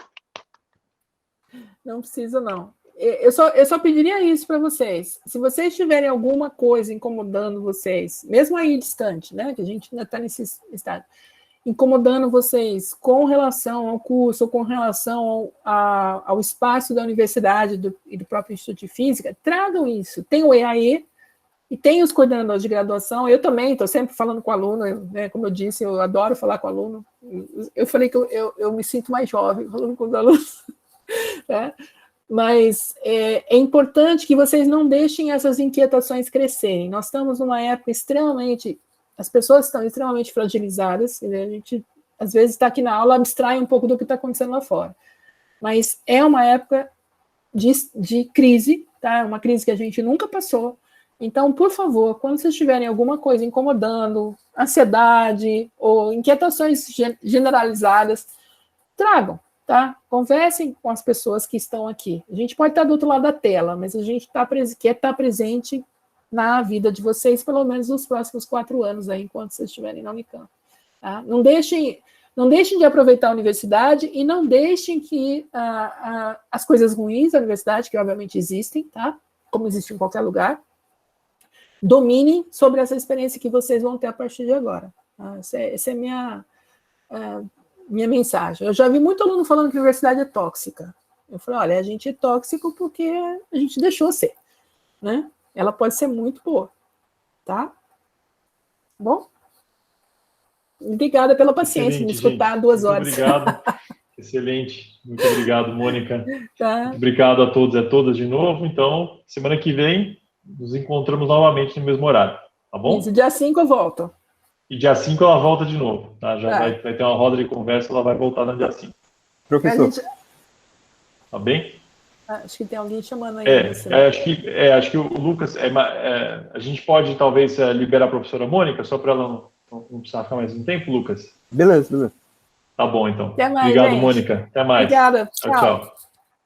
Não precisa, não. Eu só pediria isso para vocês. Se vocês tiverem alguma coisa incomodando vocês, mesmo aí distante, né, que a gente ainda está nesse estado, incomodando vocês com relação ao curso, ou com relação ao espaço da universidade e do próprio Instituto de Física, tragam isso. Tem o EAE e tem os coordenadores de graduação. Eu também estou sempre falando com o aluno, né, como eu disse, eu adoro falar com o aluno. Eu falei que eu me sinto mais jovem falando com os alunos. Né? Mas é importante que vocês não deixem essas inquietações crescerem. Nós estamos numa época as pessoas estão extremamente fragilizadas, a gente, às vezes, está aqui na aula, abstrai um pouco do que está acontecendo lá fora. Mas é uma época de crise, tá? Uma crise que a gente nunca passou. Então, por favor, quando vocês tiverem alguma coisa incomodando, ansiedade ou inquietações generalizadas, tragam. Tá? Conversem com as pessoas que estão aqui. A gente pode estar do outro lado da tela, mas a gente quer estar presente na vida de vocês, pelo menos nos próximos 4 anos, aí, enquanto vocês estiverem na Unicamp. Tá? Não deixem de aproveitar a universidade e não deixem que as coisas ruins da universidade, que obviamente existem, tá? Como existe em qualquer lugar, dominem sobre essa experiência que vocês vão ter a partir de agora. Tá? Essa é minha mensagem. Eu já vi muito aluno falando que a universidade é tóxica. Eu falei, olha, a gente é tóxico porque a gente deixou ser, né? Ela pode ser muito boa, tá? Bom? Obrigada pela paciência de me escutar 2 horas. Obrigado. Excelente. Muito obrigado, Mônica. Tá. Muito obrigado a todos e a todas de novo. Então, semana que vem, nos encontramos novamente no mesmo horário. Tá bom? Isso, dia 5 eu volto. E dia 5 ela volta de novo. Tá? Já Tá. vai ter uma roda de conversa, ela vai voltar no dia 5. Professor, Tá bem? Acho que tem alguém chamando aí. Acho que o Lucas... a gente pode, talvez, liberar a professora Mônica, só para ela não precisar ficar mais um tempo, Lucas? beleza. Tá bom, então. Até mais, Obrigado, gente. Mônica. Até mais. Obrigada. Tchau, tchau.